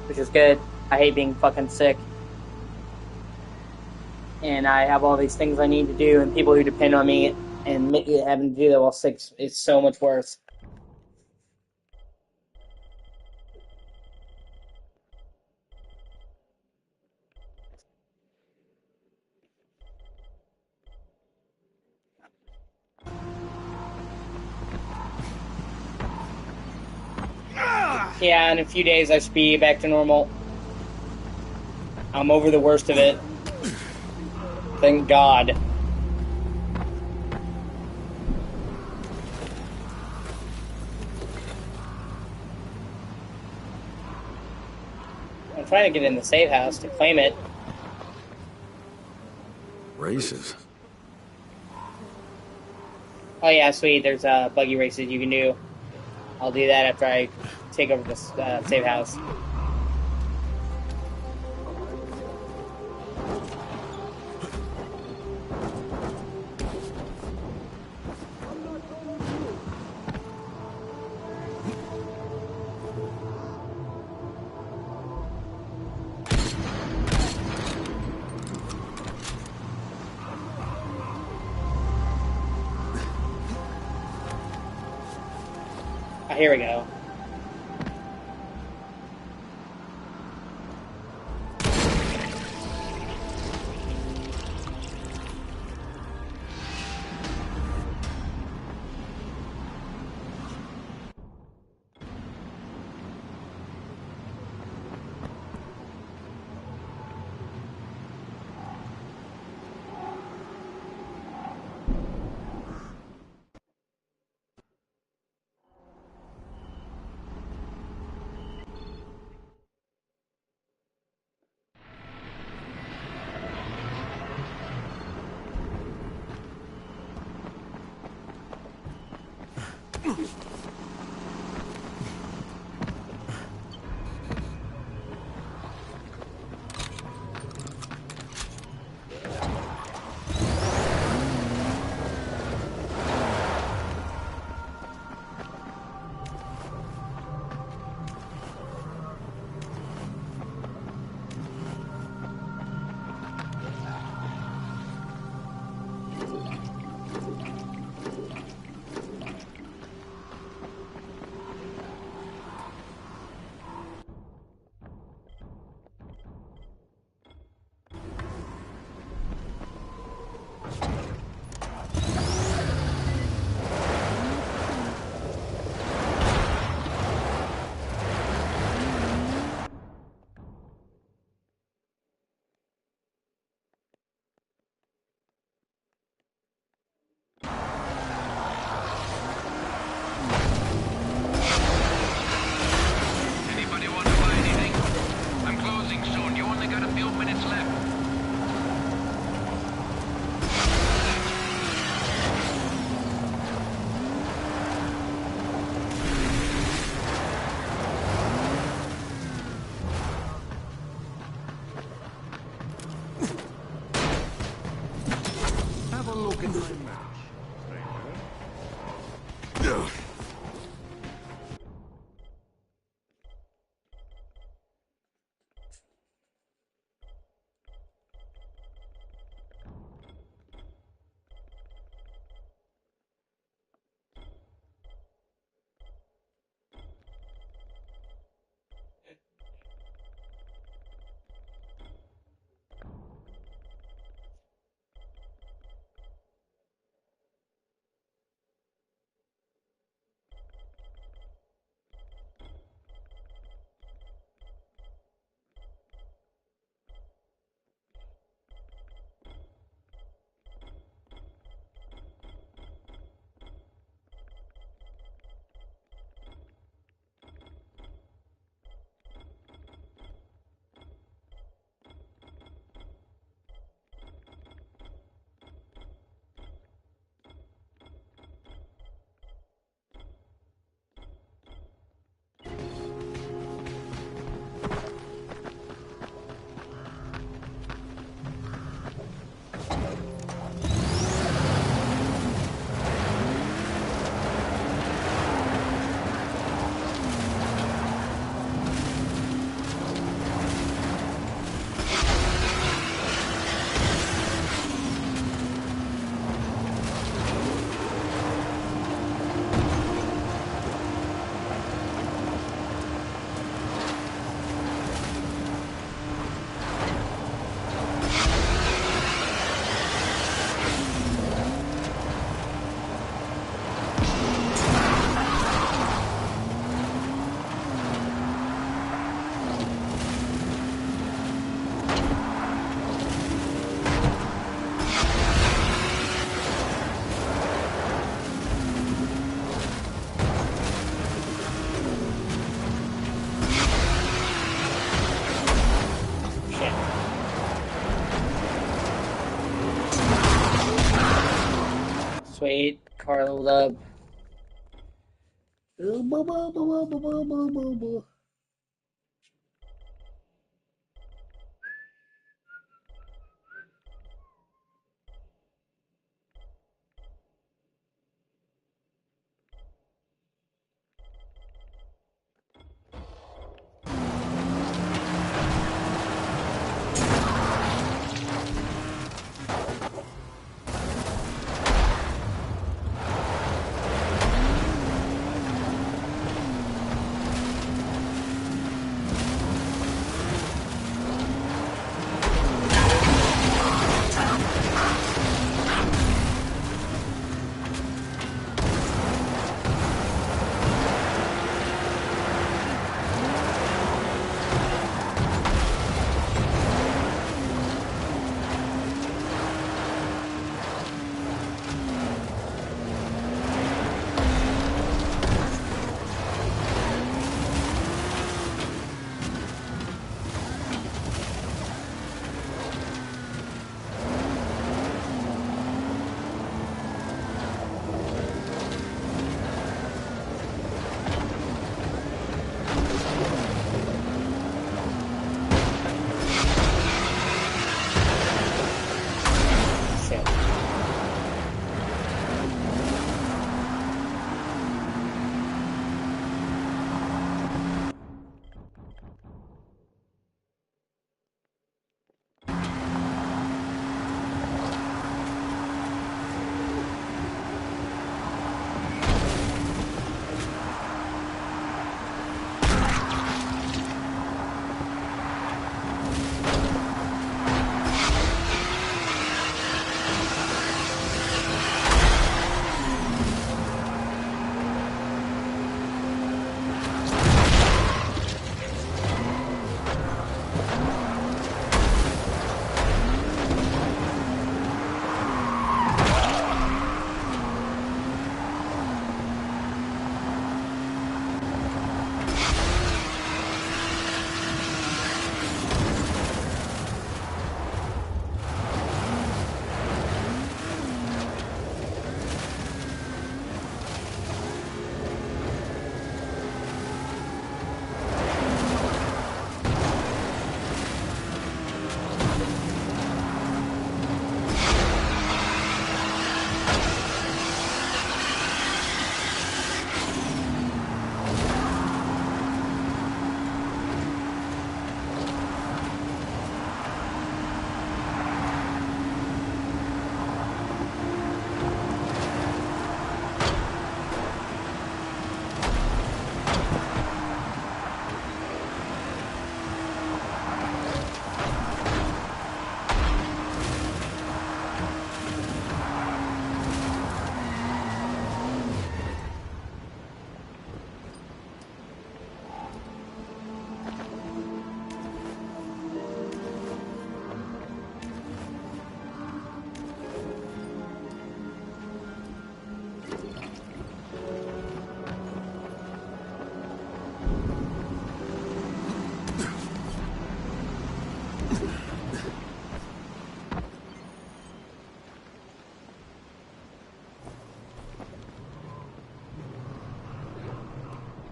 L: Which is good. I hate being fucking sick. And I have all these things I need to do, and people who depend on me, and having to do that while sick is so much worse. Yeah, in a few days I should be back to normal. I'm over the worst of it. Thank God. I'm trying to get in the safe house to claim it.
B: Races?
L: Oh yeah, sweet. There's buggy races you can do. I'll do that after I take over this safe house. Oh, here we go.
O: Anybody want to buy anything? I'm closing soon. You only got a few minutes left.
Q: Have a look at my match.
L: Sweet, car leveled up.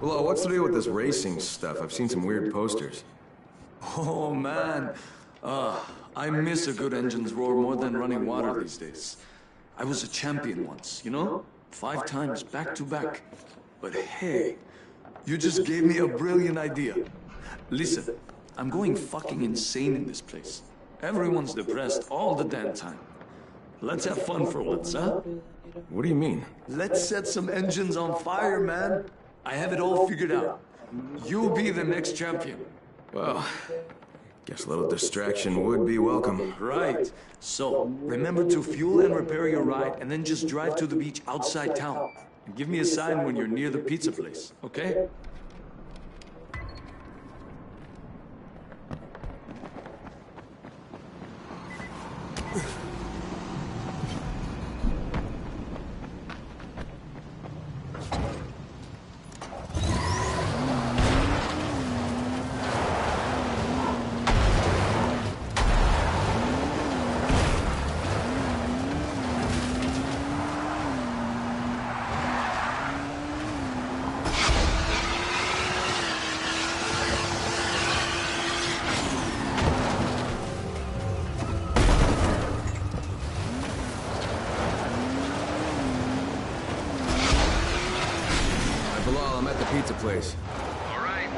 B: Well, what's the deal with this racing stuff? I've seen some weird posters.
Q: Oh, man. I miss a good engine's roar more than running water these days. I was a champion once, you know? 5 times, back to back. But hey, you just gave me a brilliant idea. Listen, I'm going fucking insane in this place. Everyone's depressed all the damn time. Let's have fun for once, huh?
B: What do you mean?
Q: Let's set some engines on fire, man. I have it all figured out. You'll be the next champion.
B: Well, guess a little distraction would be welcome.
Q: Right. So, remember to fuel and repair your ride, and then just drive to the beach outside town. And give me a sign when you're near the pizza place, okay?
B: I'm at the pizza place.
O: All right.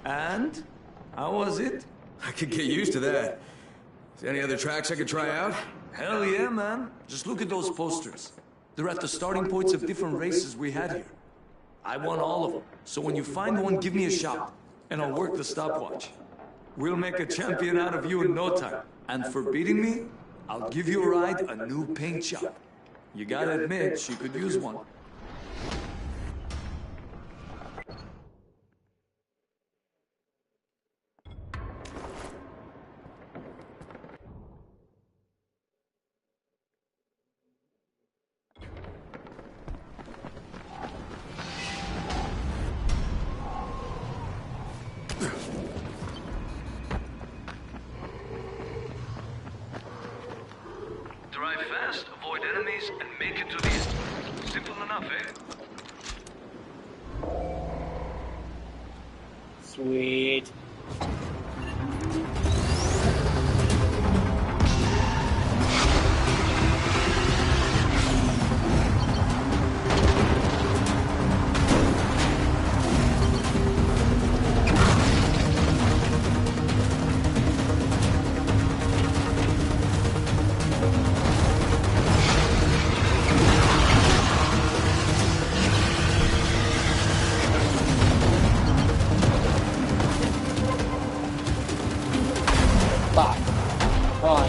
Q: And? How was it?
B: I could get used to that. Is there any other tracks I could try out?
Q: Hell yeah, man. Just look at those posters. They're at the starting points of different races we had here. I won all of them. So when you find one, give me a shout. And I'll work the stopwatch. We'll make a champion out of you in no time. And for beating me, I'll give you a ride a new paint shop. You gotta admit, she could use one.
C: Drive fast, avoid enemies, and make it to the end. Simple enough, eh?
L: Sweet. Fuck. Come on.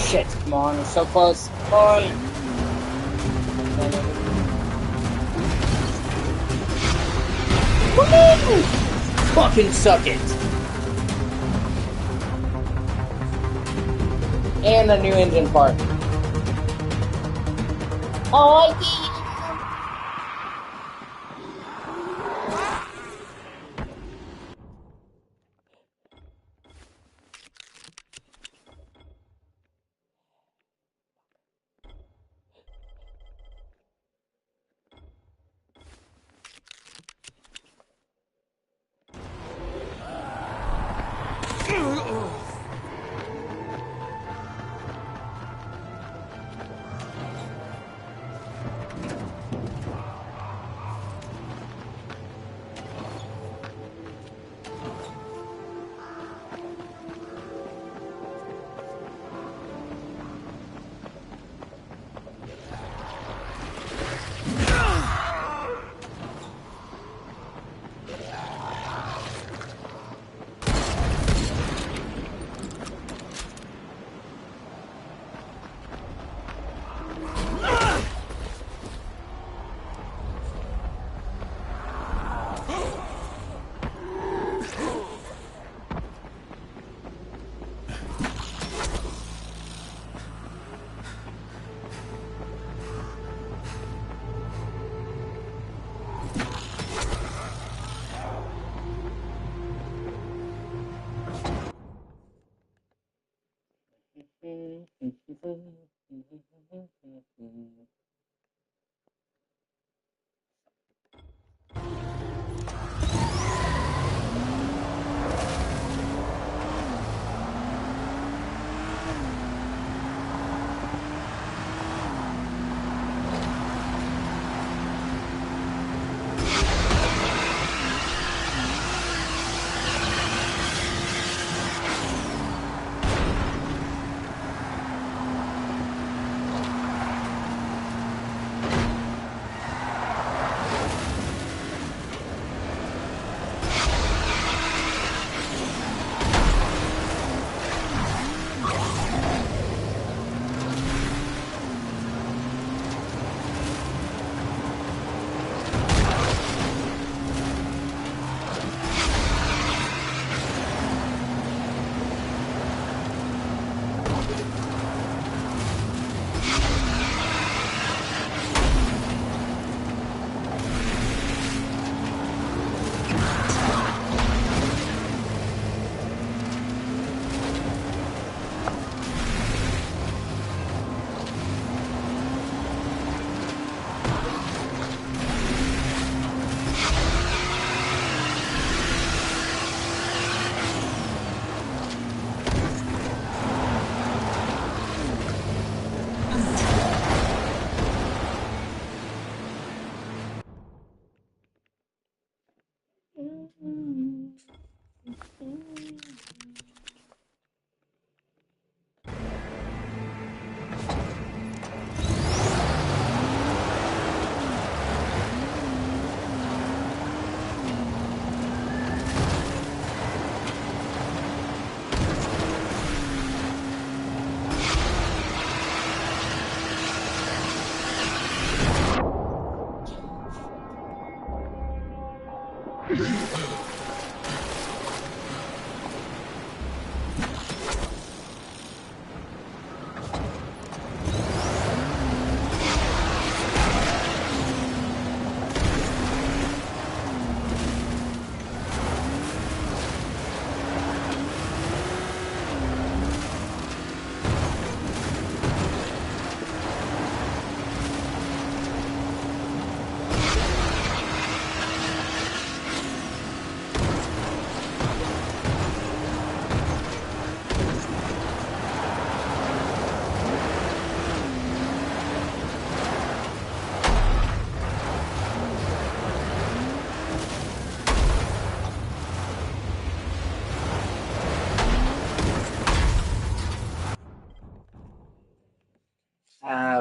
L: Shit, come on, we're so close. Come on. Woo! Fucking suck it. And a new engine part. Oh, yeah.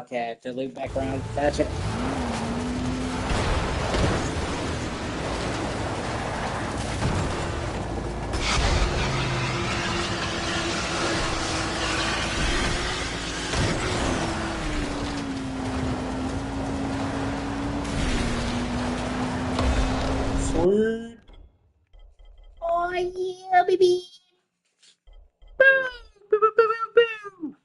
L: okay, I have to loop back around. Gotcha. Sweet.
I: Oh yeah, baby.
L: Boom! Boom! Boom! Boom! Boom!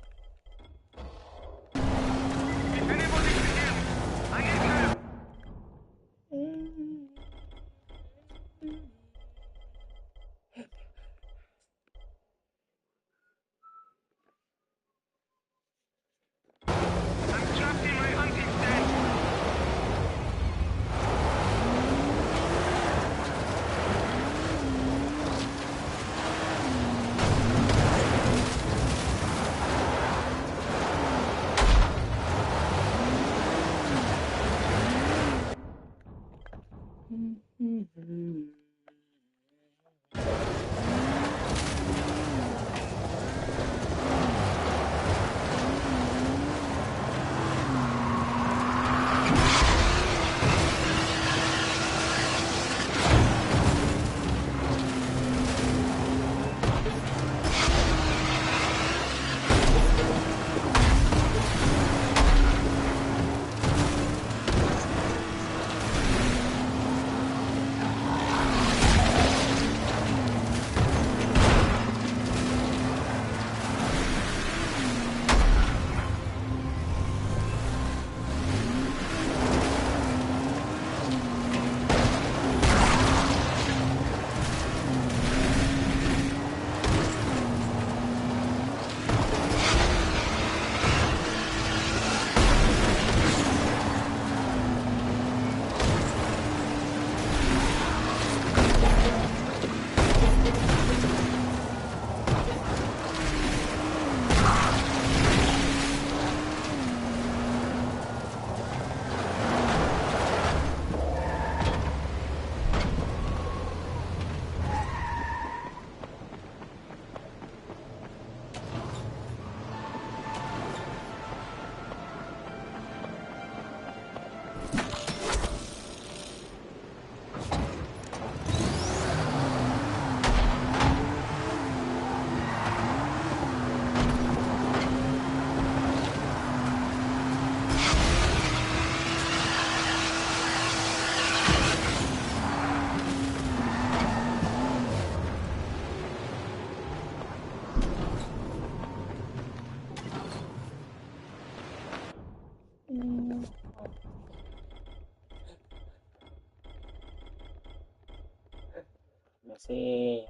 L: Let's see.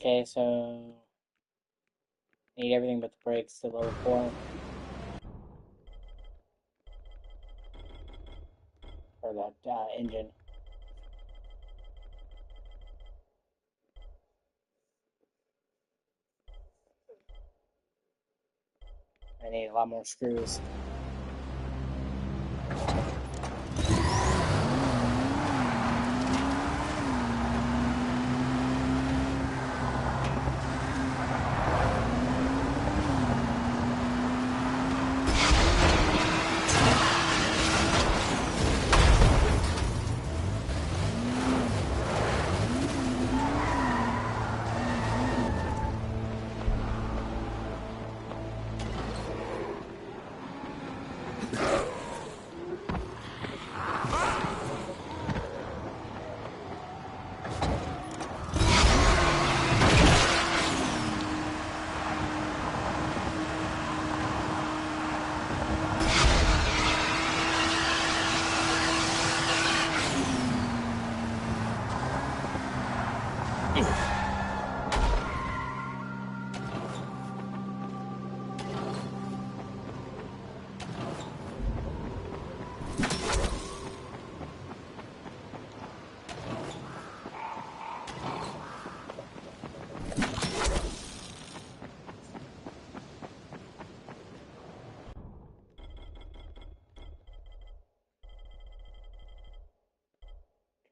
L: Okay, so need everything but the brakes to level 4. Or that engine. I need a lot more screws.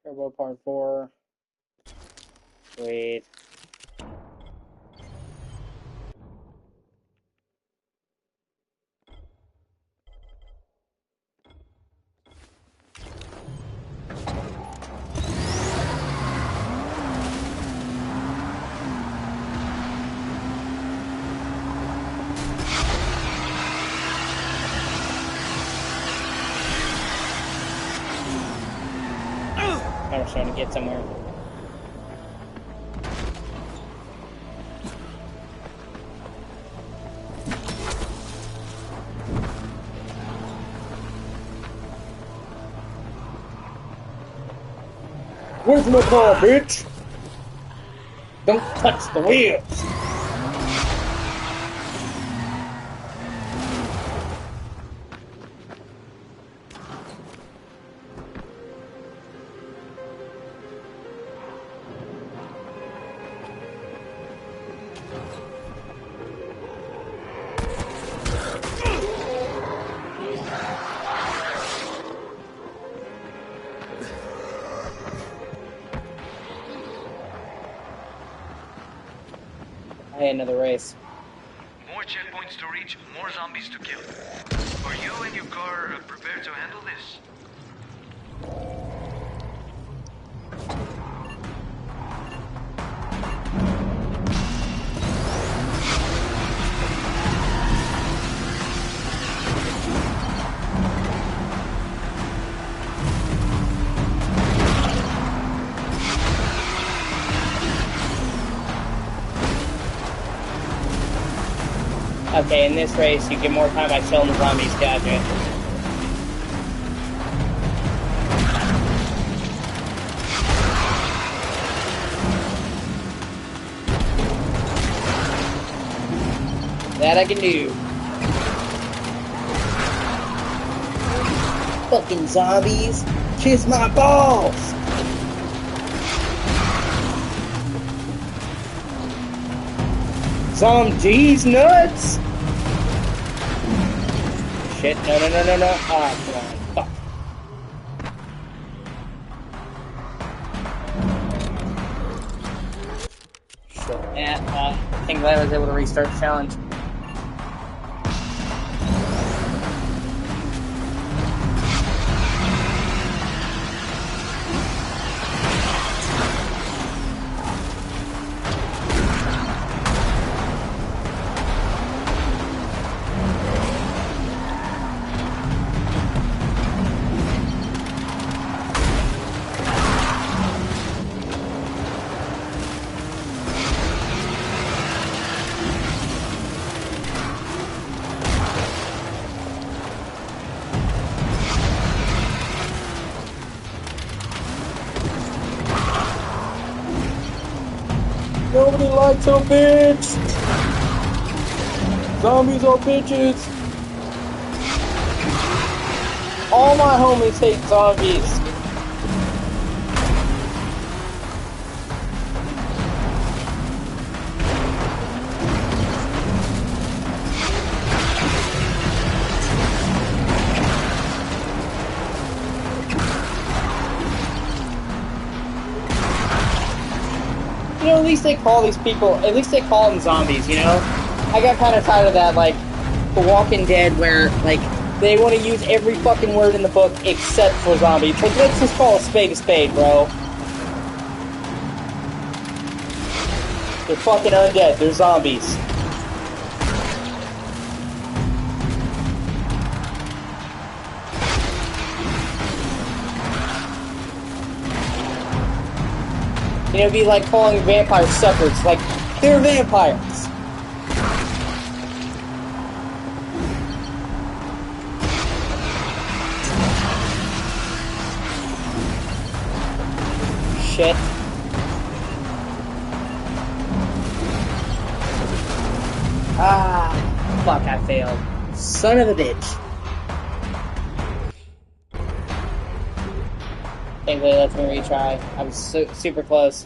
L: Turbo Part 4. Wait. I was trying to get somewhere. Where's my car, bitch? Don't touch the wheels! I had another race.
O: More checkpoints to reach, more zombies to kill. Are you and your car prepared to handle this?
L: Okay, in this race, you get more time by killing the zombies, gotcha. That I can do. Fucking zombies, kiss my balls! Zombies nuts! Shit, no. Ah, come on, fuck. Shit, yeah, I think glad I was able to restart the challenge. Nobody likes a bitch! Zombies are bitches! All my homies hate zombies! You know, at least they call these people, at least they call them zombies, you know? I got kind of tired of that, like, The Walking Dead, where, like, they want to use every fucking word in the book except for zombies. Like, let's just call a spade, bro. They're fucking undead, they're zombies. You know, it'd be like calling vampires suckers. Like, they're vampires. Shit. Ah, fuck, I failed. Son of a bitch. Thankfully, it lets me retry. I was super close.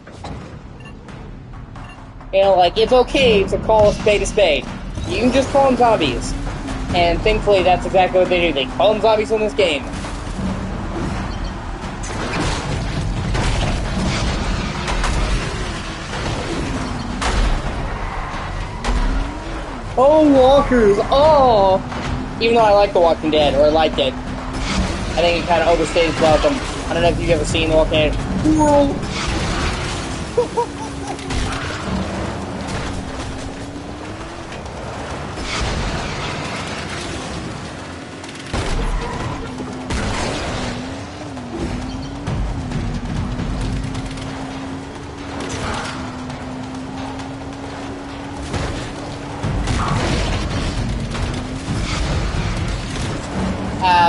L: You know, like, it's okay to call a spade a spade. You can just call them zombies. And thankfully, that's exactly what they do. They call them zombies in this game. Oh, walkers! Oh! Even though I like The Walking Dead, or liked it. I think it kind of overstayed its welcome. I don't know if you've ever seen The Walking Dead. World!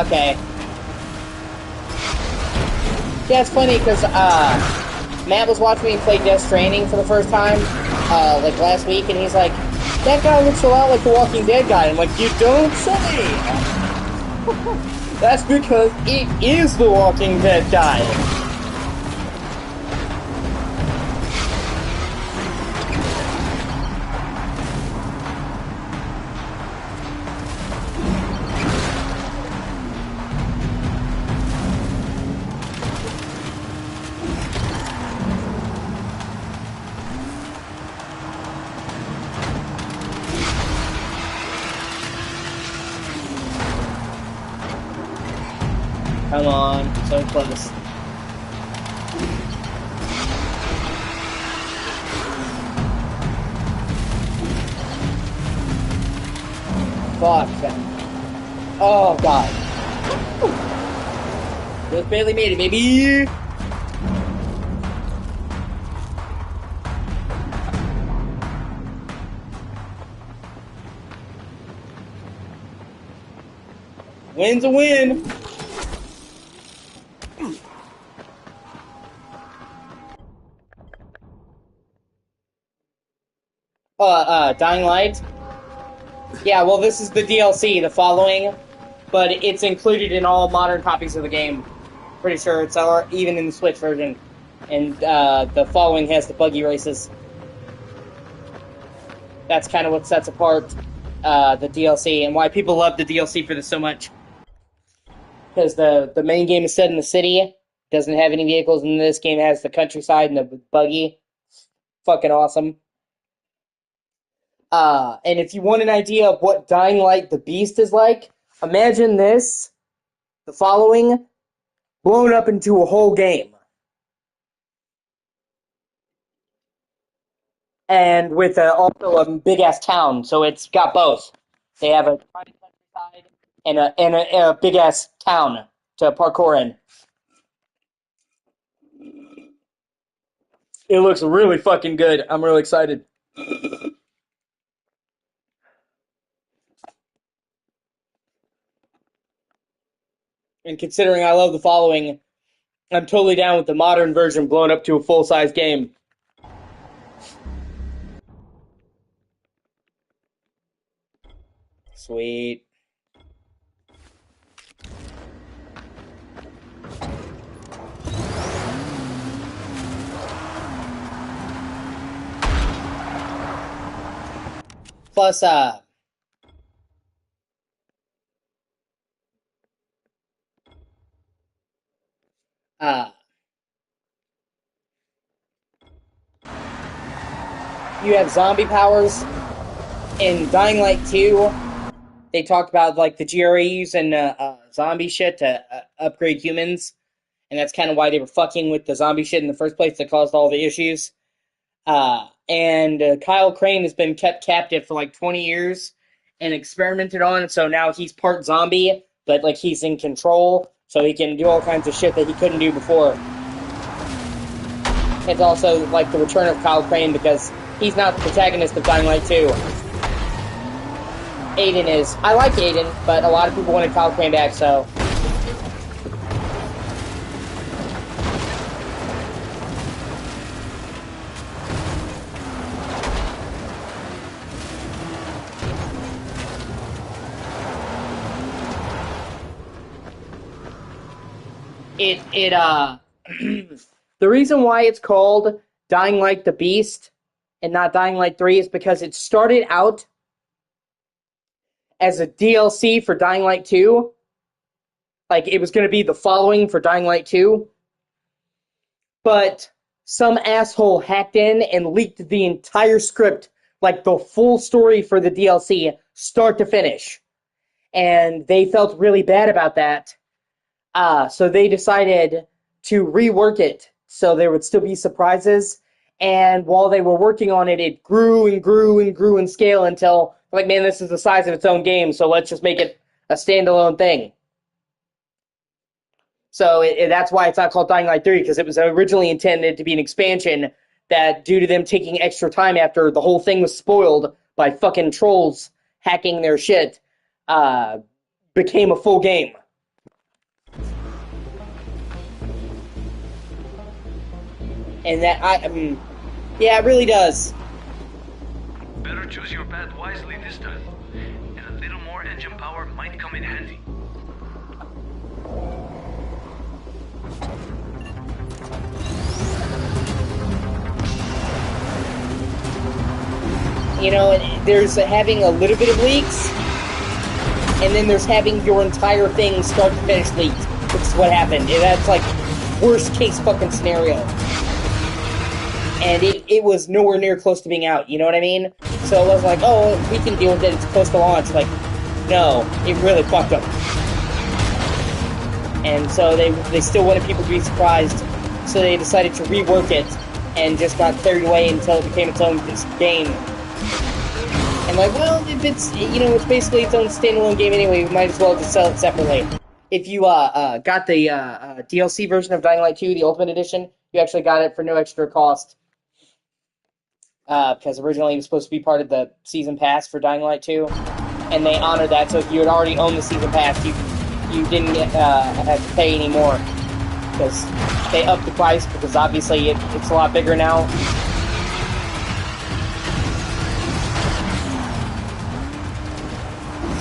L: Okay. Yeah, it's funny because Matt was watching me play Death Stranding for the first time, like last week, and he's like, "That guy looks a lot like the Walking Dead guy." I'm like, "You don't say." That's because it is the Walking Dead guy. Come on, so close. Fuck. Oh, God. Just barely made it, baby. Win's a win. Dying Light? Yeah, well, this is the DLC, the following, but it's included in all modern copies of the game. Pretty sure it's even in the Switch version. And, the following has the buggy races. That's kind of what sets apart, the DLC, and why people love the DLC for this so much. Because the main game is set in the city, doesn't have any vehicles, and this game has the countryside and the buggy. Fucking awesome. And if you want an idea of what Dying Light the Beast is like, imagine this, the following, blown up into a whole game. And with also a big-ass town, so it's got both. They have a private countryside and a big-ass town to parkour in. It looks really fucking good. I'm really excited. And considering I love the following, I'm totally down with the modern version blown up to a full-size game. Sweet. Plus, you have zombie powers. In Dying Light 2, they talked about, like, the GREs and zombie shit to upgrade humans. And that's kind of why they were fucking with the zombie shit in the first place that caused all the issues. And Kyle Crane has been kept captive for, like, 20 years and experimented on, so now he's part zombie, but, like, he's in control, so he can do all kinds of shit that he couldn't do before. It's also, like, the return of Kyle Crane because he's not the protagonist of Dying Light 2. Aiden is. I like Aiden, but a lot of people wanted Kyle Crane back, so... the reason why it's called Dying Light the Beast and not Dying Light 3 is because it started out as a DLC for Dying Light 2. Like, it was going to be the following for Dying Light 2. But some asshole hacked in and leaked the entire script, like the full story for the DLC, start to finish. And they felt really bad about that. So they decided to rework it so there would still be surprises. And while they were working on it, it grew and grew and grew in scale until, like, man, this is the size of its own game, so let's just make it a standalone thing. So that's why it's not called Dying Light 3, because it was originally intended to be an expansion that, due to them taking extra time after the whole thing was spoiled by fucking trolls hacking their shit, became a full game. And that, yeah, it really does.
O: Better choose your path wisely this time, and a little more engine power might come in handy.
L: You know, there's having a little bit of leaks, and then there's having your entire thing start to finish leaked, which is what happened. And that's like worst case fucking scenario. And it was nowhere near close to being out, you know what I mean? So it was like, oh, we can deal with it, it's close to launch. Like, no, it really fucked up. And so they still wanted people to be surprised, so they decided to rework it, and just got carried away until it became its own game. And like, well, if it's, you know, it's basically its own standalone game anyway, we might as well just sell it separately. If you got the DLC version of Dying Light 2, the Ultimate Edition, you actually got it for no extra cost. Because originally it was supposed to be part of the Season Pass for Dying Light 2, and they honored that, so if you had already owned the Season Pass, you didn't have to pay anymore, because they upped the price, because obviously it's a lot bigger now.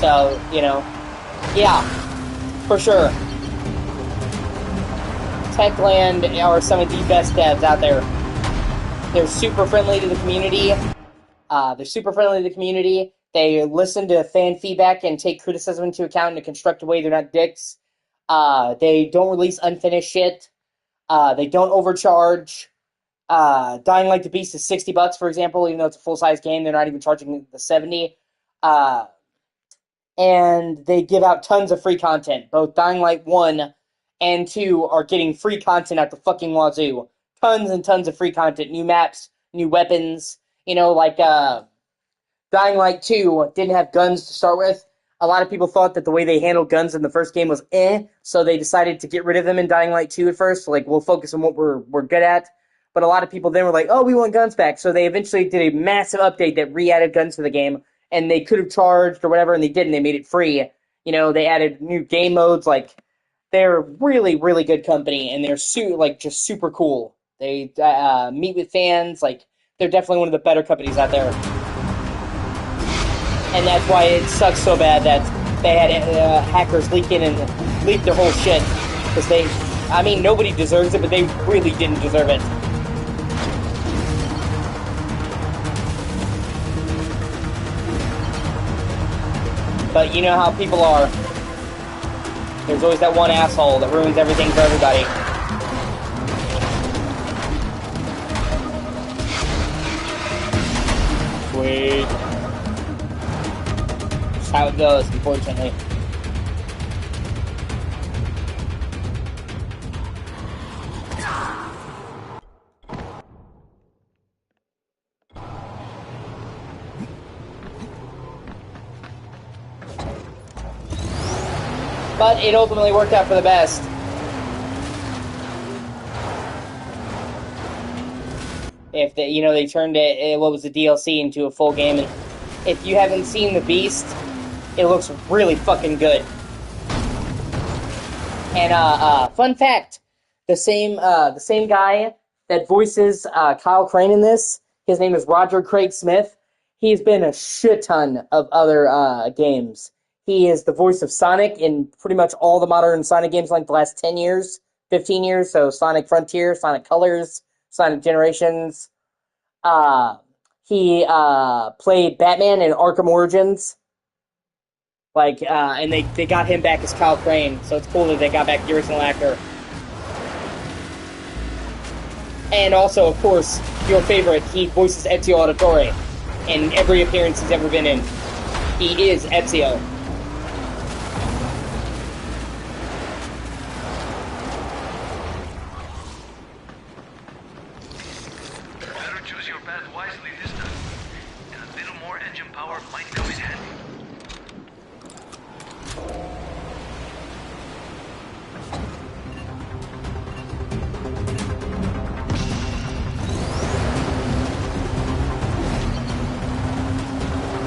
L: So, you know, yeah, for sure. Techland are some of the best devs out there. They're super friendly to the community. They listen to fan feedback and take criticism into account in a constructive way. They're not dicks. They don't release unfinished shit. They don't overcharge. Dying Like the Beast is $60, for example, even though it's a full-size game. They're not even charging the $70. And they give out tons of free content. Both Dying Light 1 and 2 are getting free content at the fucking wazoo. Tons and tons of free content. New maps, new weapons. You know, like, Dying Light 2 didn't have guns to start with. A lot of people thought that the way they handled guns in the first game was so they decided to get rid of them in Dying Light 2 at first. So, like, we'll focus on what we're good at. But a lot of people then were like, oh, we want guns back. So they eventually did a massive update that re-added guns to the game. And they could have charged or whatever, and they didn't. They made it free. You know, they added new game modes. Like, they're really, really good company, and they're just super cool. They meet with fans. Like, they're definitely one of the better companies out there. And that's why it sucks so bad that they had hackers leak in and leak their whole shit. Because nobody deserves it, but they really didn't deserve it. But you know how people are. There's always that one asshole that ruins everything for everybody. Sweet. That's how it goes, unfortunately. But it ultimately worked out for the best. If they turned what was the DLC into a full game, and if you haven't seen The Beast, it looks really fucking good. And fun fact, the same guy that voices Kyle Crane in this, his name is Roger Craig Smith. He's been a shit ton of other games. He is the voice of Sonic in pretty much all the modern Sonic games like the last 10 years, 15 years. So Sonic Frontier, Sonic Colors, Sonic Generations. he played Batman in Arkham Origins. Like, and they got him back as Kyle Crane, so it's cool that they got back the original actor. And also, of course, your favorite, he voices Ezio Auditore in every appearance he's ever been in. He is Ezio.
O: Better choose your path wisely this time, and a little more engine power might come in handy.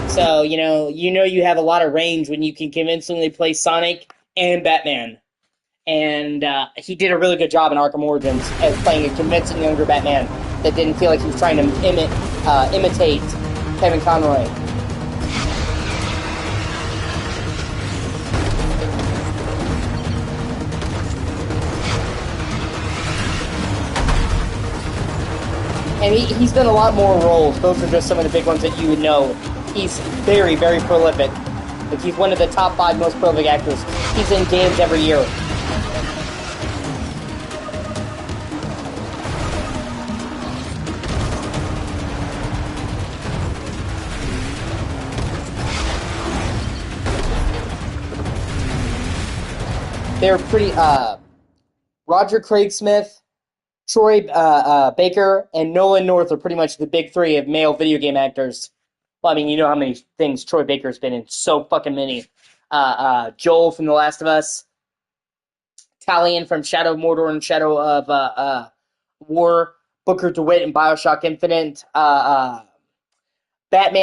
L: So, you know you have a lot of range when you can convincingly play Sonic and Batman. And he did a really good job in Arkham Origins as playing a convincing younger Batman that didn't feel like he was trying to imitate Kevin Conroy. And he's done a lot more roles. Those are just some of the big ones that you would know. He's very, very prolific. Like, he's one of the top 5 most prolific actors. He's in games every year. They're pretty, Roger Craig Smith, Troy Baker, and Nolan North are pretty much the big 3 of male video game actors. Well, I mean, you know how many things Troy Baker's been in. So fucking many. Joel from The Last of Us. Talion from Shadow of Mordor and Shadow of War. Booker DeWitt in Bioshock Infinite. Batman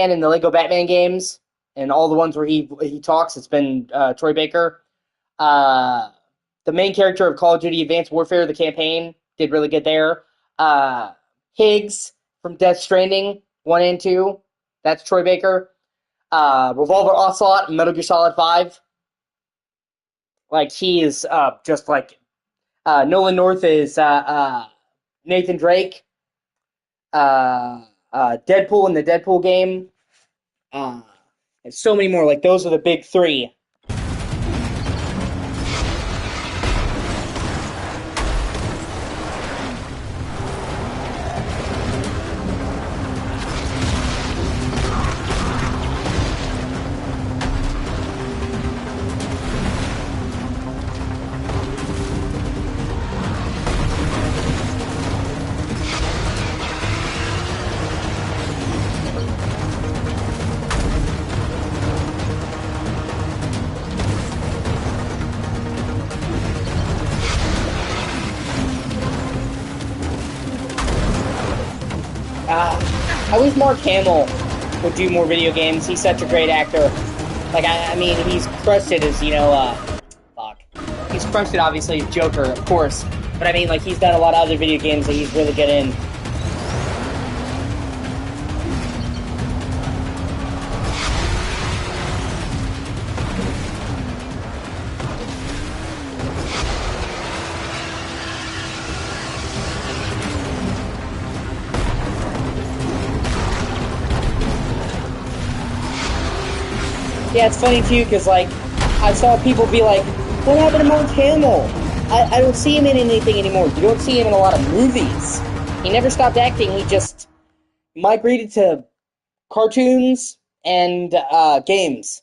L: in the Lego Batman games. And all the ones where he talks, it's been Troy Baker. The main character of Call of Duty Advanced Warfare, the campaign, did really good there. Higgs from Death Stranding 1 and 2. That's Troy Baker. Revolver Ocelot in Metal Gear Solid 5. Like, he is just like... Nolan North is Nathan Drake. Deadpool in the Deadpool game. And so many more. Like, those are the big 3. I wish Mark Hamill would do more video games. He's such a great actor. Like, I mean, he's crushed it as, He's crushed it, obviously, as Joker, of course. But I mean, like, he's done a lot of other video games that he's really good in. Yeah, it's funny too, because, like, I saw people be like, what happened to Mark Hamill? I don't see him in anything anymore. You don't see him in a lot of movies. He never stopped acting, he just migrated to cartoons and games.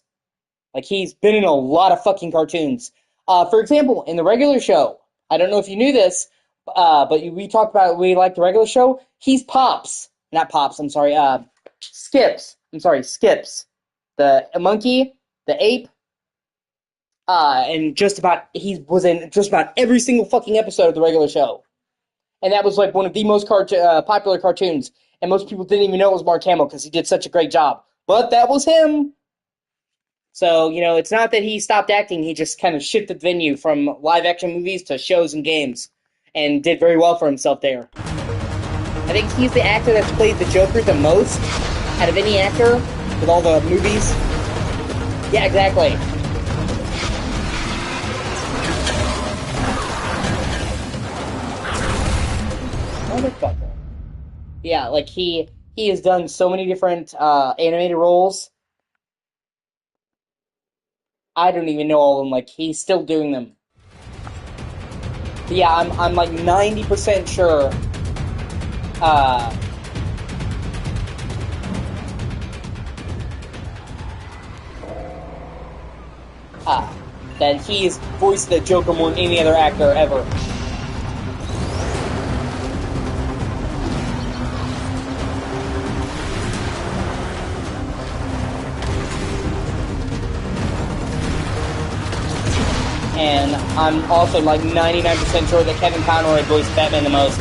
L: Like, he's been in a lot of fucking cartoons. For example, in the regular show, I don't know if you knew this, but we talked about we like the regular show. He's Pops. Not Pops, I'm sorry, Skips. I'm sorry, Skips. The monkey, the ape, and he was in just about every single fucking episode of the regular show. And that was like one of the most popular cartoons. And most people didn't even know it was Mark Hamill because he did such a great job. But that was him! So, it's not that he stopped acting, he just kind of shifted the venue from live action movies to shows and games. And did very well for himself there. I think he's the actor that's played the Joker the most out of any actor with all the movies. Yeah, exactly. Motherfucker. Yeah, like he he has done so many different animated roles. I don't even know all of them. Like, he's still doing them. But yeah, I'm like 90% sure. That he has voiced the Joker more than any other actor ever. And I'm also like 99% sure that Kevin Conroy voiced Batman the most.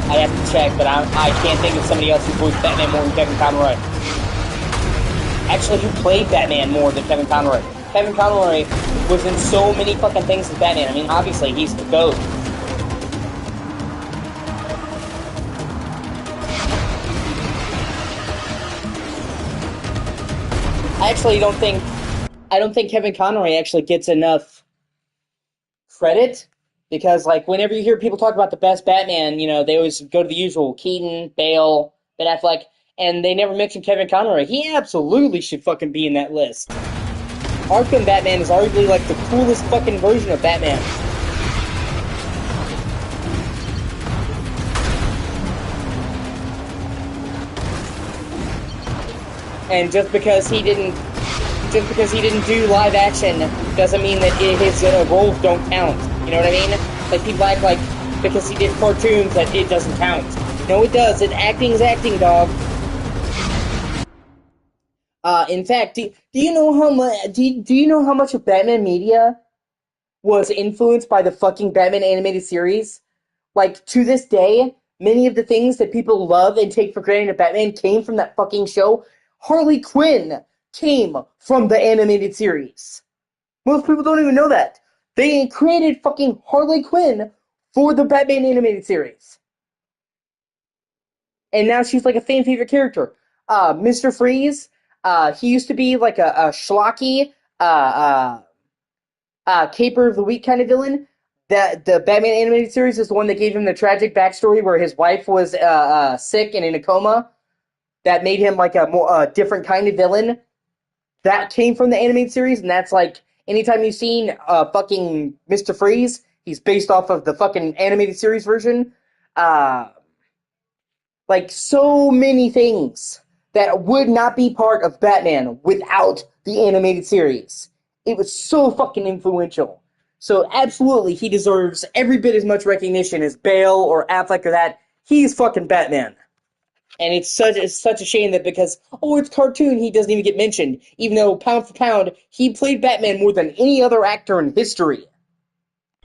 L: I have to check, but I can't think of somebody else who voiced Batman more than Kevin Conroy. Actually, who played Batman more than Kevin Conroy? Kevin Conroy was in so many fucking things as Batman. I mean, obviously, he's the GOAT. I don't think Kevin Conroy actually gets enough credit, because like whenever you hear people talk about the best Batman, you know, they always go to the usual: Keaton, Bale, Ben Affleck, and they never mention Kevin Conroy. He absolutely should fucking be in that list. Arkham Batman is arguably like the coolest fucking version of Batman. And just because he didn't do live action doesn't mean that his roles don't count. You know what I mean? Like, people act like because he did cartoons that it doesn't count. No, it does. Acting is acting, dog. In fact, do you know how much? Do you know how much of Batman media was influenced by the fucking Batman animated series? Like, to this day, many of the things that people love and take for granted of Batman came from that fucking show. Harley Quinn came from the animated series. Most people don't even know that. They created fucking Harley Quinn for the Batman animated series. And now she's like a fan favorite character. Mr. Freeze, he used to be like a schlocky, caper of the week kind of villain. The Batman animated series is the one that gave him the tragic backstory where his wife was sick and in a coma. That made him like a more different kind of villain. That came from the animated series, and that's like, anytime you've seen fucking Mr. Freeze, he's based off of the fucking animated series version. Like, so many things that would not be part of Batman without the animated series. It was so fucking influential. So absolutely, he deserves every bit as much recognition as Bale or Affleck or that. He's fucking Batman. And it's such a shame that because, oh, it's cartoon, he doesn't even get mentioned. Even though, pound for pound, he played Batman more than any other actor in history.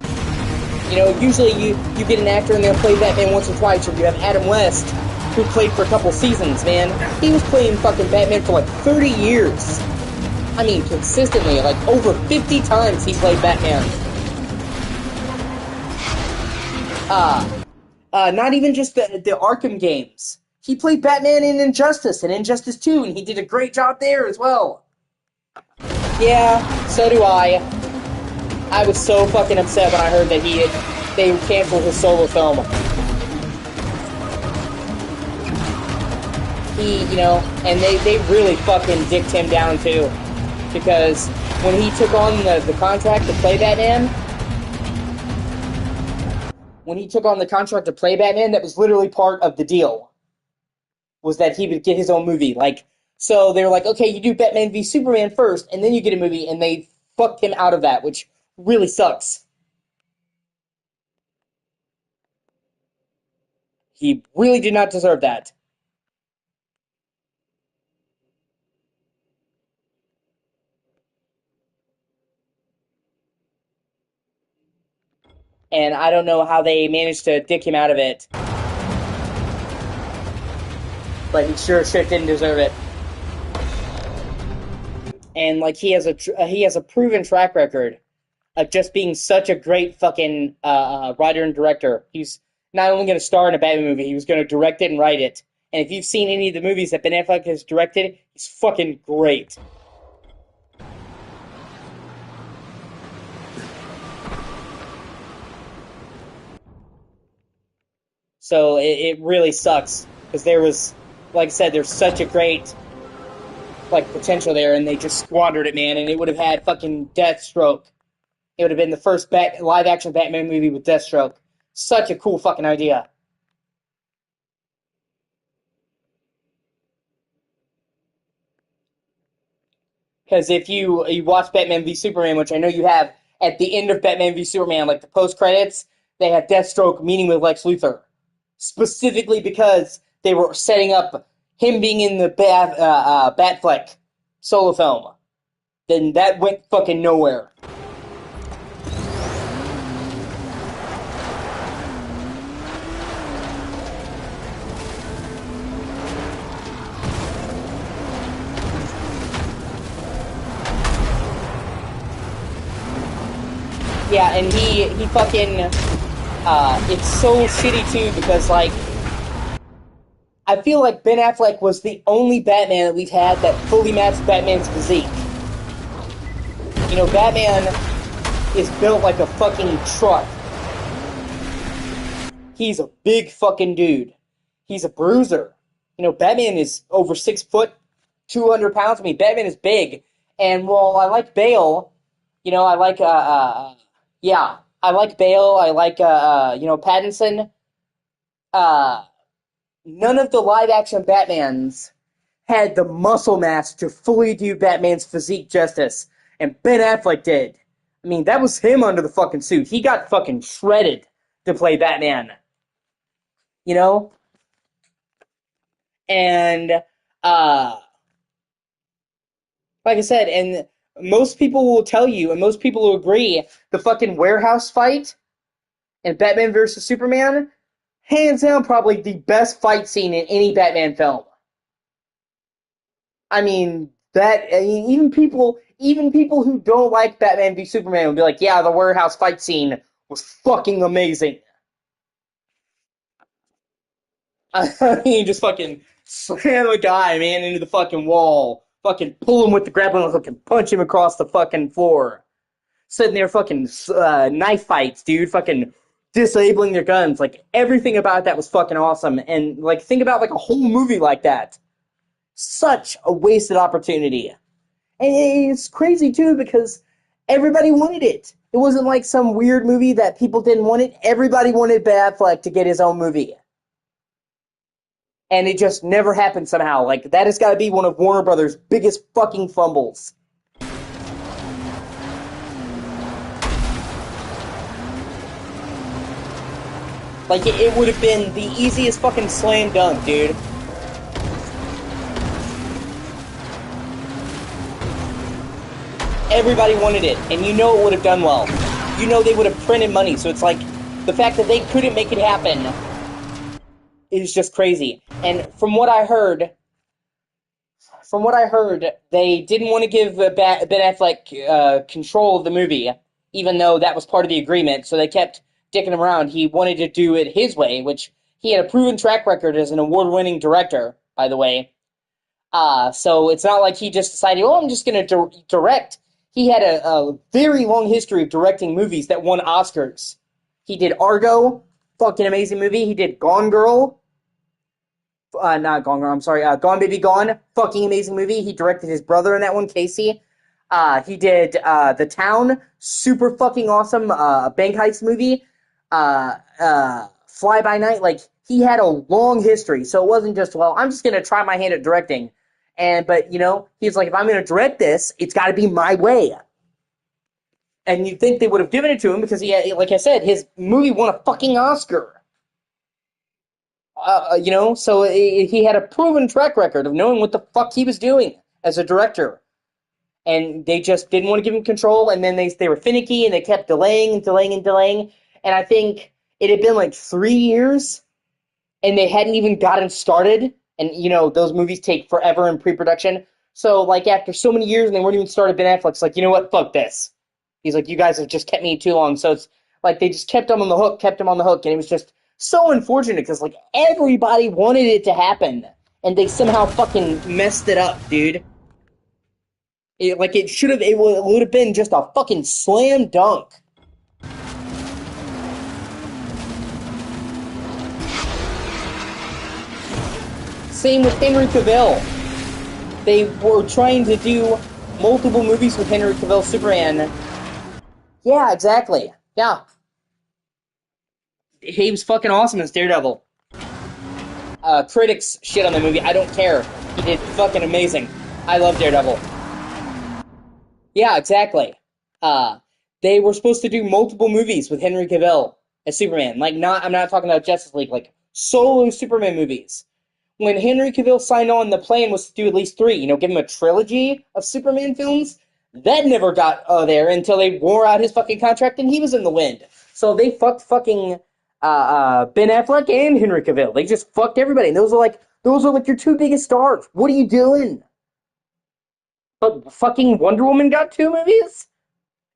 L: You know, usually you get an actor and they'll play Batman once or twice, or you have Adam West, who played for a couple seasons, man. He was playing fucking Batman for like 30 years. I mean, consistently, like over 50 times he played Batman. Not even just the Arkham games. He played Batman in Injustice and Injustice 2, and he did a great job there as well. Yeah, so do I. I was so fucking upset when I heard that they canceled his solo film. You know, and they really fucking dicked him down too. Because when he took on the contract to play Batman, that was literally part of the deal. Was that he would get his own movie. Like, so they were like, okay, you do Batman v Superman first, and then you get a movie, and they fucked him out of that, which really sucks. He really did not deserve that. And I don't know how they managed to dick him out of it. But he sure shit didn't deserve it. And like, he has a proven track record of just being such a great fucking writer and director. He's not only going to star in a Batman movie, he was going to direct it and write it. And if you've seen any of the movies that Ben Affleck has directed, he's fucking great. So it really sucks because there was, like I said, there's such a great like potential there, and they just squandered it, man. And it would have had fucking Deathstroke. It would have been the first live action Batman movie with Deathstroke. Such a cool fucking idea. Because if you watch Batman v Superman, which I know you have, at the end of Batman v Superman, like the post credits, they have Deathstroke meeting with Lex Luthor, specifically because they were setting up him being in the Batfleck solo film. Then that went fucking nowhere. Yeah, and he fucking, it's so shitty too, because, like, I feel like Ben Affleck was the only Batman that we've had that fully matched Batman's physique. You know, Batman is built like a fucking truck. He's a big fucking dude. He's a bruiser. You know, Batman is over 6 foot, 200 pounds. I mean, Batman is big. And while I like Bale, you know, I like, yeah, I like Bale, I like, you know, Pattinson. None of the live-action Batmans had the muscle mass to fully do Batman's physique justice, and Ben Affleck did. I mean, that was him under the fucking suit. He got fucking shredded to play Batman. You know? And, like I said, and most people will tell you, and most people will agree, the fucking warehouse fight in Batman vs. Superman, hands down, probably the best fight scene in any Batman film. I mean, even people who don't like Batman v Superman will be like, yeah, the warehouse fight scene was fucking amazing. I mean, just fucking slam a guy, man, into the fucking wall, fucking pull him with the grappling hook and punch him across the fucking floor. Sitting there fucking knife fights, dude, fucking disabling their guns. Like, everything about that was fucking awesome. And, like, think about, like, a whole movie like that. Such a wasted opportunity. And it's crazy, too, because everybody wanted it. It wasn't like some weird movie that people didn't want it. Everybody wanted Ben Affleck to get his own movie. And it just never happened somehow. Like, that has got to be one of Warner Brothers' biggest fucking fumbles. Like, it would have been the easiest fucking slam dunk, dude. Everybody wanted it, and you know it would have done well. You know they would have printed money, so it's like, the fact that they couldn't make it happen is just crazy. And from what I heard, they didn't want to give Ben Affleck control of the movie, even though that was part of the agreement, so they kept dicking him around. He wanted to do it his way, which he had a proven track record as an award-winning director, by the way. So it's not like he just decided, oh, I'm just going to direct. He had a very long history of directing movies that won Oscars. He did Argo, fucking amazing movie. He did Gone Girl. Not Gone Girl, I'm sorry. Gone Baby Gone, fucking amazing movie. He directed his brother in that one, Casey. He did The Town, super fucking awesome bank heist movie. Fly By Night, like, he had a long history, so it wasn't just, well, I'm just going to try my hand at directing. But, you know, he's like, if I'm going to direct this, it's got to be my way. And you'd think they would have given it to him because, he, like I said, his movie won a fucking Oscar. You know, so he had a proven track record of knowing what the fuck he was doing as a director. And they just didn't want to give him control, and then they were finicky, and they kept delaying and delaying and delaying. And I think it had been like 3 years, and they hadn't even gotten started. And, you know, those movies take forever in pre-production. So, like, after so many years and they weren't even started, Ben Affleck's like, you know what, fuck this. He's like, you guys have just kept me too long. So it's like they just kept him on the hook, and it was just so unfortunate because, like, everybody wanted it to happen, and they somehow fucking messed it up, dude. It would have been just a fucking slam dunk. Same with Henry Cavill. They were trying to do multiple movies with Henry Cavill Superman. Yeah, exactly. Yeah. He was fucking awesome as Daredevil. Critics shit on the movie. I don't care. He did fucking amazing. I love Daredevil. Yeah, exactly. They were supposed to do multiple movies with Henry Cavill as Superman. Like, I'm not talking about Justice League, like solo Superman movies. When Henry Cavill signed on, the plan was to do at least 3. You know, give him a trilogy of Superman films. That never got there until they wore out his fucking contract and he was in the wind. So they fucked fucking Ben Affleck and Henry Cavill. They just fucked everybody. And those are like your 2 biggest stars. What are you doing? But fucking Wonder Woman got 2 movies?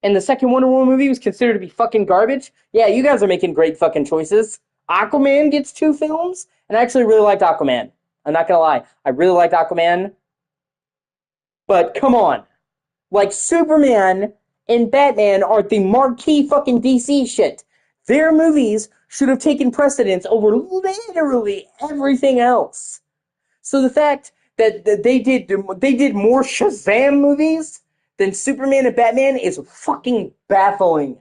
L: And the second Wonder Woman movie was considered to be fucking garbage? Yeah, you guys are making great fucking choices. Aquaman gets 2 films? And I actually really liked Aquaman. I'm not gonna lie. I really liked Aquaman. But come on. Like, Superman and Batman are the marquee fucking DC shit. Their movies should have taken precedence over literally everything else. So the fact that they did more Shazam movies than Superman and Batman is fucking baffling.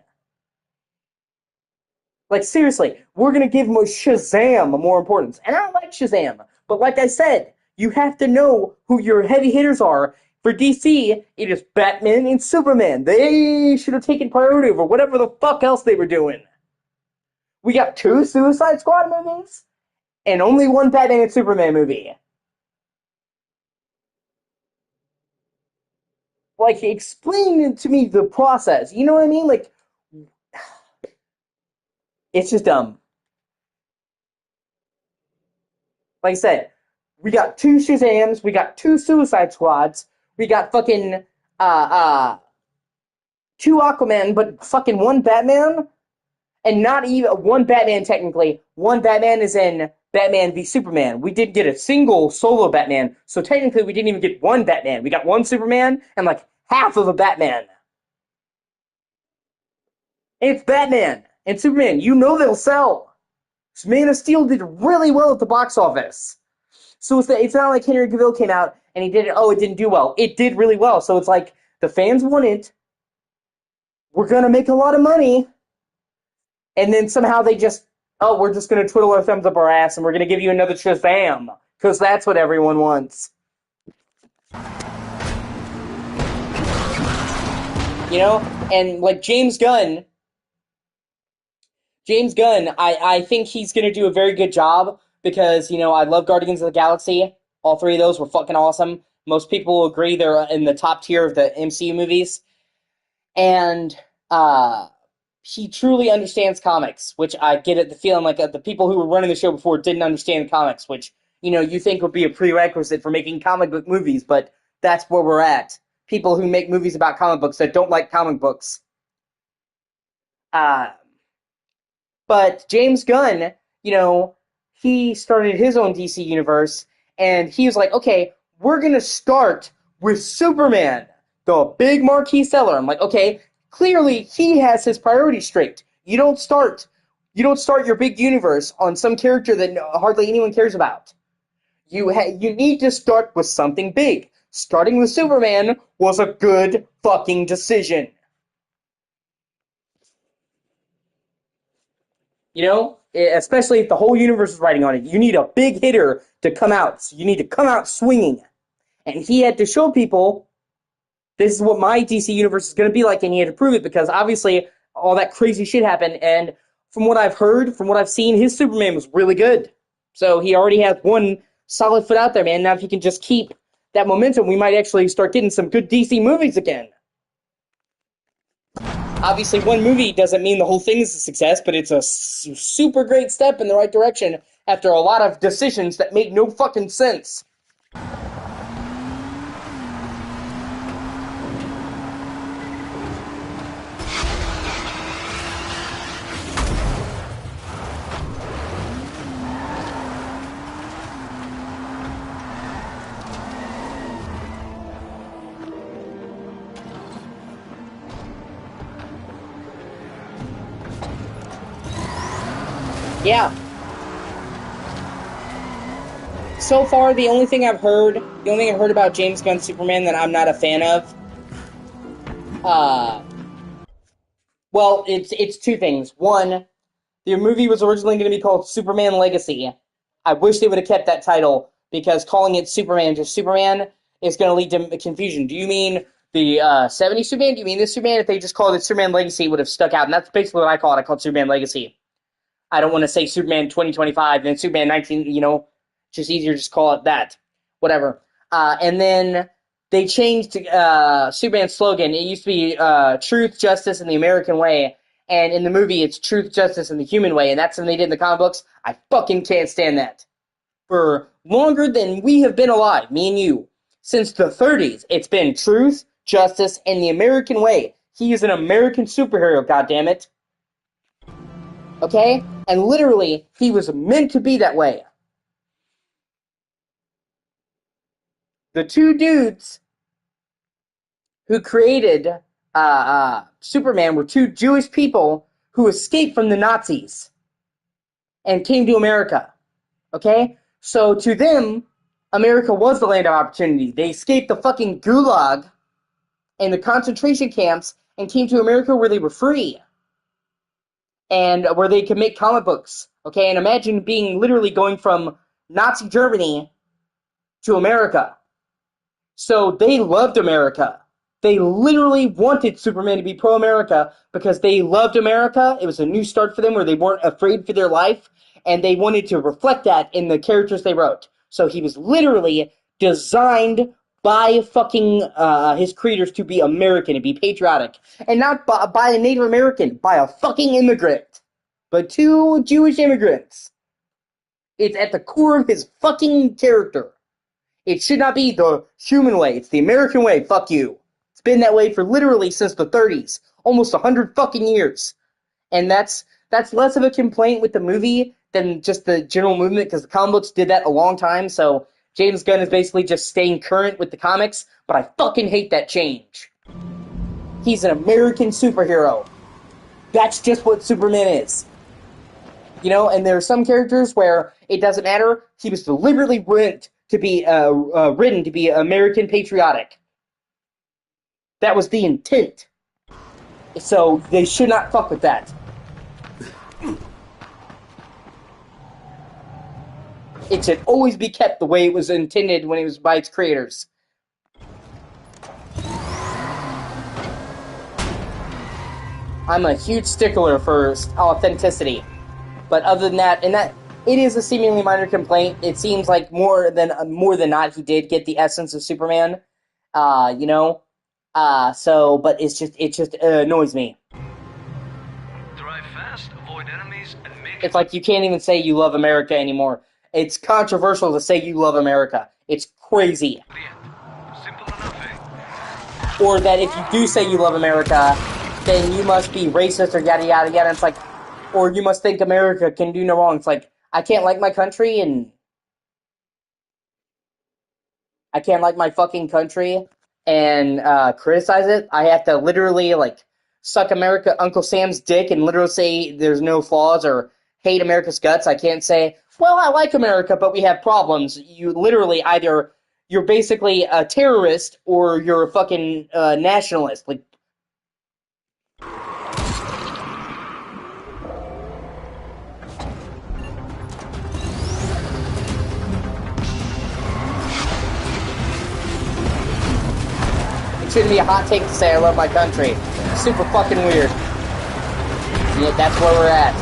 L: Like, seriously, we're gonna give Shazam more importance. And I like Shazam, but like I said, you have to know who your heavy hitters are. For DC, it is Batman and Superman. They should have taken priority over whatever the fuck else they were doing. We got 2 Suicide Squad movies, and only 1 Batman and Superman movie. Like, explain to me the process. You know what I mean? Like, it's just dumb. Like I said, we got 2 Shazams, we got 2 Suicide Squads, we got fucking 2 Aquaman, but fucking 1 Batman, and not even 1 Batman technically. 1 Batman is in Batman v Superman. We didn't get a single solo Batman, so technically we didn't even get 1 Batman. We got 1 Superman and like half of a Batman. It's Batman and Superman. You know they'll sell. Man of Steel did really well at the box office. So it's not like Henry Cavill came out and he did it, it didn't do well. It did really well. So it's like, the fans want it. We're going to make a lot of money. And then somehow they just, we're just going to twiddle our thumbs up our ass and we're going to give you another Shazam. Because that's what everyone wants. You know? And like James Gunn, I think he's going to do a very good job. Because, you know, I love Guardians of the Galaxy. All 3 of those were fucking awesome. Most people agree they're in the top tier of the MCU movies. And he truly understands comics, which I get the feeling like the people who were running the show before didn't understand comics, which, you know, you think would be a prerequisite for making comic book movies, but that's where we're at. People who make movies about comic books that don't like comic books. But James Gunn, you know, he started his own DC universe, and he was like, okay, we're going to start with Superman, the big marquee seller. I'm like, okay, clearly he has his priorities straight. You don't start your big universe on some character that hardly anyone cares about. You need to start with something big. Starting with Superman was a good fucking decision. You know, especially if the whole universe is riding on it. You need a big hitter to come out. So you need to come out swinging. And he had to show people, this is what my DC universe is going to be like, and he had to prove it, because obviously all that crazy shit happened, and from what I've heard, from what I've seen, his Superman was really good. So he already has 1 solid foot out there, man. Now if he can just keep that momentum, we might actually start getting some good DC movies again. Obviously, 1 movie doesn't mean the whole thing is a success, but it's a super great step in the right direction after a lot of decisions that make no fucking sense. Yeah. so far, the only thing I've heard about James Gunn's Superman that I'm not a fan of, well, it's two things. One, the movie was originally going to be called Superman Legacy. I wish they would have kept that title, because calling it Superman just Superman is going to lead to confusion. Do you mean the 70s Superman? Do you mean this Superman? If they just called it Superman Legacy, it would have stuck out. And that's basically what I call it. I call it Superman Legacy. I don't want to say Superman 2025 and then Superman 19, just easier to just call it that. Whatever. And then they changed Superman's slogan. It used to be Truth, Justice, and the American Way. And in the movie, it's Truth, Justice, and the Human Way. And that's something they did in the comic books. I fucking can't stand that. For longer than we have been alive, me and you, since the 30s, it's been Truth, Justice, and the American Way. He is an American superhero, goddammit. Okay? And literally, he was meant to be that way. The two dudes who created Superman were two Jewish people who escaped from the Nazis and came to America. Okay? So to them, America was the land of opportunity. They escaped the fucking gulag and the concentration camps and came to America where they were free. And where they could make comic books. Okay? And imagine being literally going from Nazi Germany to America. So they loved America. They literally wanted Superman to be pro-America because they loved America. It was a new start for them where they weren't afraid for their life, and they wanted to reflect that in the characters they wrote. So he was literally designed by fucking his creators to be American, to be patriotic. And not by a Native American, by a fucking immigrant. But two Jewish immigrants. It's at the core of his fucking character. It should not be the human way. It's the American way. Fuck you. It's been that way for literally since the 30s. Almost 100 fucking years. And that's less of a complaint with the movie than just the general movement, because the comic books did that a long time, so James Gunn is basically just staying current with the comics, but I fucking hate that change. He's an American superhero. That's just what Superman is. And there are some characters where it doesn't matter. He was deliberately written to be American patriotic. That was the intent. So they should not fuck with that. It should always be kept the way it was intended when it was by its creators. I'm a huge stickler for authenticity. But other than that, it is a seemingly minor complaint. It seems like more than not, he did get the essence of Superman. But it just annoys me.
O: Drive fast, avoid enemies, and make
L: It's like you can't even say you love America anymore. It's controversial to say you love America. It's crazy.
O: Simple enough,
L: Or that if you do say you love America, then you must be racist or yada yada yada. It's like, or you must think America can do no wrong. It's like, I can't like my country and I can't like my fucking country and criticize it. I have to literally suck Uncle Sam's dick and literally say there's no flaws or hate America's guts. I can't say, well, I like America, but we have problems. You literally either you're basically a terrorist or you're a fucking nationalist. It shouldn't be a hot take to say I love my country. Super fucking weird. Yet that's where we're at.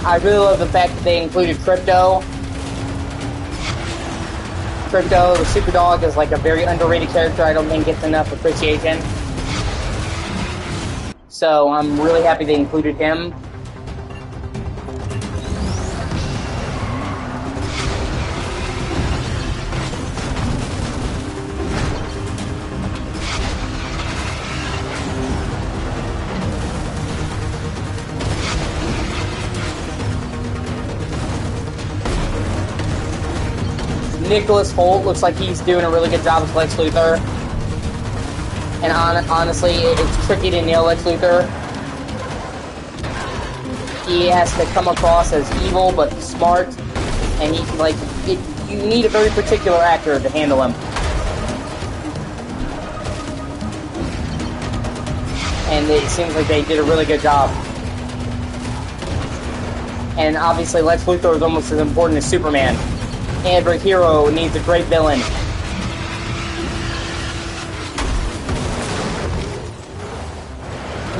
L: I really love the fact that they included Crypto. Crypto, the super dog, is a very underrated character. I don't think gets enough appreciation. So I'm really happy they included him. Nicholas Hoult looks like he's doing a really good job as Lex Luthor. And honestly, it's tricky to nail Lex Luthor. He has to come across as evil but smart, and you need a very particular actor to handle him. And it seems like they did a really good job. And obviously Lex Luthor is almost as important as Superman. Every hero needs a great villain.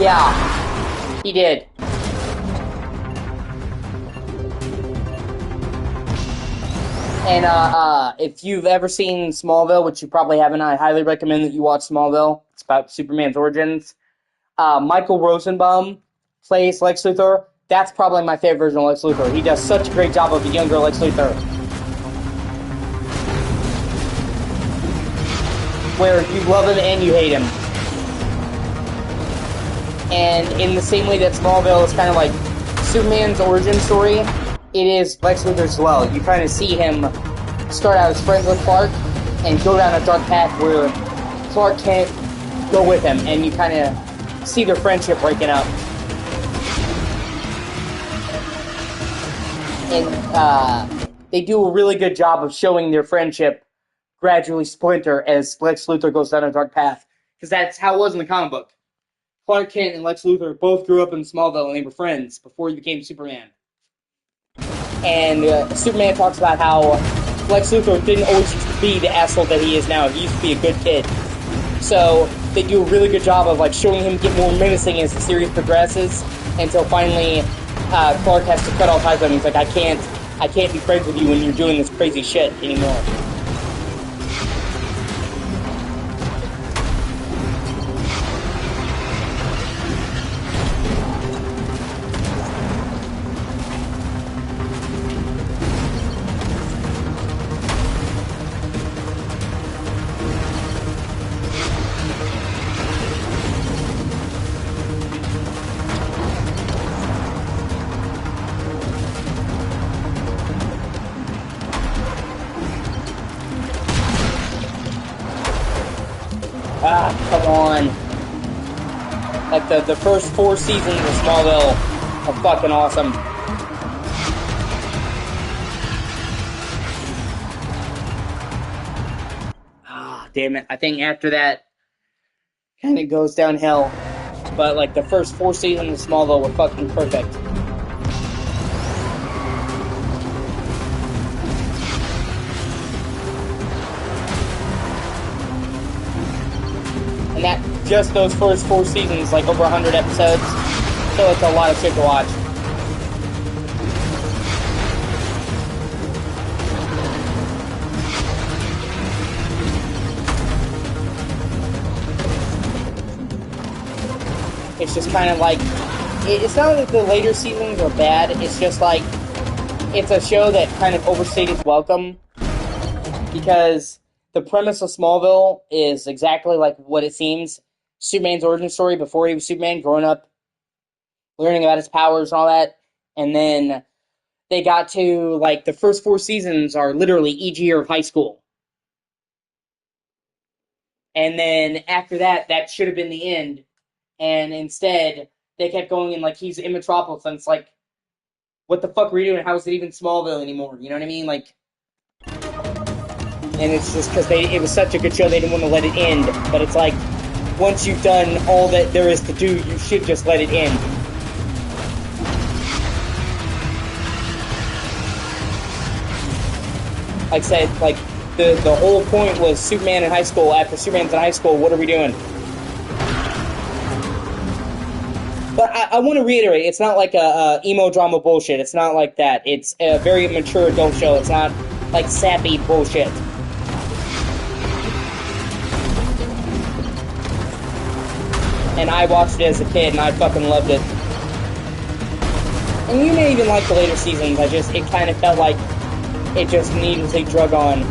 L: Yeah, he did. And if you've ever seen Smallville, which you probably haven't, I highly recommend that you watch Smallville. It's about Superman's origins. Michael Rosenbaum plays Lex Luthor. That's probably my favorite version of Lex Luthor. He does such a great job of a younger Lex Luthor. Where you love him and you hate him. And in the same way that Smallville is kind of like Superman's origin story, it is Lex Luthor as well. You kind of see him start out as friends with Clark and go down a dark path where Clark can't go with him, and you kind of see their friendship breaking up. And they do a really good job of showing their friendship gradually splinter as Lex Luthor goes down a dark path. Because that's how it was in the comic book. Clark Kent and Lex Luthor both grew up in Smallville and they were friends before he became Superman. And Superman talks about how Lex Luthor didn't always used to be the asshole that he is now. He used to be a good kid. So they do a really good job of like showing him get more menacing as the series progresses, until finally Clark has to cut all ties with him. He's like, I can't be friends with you when you're doing this crazy shit anymore. Come on. Like, the first 4 seasons of Smallville are fucking awesome. Damn it. I think after that, kind of goes downhill. But, like, the first 4 seasons of Smallville were fucking perfect. And that, just those first 4 seasons, like over 100 episodes, so it's a lot of shit to watch. It's just kind of like, it's not that the later seasons are bad, it's just like, it's a show that kind of overstayed its welcome, because the premise of Smallville is exactly like what it seems. Superman's origin story before he was Superman, growing up, learning about his powers and all that. And then they got to, like, the first 4 seasons are literally each year of high school. And then after that, that should have been the end. And instead, they kept going and, like, he's in Metropolis, and it's like, what the fuck were you doing? How is it even Smallville anymore? You know what I mean? Like, and it's just because it was such a good show, they didn't want to let it end. But it's like, once you've done all that there is to do, you should just let it end. Like I said, like, the whole point was Superman in high school. After Superman's in high school, what are we doing? But I want to reiterate, it's not like a emo drama bullshit. It's not like that. It's a very mature adult show. It's not like sappy bullshit. And I watched it as a kid, and I fucking loved it. And you may even like the later seasons. It kind of felt like it just needlessly drug on.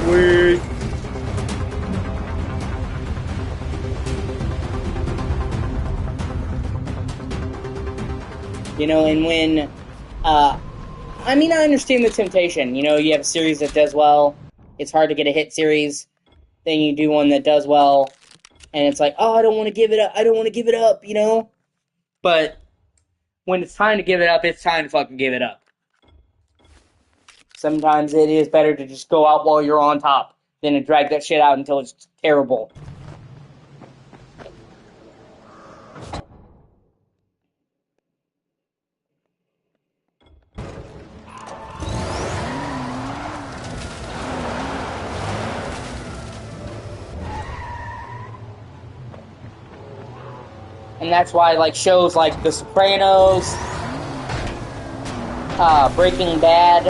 L: Sweet. You know, and when, I mean, I understand the temptation. You know, you have a series that does well. It's hard to get a hit series. Then you do one that does well. And it's like, oh, I don't want to give it up. I don't want to give it up, you know? But when it's time to give it up, it's time to fucking give it up. Sometimes it is better to just go out while you're on top than to drag that shit out until it's terrible. And that's why, like, shows like The Sopranos, Breaking Bad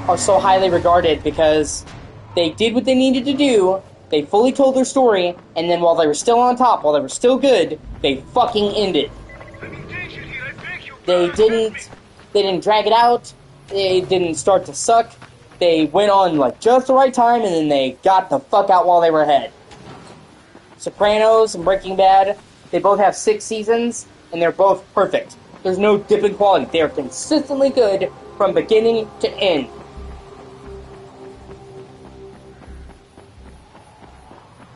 L: are so highly regarded because they did what they needed to do, they fully told their story, and then while they were still on top, while they were still good, they fucking ended. They didn't drag it out, they didn't start to suck, they went on, like, just the right time, and then they got the fuck out while they were ahead. Sopranos and Breaking Bad, they both have 6 seasons, and they're both perfect. There's no dip in quality. They are consistently good from beginning to end.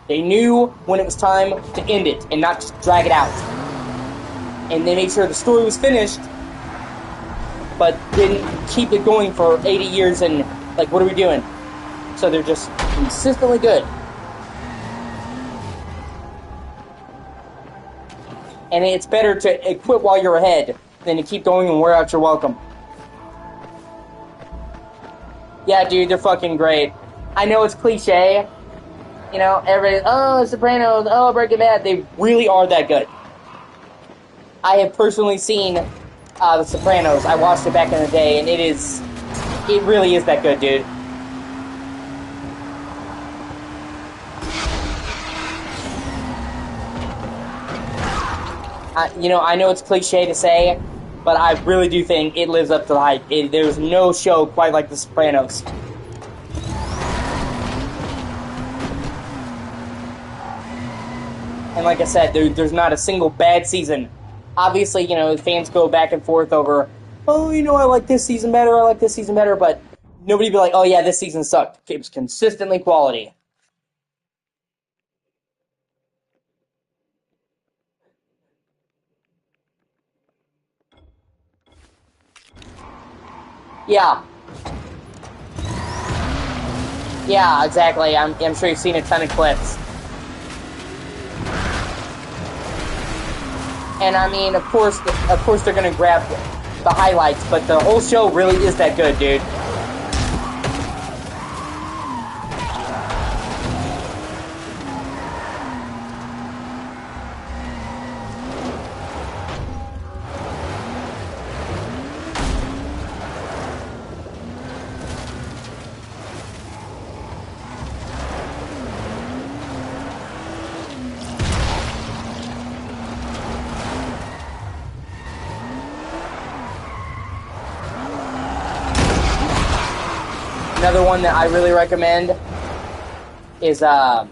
L: They knew when it was time to end it, and not just drag it out. And they made sure the story was finished, but didn't keep it going for 80 years and, like, what are we doing? So they're just consistently good. And it's better to quit while you're ahead than to keep going and wear out your welcome. Yeah, dude, they're fucking great. I know it's cliche. You know, everybody, oh, Sopranos, oh, Breaking Bad. They really are that good. I have personally seen The Sopranos. I watched it back in the day, and it really is that good, dude. You know, I know it's cliche to say, but I really do think it lives up to the hype. There's no show quite like The Sopranos. And like I said, there's not a single bad season. Obviously, you know, fans go back and forth over, oh, you know, I like this season better, but nobody be like, oh yeah, this season sucked. It was consistently quality. Yeah. Yeah, exactly. I'm sure you've seen a ton of clips. And I mean, of course they're gonna grab the highlights, but the whole show really is that good, dude. Another one that I really recommend is hold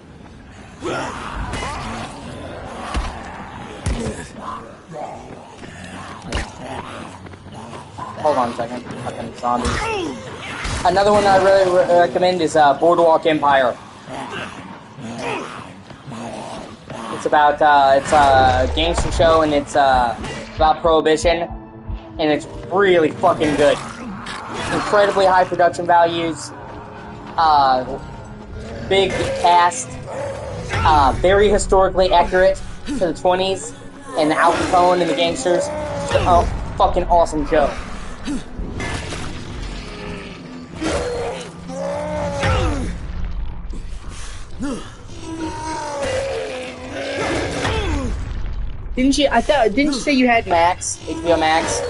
L: on a second, fucking zombies. Another one that I really recommend is Boardwalk Empire. It's about it's a gangster show, and it's about prohibition, and it's really fucking good. Incredibly high production values, big cast, very historically accurate to the 20s, and Al Capone and the gangsters. Fucking awesome show. Didn't you say you had Max? HBO Max?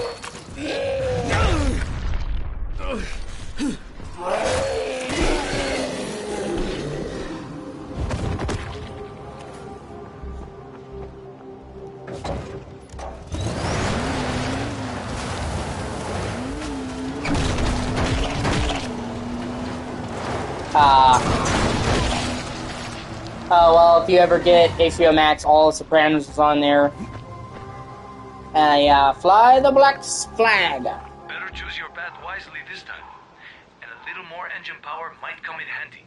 L: Well, if you ever get HBO Max, all of Sopranos is on there. Yeah, fly the black flag.
O: Better choose your path wisely this time. And a little more engine power might come in handy.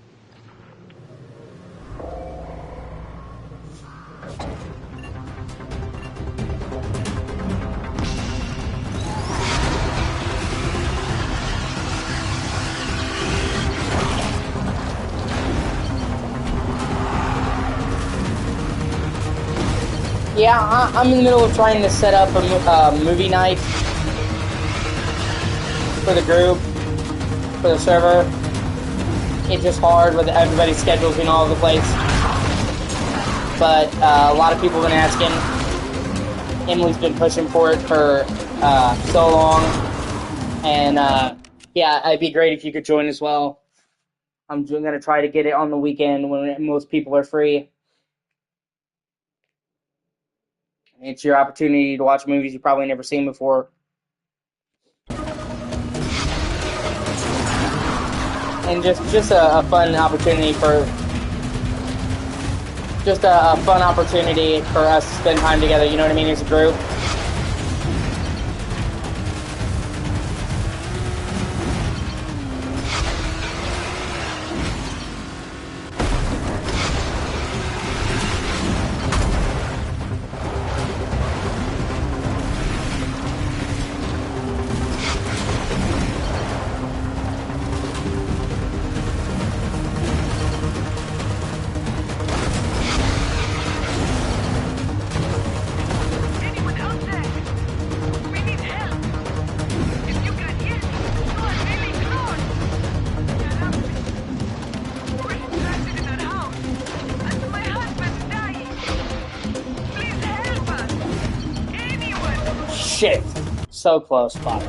L: Yeah, I'm in the middle of trying to set up a movie night for the group, for the server. It's just hard with everybody's schedules being all over the place. But a lot of people have been asking. Emily's been pushing for it for so long. And yeah, it'd be great if you could join as well. I'm going to try to get it on the weekend when most people are free. It's your opportunity to watch movies you've probably never seen before. And just a fun opportunity for us to spend time together, you know what I mean, as a group. Shit. So close, fuck.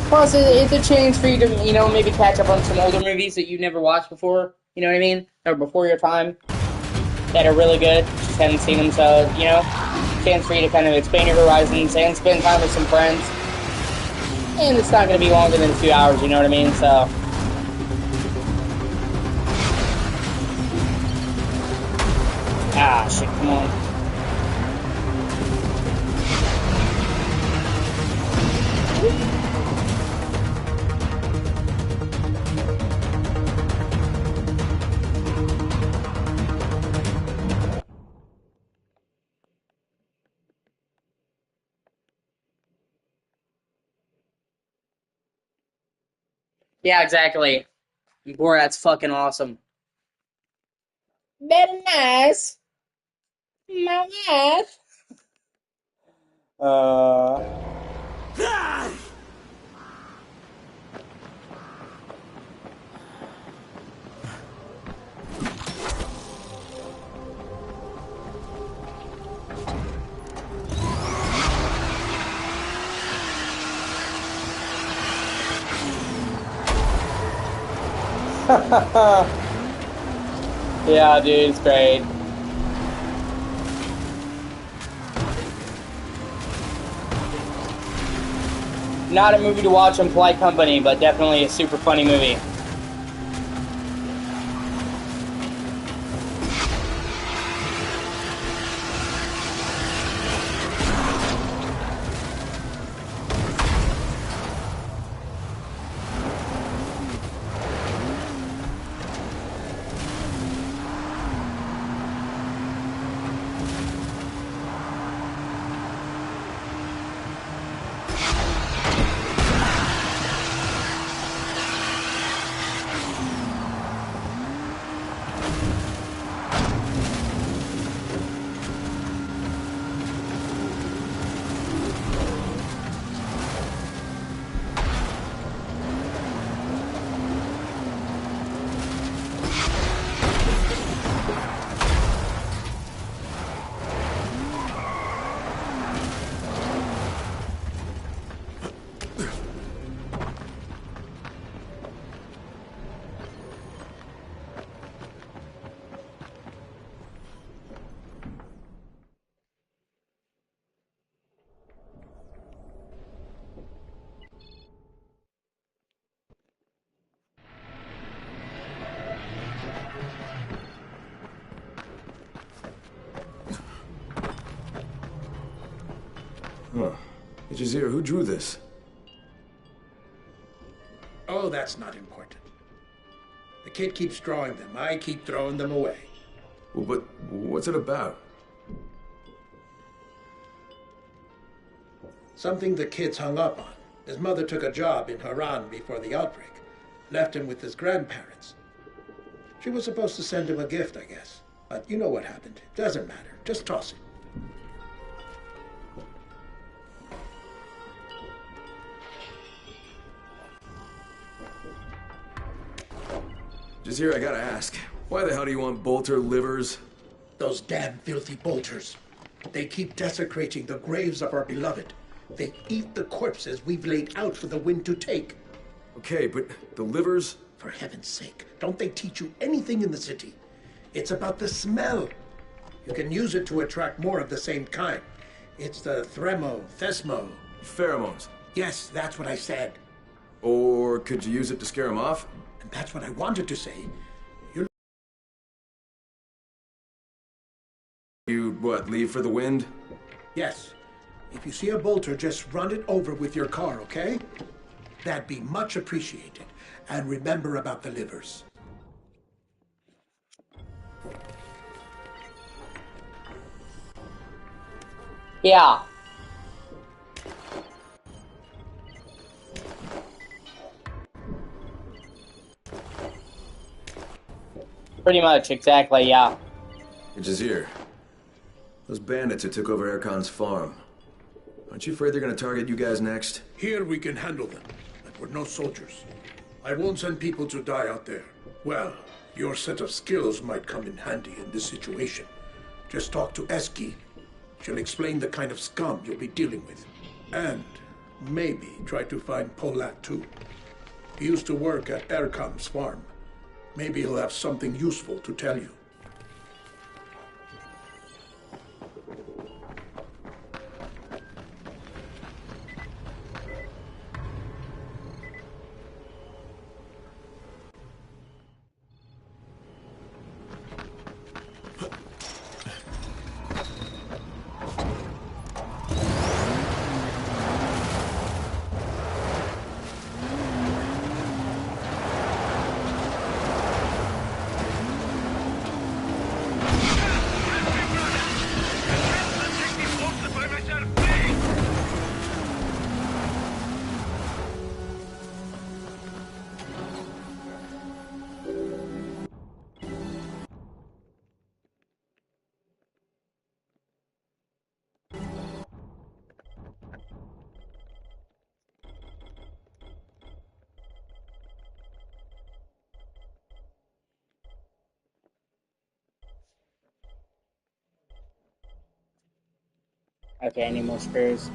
L: Plus, it's a chance for you to, you know, maybe catch up on some older movies that you've never watched before, you know what I mean? Or before your time, that are really good, just haven't seen them, so, you know, chance for you to kind of expand your horizons and spend time with some friends. And it's not going to be longer than a few hours, you know what I mean? So, ah, shit, come on. Yeah, exactly. Borat's fucking awesome. Very nice. My wife. Yeah, dude, it's great. Not a movie to watch on polite company, but definitely a super funny movie.
B: Hey, Jazir, who drew this?
T: Oh, that's not important. The kid keeps drawing them. I keep throwing them away.
B: Well, but what's it about?
T: Something the kid's hung up on. His mother took a job in Haran before the outbreak. Left him with his grandparents. She was supposed to send him a gift, I guess. But you know what happened. Doesn't matter. Just toss it.
B: Jazir, I gotta ask. Why the hell do you want bolter livers?
T: Those damn filthy bolters. They keep desecrating the graves of our beloved. They eat the corpses we've laid out for the wind to take.
B: Okay, but the livers?
T: For heaven's sake, don't they teach you anything in the city? It's about the smell. You can use it to attract more of the same kind. It's the thesmo.
B: Pheromones.
T: Yes, that's what I said.
B: Or could you use it to scare them off?
T: And that's what I wanted to say.
B: You, what, leave for the wind?
T: Yes. If you see a bolter, just run it over with your car, okay? That'd be much appreciated. And remember about the livers.
L: Yeah. Pretty much, exactly, yeah.
B: Hey, Jazir. Those bandits who took over Erkan's farm. Aren't you afraid they're gonna target you guys next?
T: Here we can handle them, but we're no soldiers. I won't send people to die out there. Well, your set of skills might come in handy in this situation. Just talk to O.C.G. She'll explain the kind of scum you'll be dealing with. And maybe try to find Polat too. He used to work at Erkan's farm. Maybe he'll have something useful to tell you.
L: Okay, I need more screws.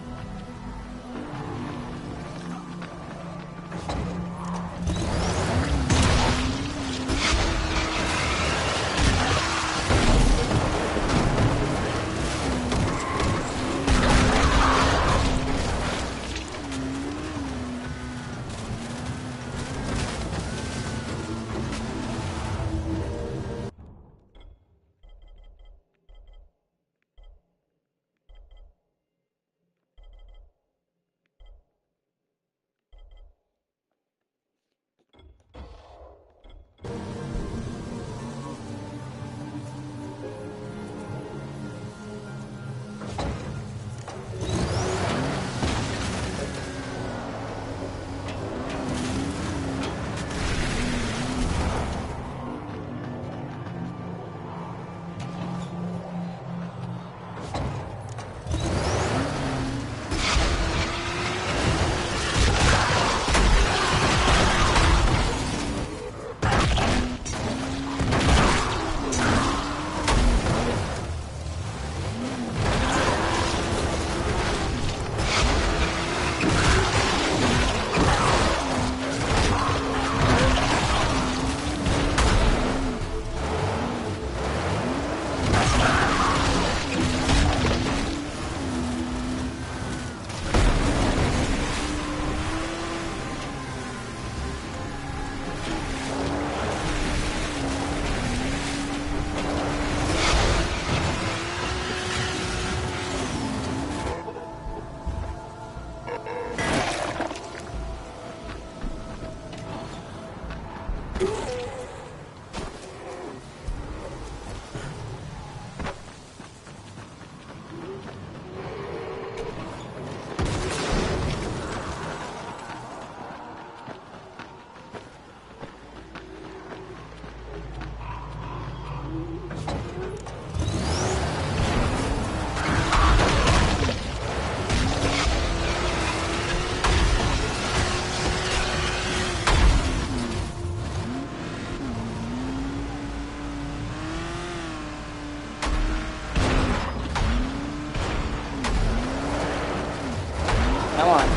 L: Come on.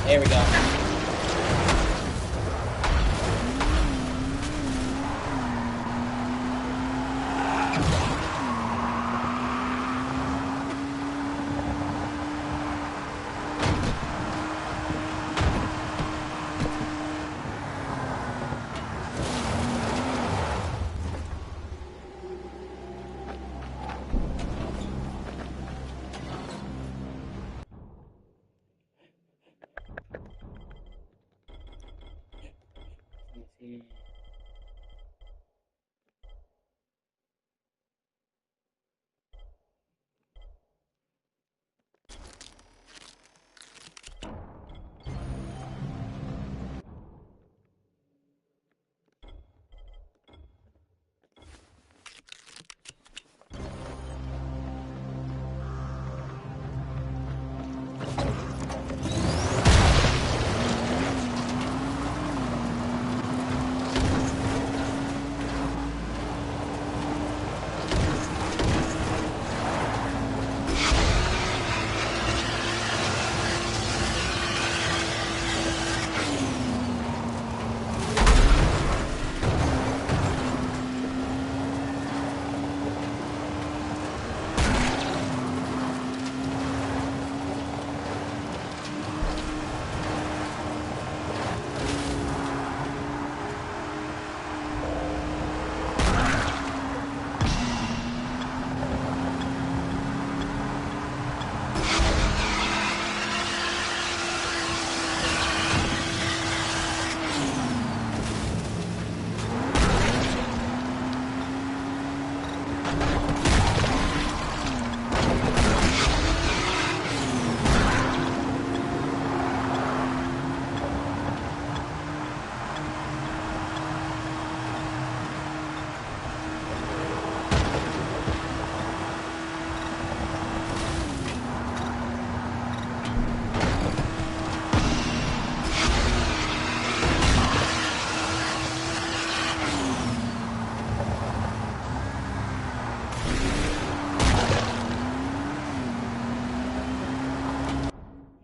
L: There we go.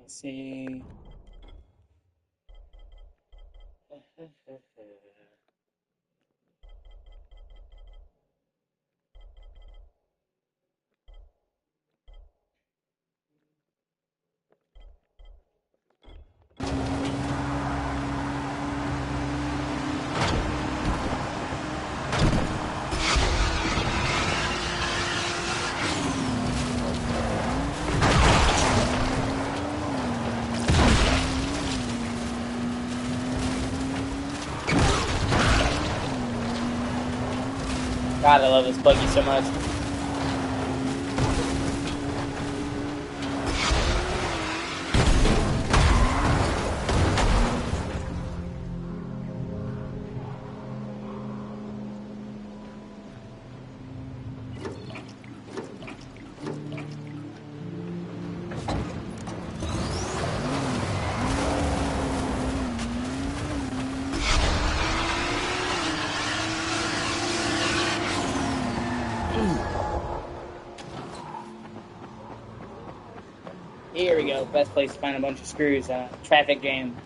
L: See. God, I love this buggy so much. Here we go. Best place to find a bunch of screws. Traffic jam.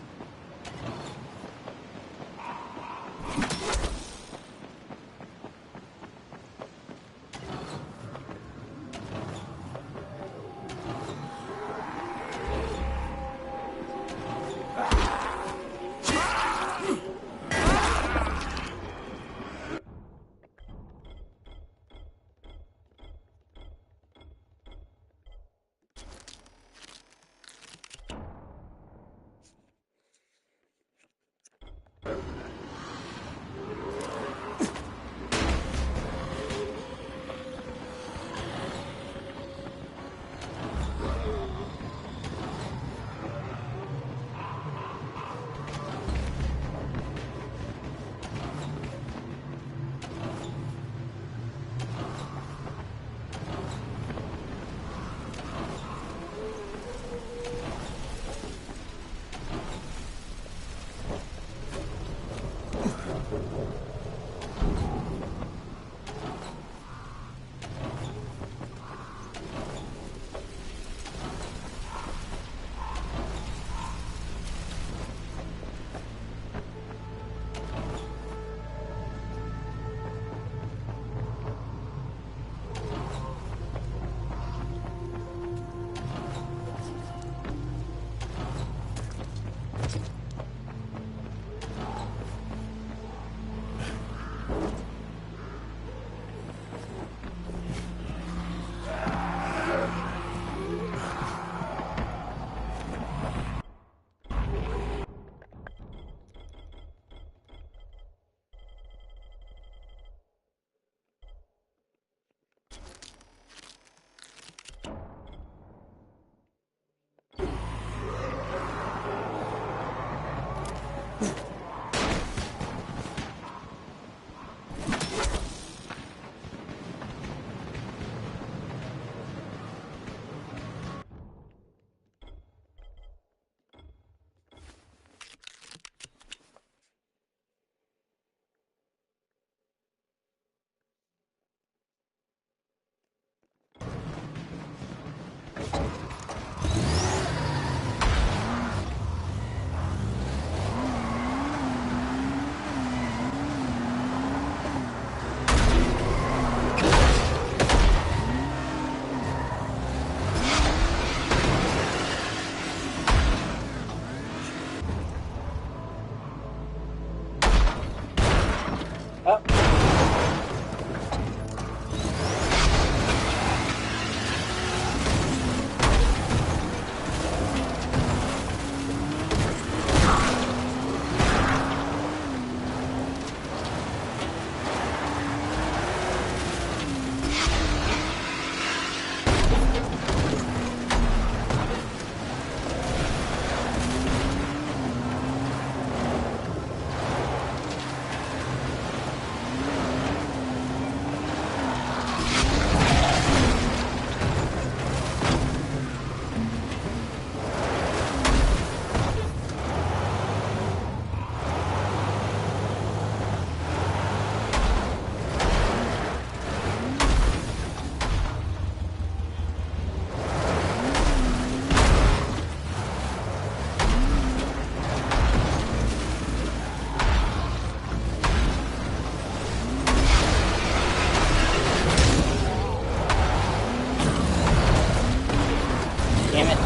L: Damn it.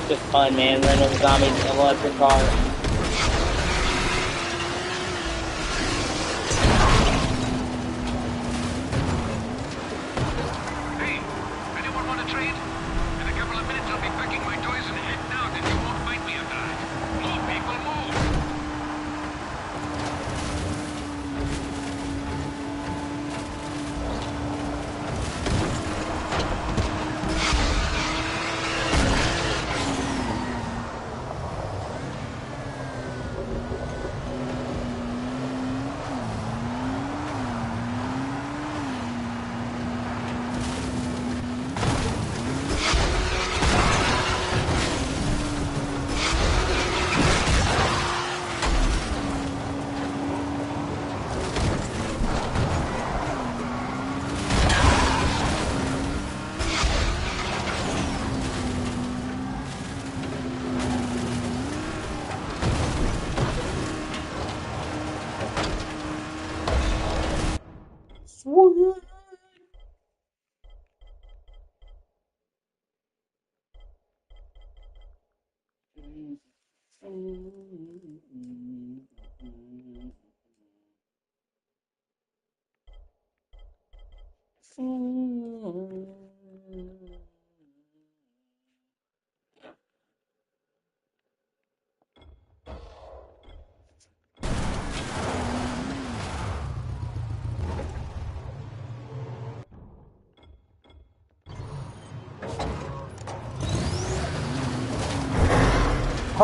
L: Just fun, man. Running over zombies in an electric car.
O: Hey, anyone want to trade? In a couple of minutes I'll be packing my toys and heading out and you won't find me alive. Move, people, move!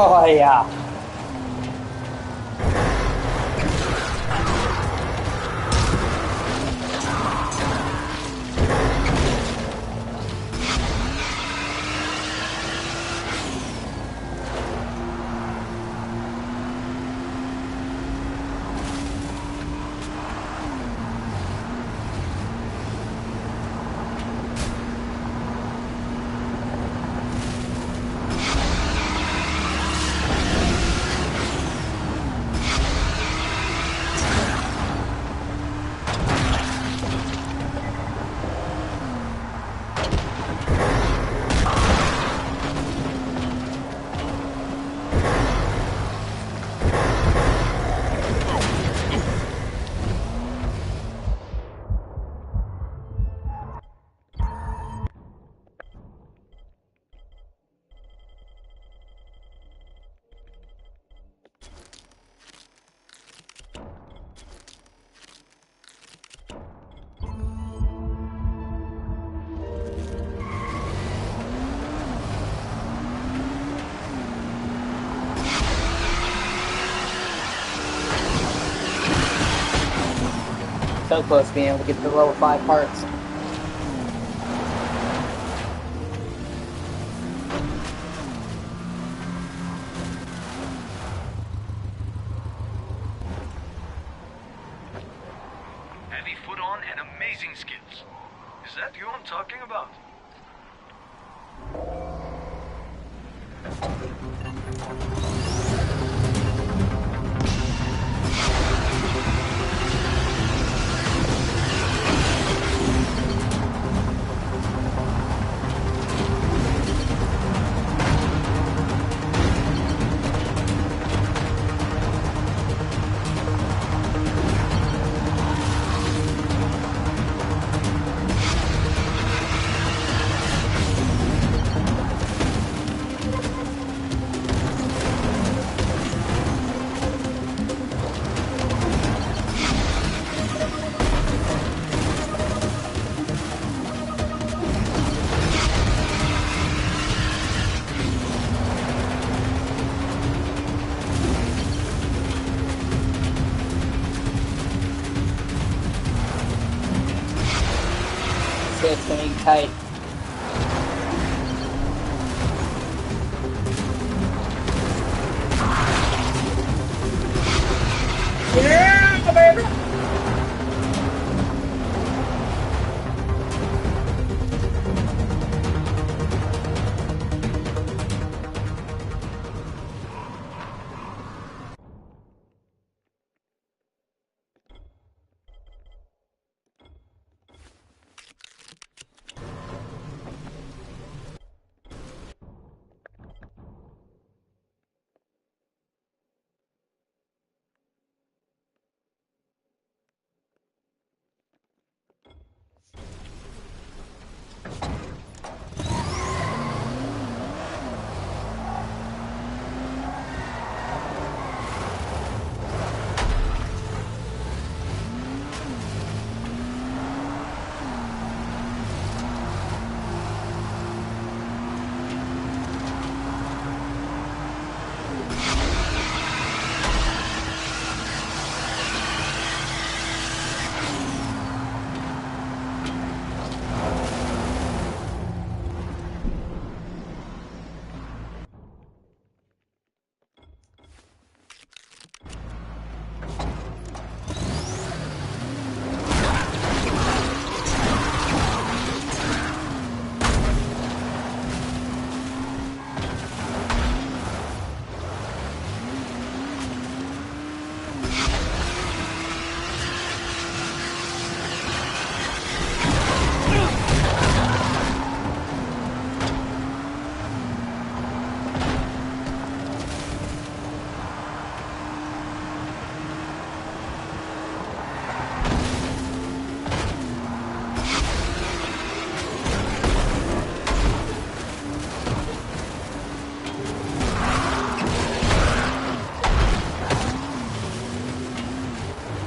L: Oh, yeah. So close to being able to get to the level 5 parts.
O: Heavy foot on and amazing skills. Is that you I'm talking about?
L: It's gonna be tight. Yeah, baby!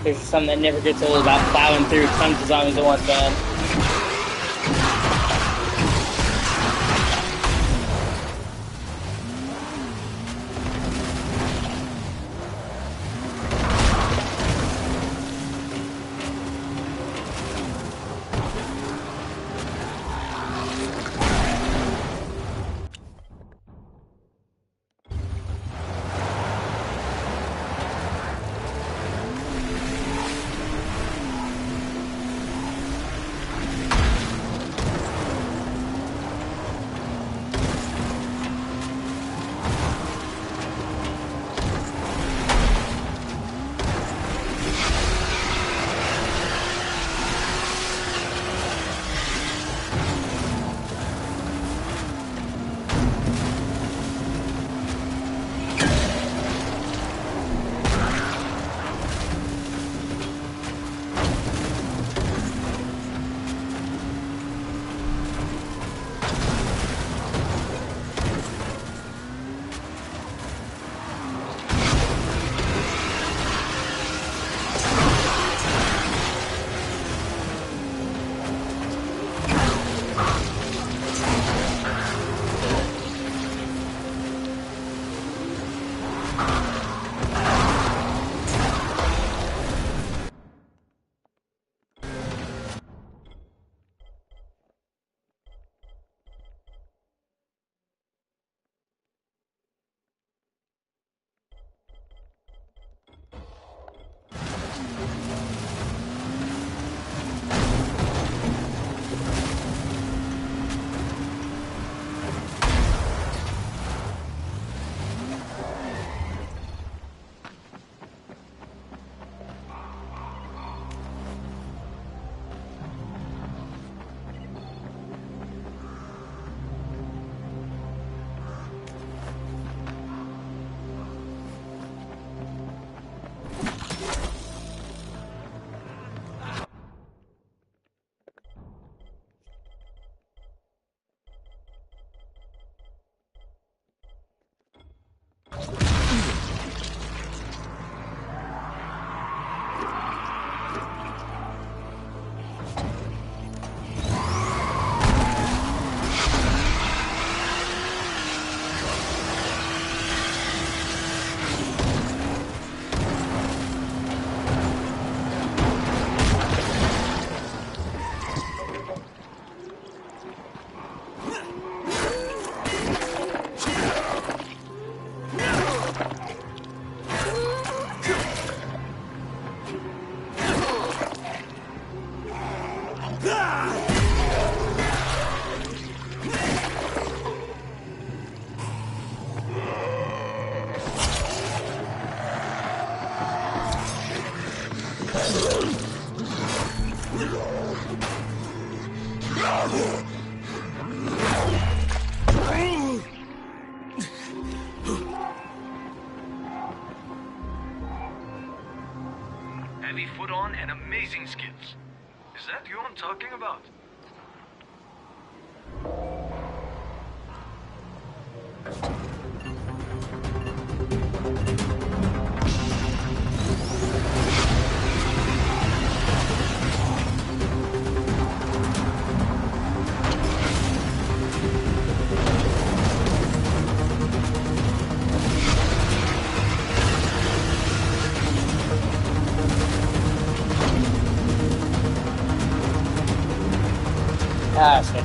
L: There's something that never gets old about plowing through tons of zombies at once, man.
O: Heavy foot on and amazing skills. Is that you I'm talking about?
L: Ah, shit.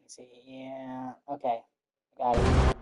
L: See, yeah, okay, got it.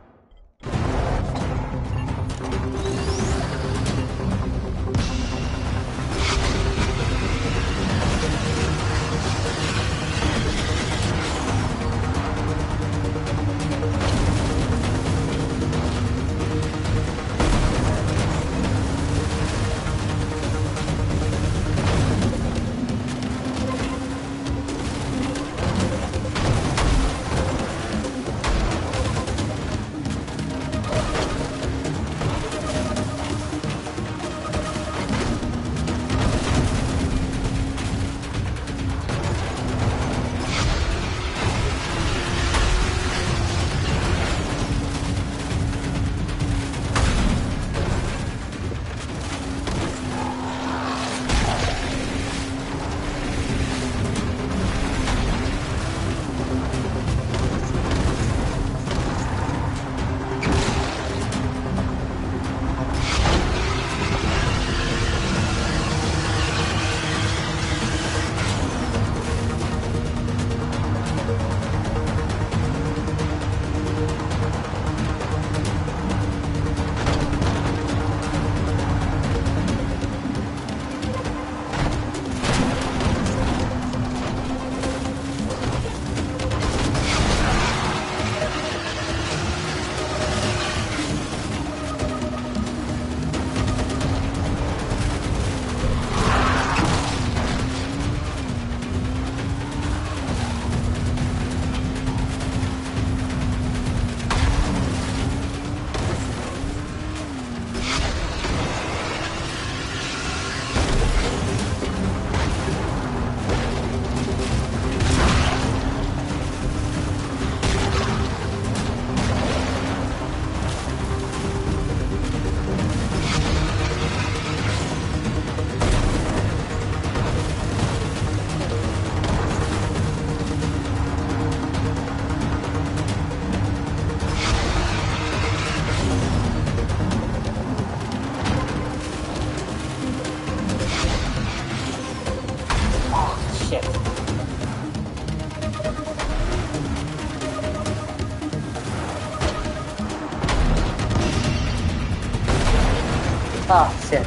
L: Oh, shit.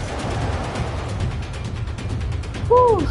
L: Woo!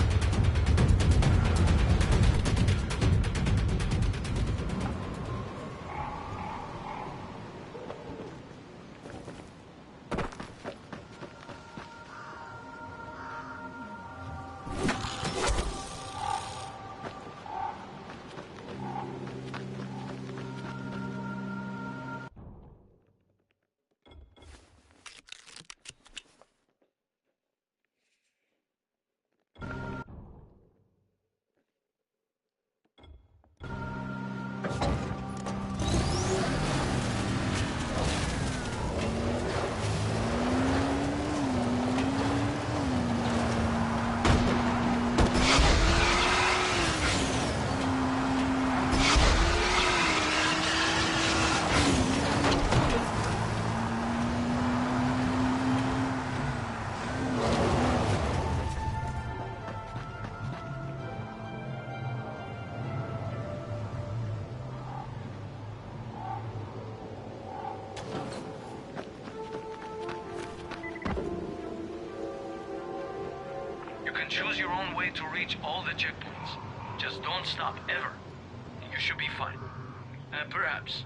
O: can choose your own way to reach all the checkpoints. Just don't stop, ever. You should be fine. And perhaps...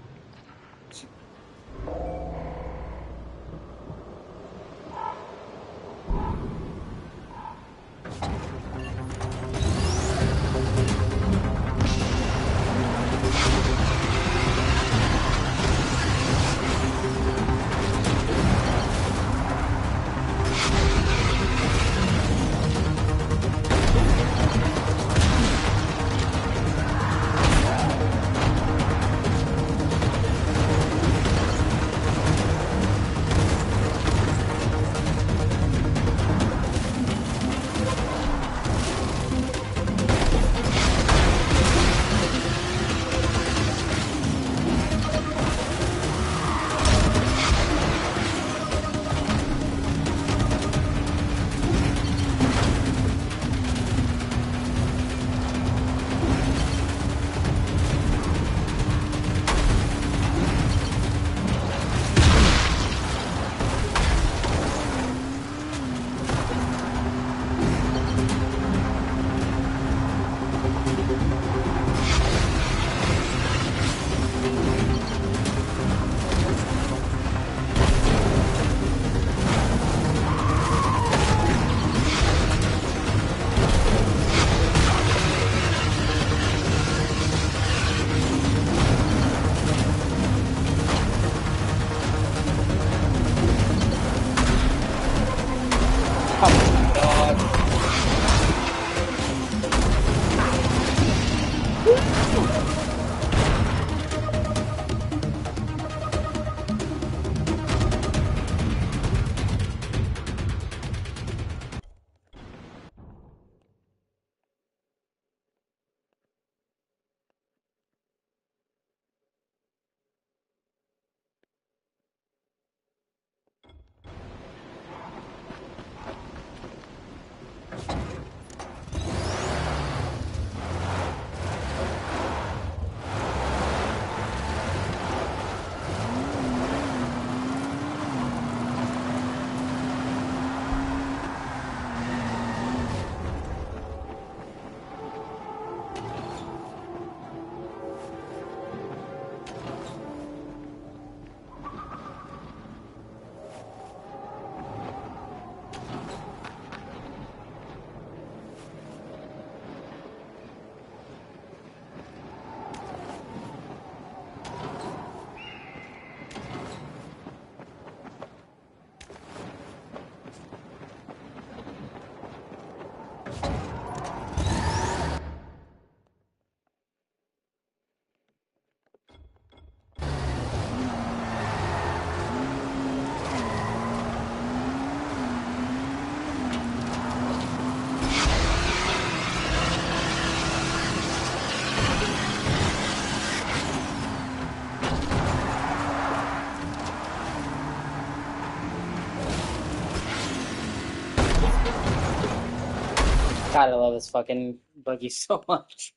L: God, I love this fucking buggy so much.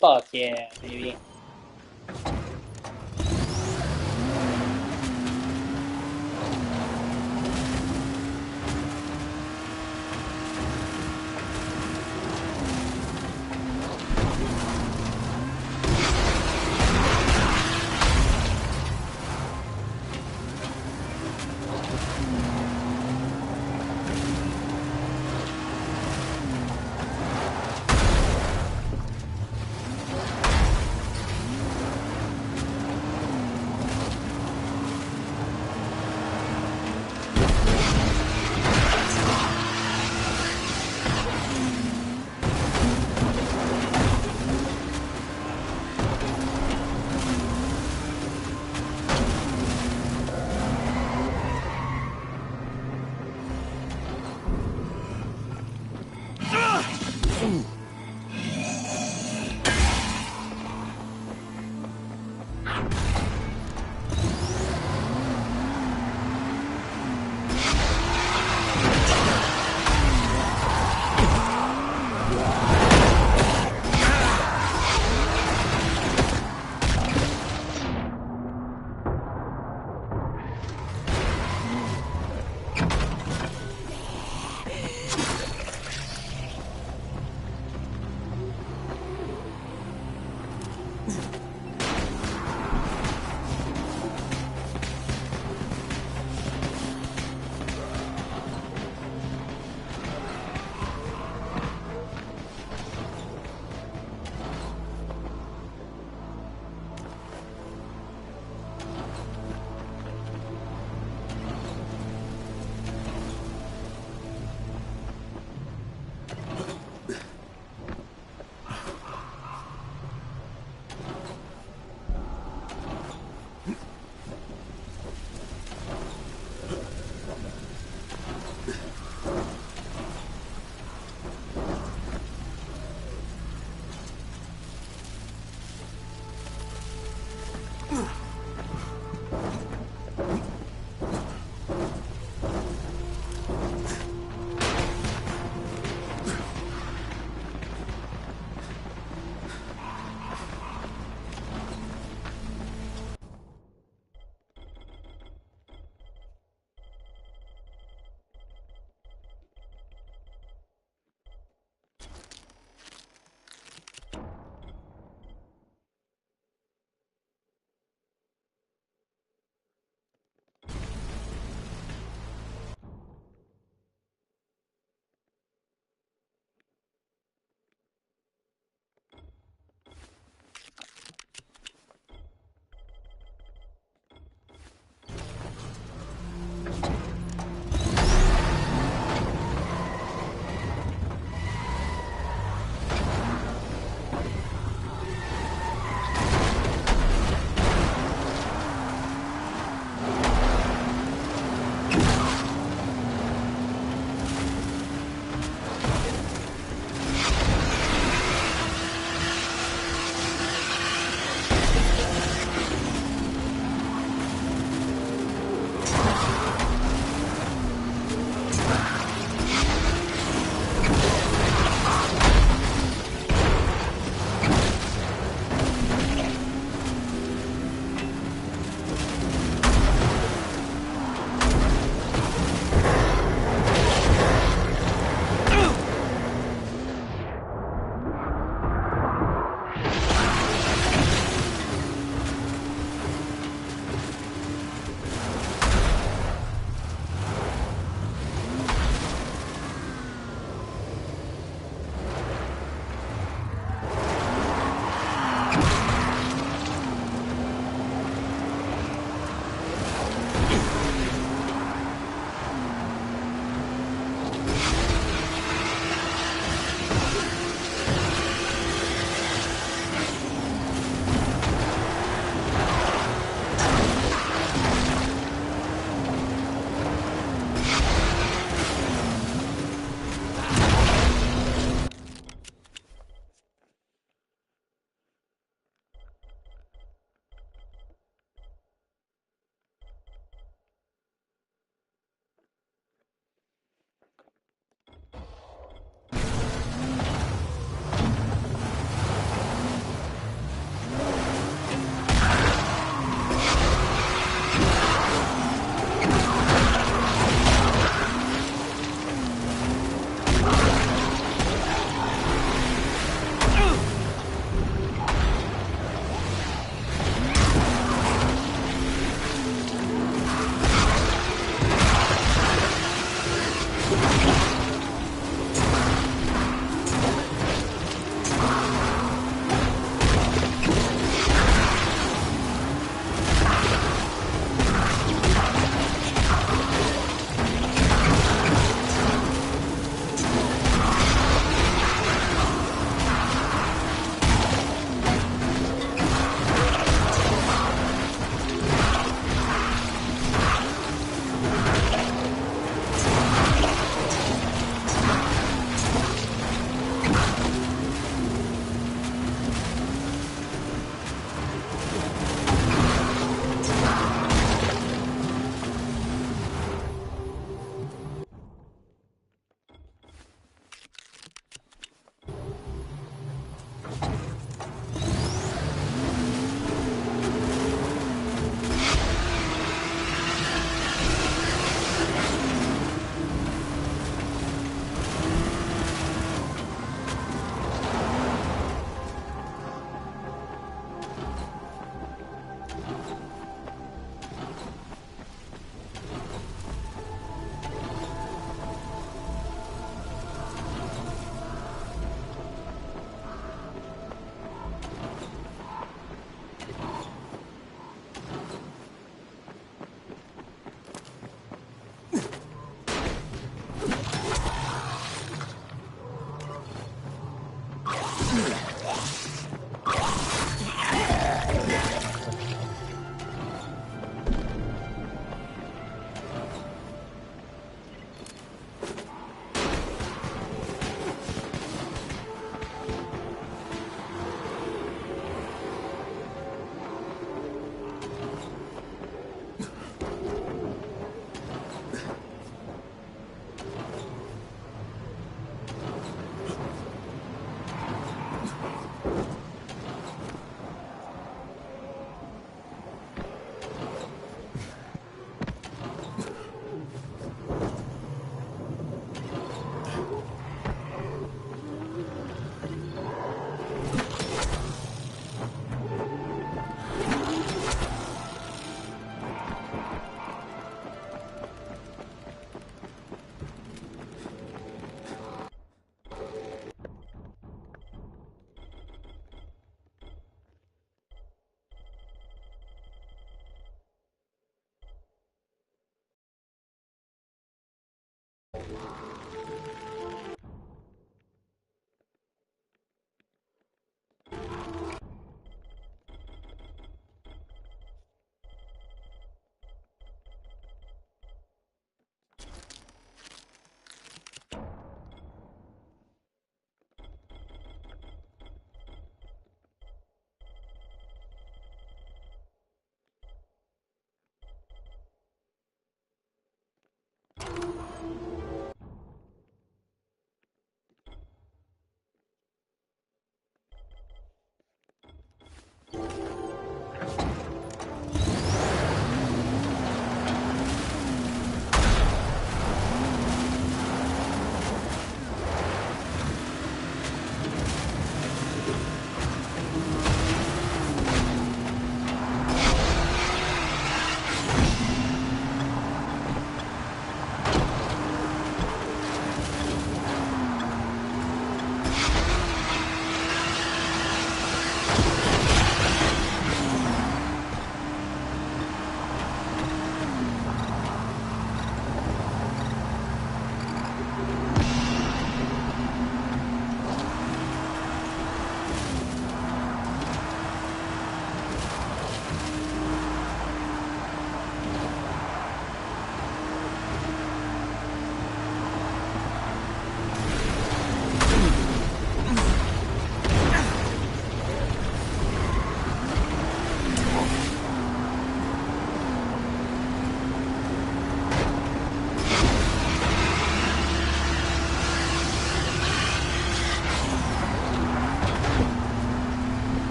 L: Fuck yeah, baby.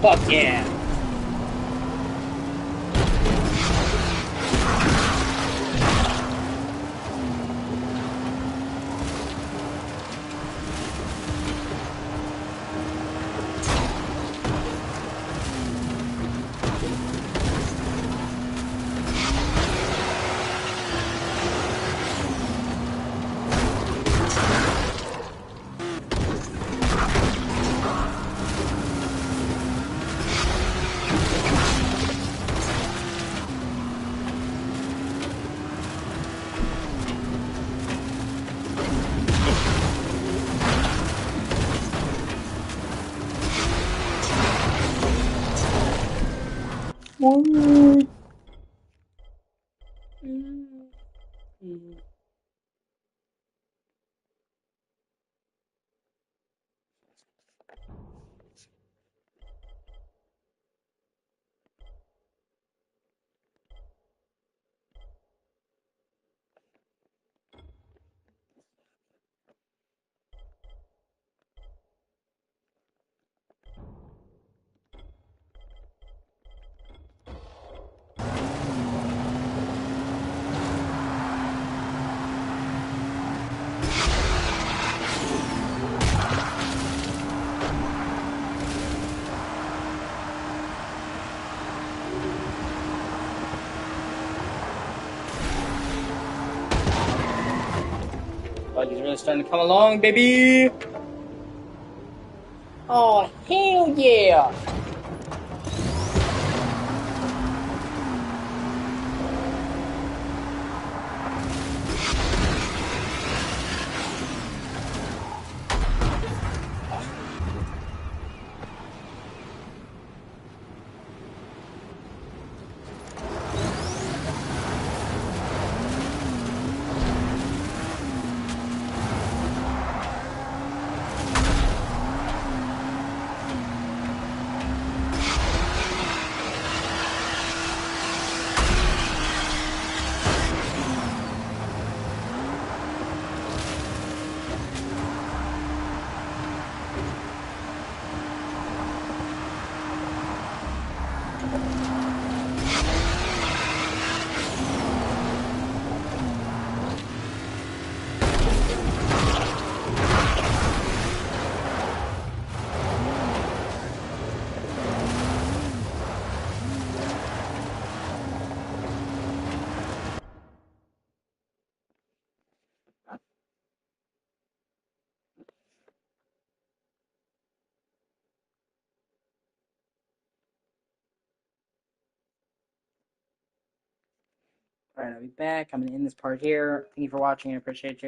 L: Fuck yeah. Oh, he's really starting to come along, baby! Oh, hell yeah! Alright, I'll be back. I'm going to end this part here. Thank you for watching. I appreciate you.